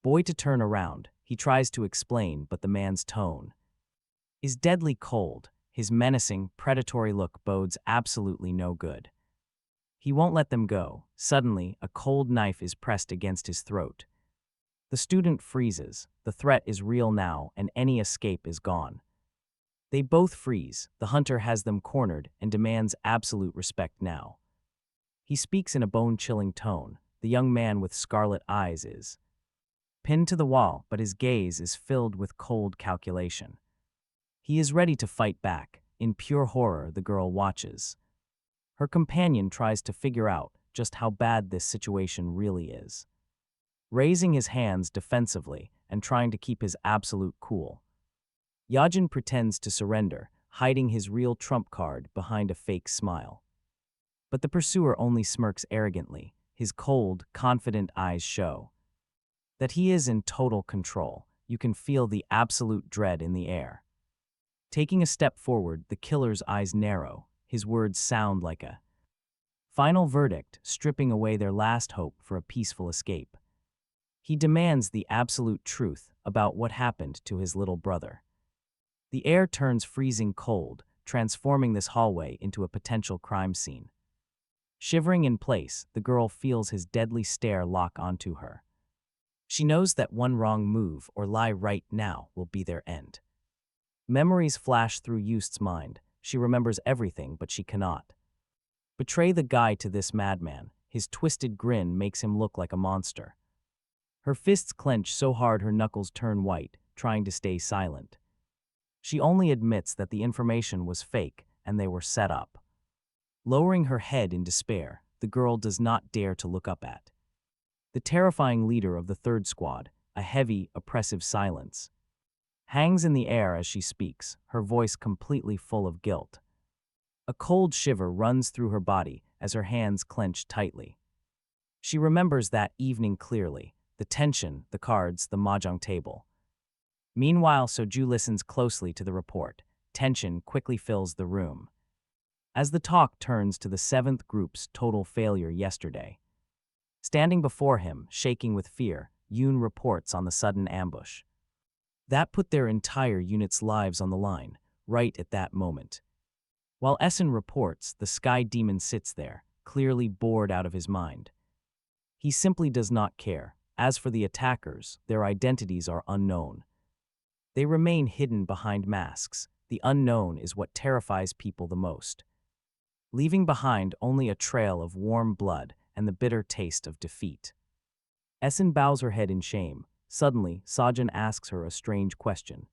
boy to turn around. He tries to explain, but the man's tone is deadly cold. His menacing, predatory look bodes absolutely no good. He won't let them go. Suddenly, a cold knife is pressed against his throat. The student freezes. The threat is real now, and any escape is gone. They both freeze. The hunter has them cornered and demands absolute respect now. He speaks in a bone-chilling tone. The young man with scarlet eyes is pinned to the wall, but his gaze is filled with cold calculation. He is ready to fight back. In pure horror, the girl watches. Her companion tries to figure out just how bad this situation really is. Raising his hands defensively and trying to keep his absolute cool. Yajin pretends to surrender, hiding his real trump card behind a fake smile. But the pursuer only smirks arrogantly. His cold, confident eyes show that he is in total control. You can feel the absolute dread in the air. Taking a step forward, the killer's eyes narrow. His words sound like a final verdict, stripping away their last hope for a peaceful escape. He demands the absolute truth about what happened to his little brother. The air turns freezing cold, transforming this hallway into a potential crime scene. Shivering in place, the girl feels his deadly stare lock onto her. She knows that one wrong move or lie right now will be their end. Memories flash through Yust's mind. She remembers everything, but she cannot betray the guy to this madman. His twisted grin makes him look like a monster. Her fists clench so hard her knuckles turn white, trying to stay silent. She only admits that the information was fake and they were set up. Lowering her head in despair, the girl does not dare to look up at the terrifying leader of the third squad. A heavy, oppressive silence hangs in the air as she speaks, her voice completely full of guilt. A cold shiver runs through her body as her hands clench tightly. She remembers that evening clearly, the tension, the cards, the mahjong table. Meanwhile, Soju listens closely to the report. Tension quickly fills the room. As the talk turns to the seventh group's total failure yesterday. Standing before him, shaking with fear, Yoon reports on the sudden ambush that put their entire unit's lives on the line, right at that moment. While Essen reports, the Sky Demon sits there, clearly bored out of his mind. He simply does not care. As for the attackers, their identities are unknown. They remain hidden behind masks. The unknown is what terrifies people the most, leaving behind only a trail of warm blood and the bitter taste of defeat. Essen bows her head in shame. Suddenly, Sajin asks her a strange question.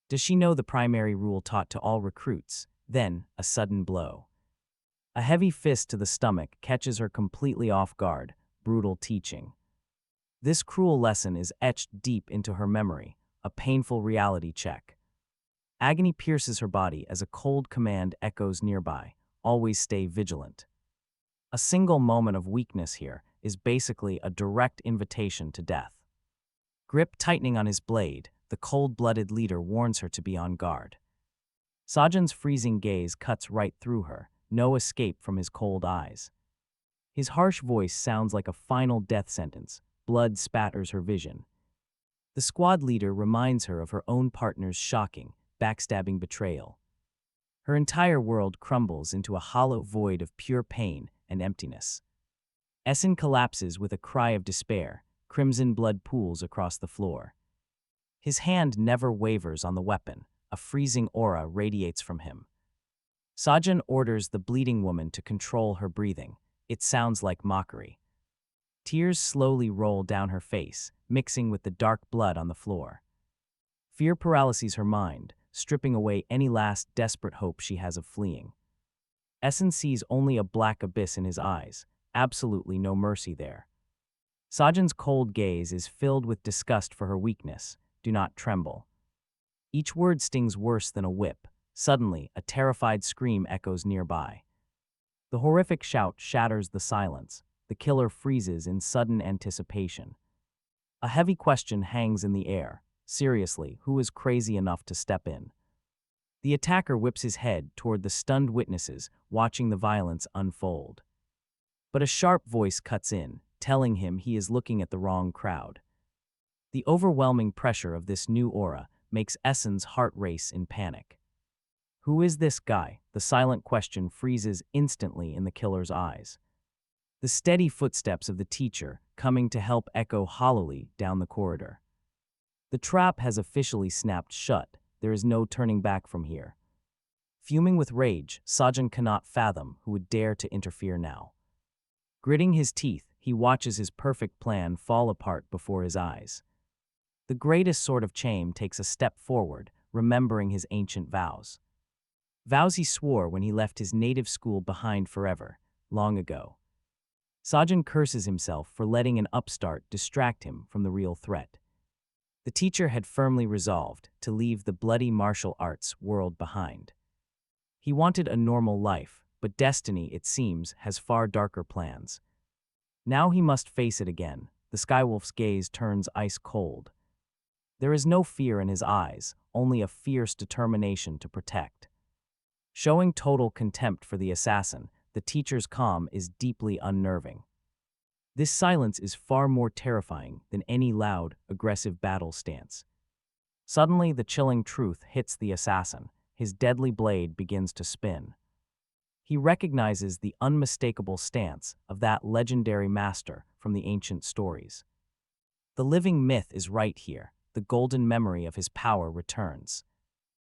Does she know the primary rule taught to all recruits? Then, a sudden blow. A heavy fist to the stomach catches her completely off guard. Brutal teaching. This cruel lesson is etched deep into her memory, a painful reality check. Agony pierces her body as a cold command echoes nearby. Always stay vigilant. A single moment of weakness here is basically a direct invitation to death. Grip tightening on his blade, the cold-blooded leader warns her to be on guard. Sajin's freezing gaze cuts right through her, no escape from his cold eyes. His harsh voice sounds like a final death sentence. Blood spatters her vision. The squad leader reminds her of her own partner's shocking, backstabbing betrayal. Her entire world crumbles into a hollow void of pure pain and emptiness. Essen collapses with a cry of despair. Crimson blood pools across the floor. His hand never wavers on the weapon. A freezing aura radiates from him. Sajin orders the bleeding woman to control her breathing. It sounds like mockery. Tears slowly roll down her face, mixing with the dark blood on the floor. Fear paralyses her mind, stripping away any last desperate hope she has of fleeing. Essen sees only a black abyss in his eyes, absolutely no mercy there. Sajin's cold gaze is filled with disgust for her weakness. Do not tremble. Each word stings worse than a whip. Suddenly, a terrified scream echoes nearby. The horrific shout shatters the silence. The killer freezes in sudden anticipation. A heavy question hangs in the air. Seriously, who is crazy enough to step in? The attacker whips his head toward the stunned witnesses, watching the violence unfold. But a sharp voice cuts in, telling him he is looking at the wrong crowd. The overwhelming pressure of this new aura makes Essen's heart race in panic. Who is this guy? The silent question freezes instantly in the killer's eyes. The steady footsteps of the teacher coming to help echo hollowly down the corridor. The trap has officially snapped shut. There is no turning back from here. Fuming with rage, Sajin cannot fathom who would dare to interfere now. Gritting his teeth, he watches his perfect plan fall apart before his eyes. The greatest sword of Chaim takes a step forward, remembering his ancient vows. Vows he swore when he left his native school behind forever, long ago. Sajin curses himself for letting an upstart distract him from the real threat. The teacher had firmly resolved to leave the bloody martial arts world behind. He wanted a normal life, but destiny, it seems, has far darker plans. Now he must face it again. The Skywolf's gaze turns ice cold. There is no fear in his eyes, only a fierce determination to protect. Showing total contempt for the assassin, the teacher's calm is deeply unnerving. This silence is far more terrifying than any loud, aggressive battle stance. Suddenly, the chilling truth hits the assassin. His deadly blade begins to spin. He recognizes the unmistakable stance of that legendary master from the ancient stories. The living myth is right here. The golden memory of his power returns.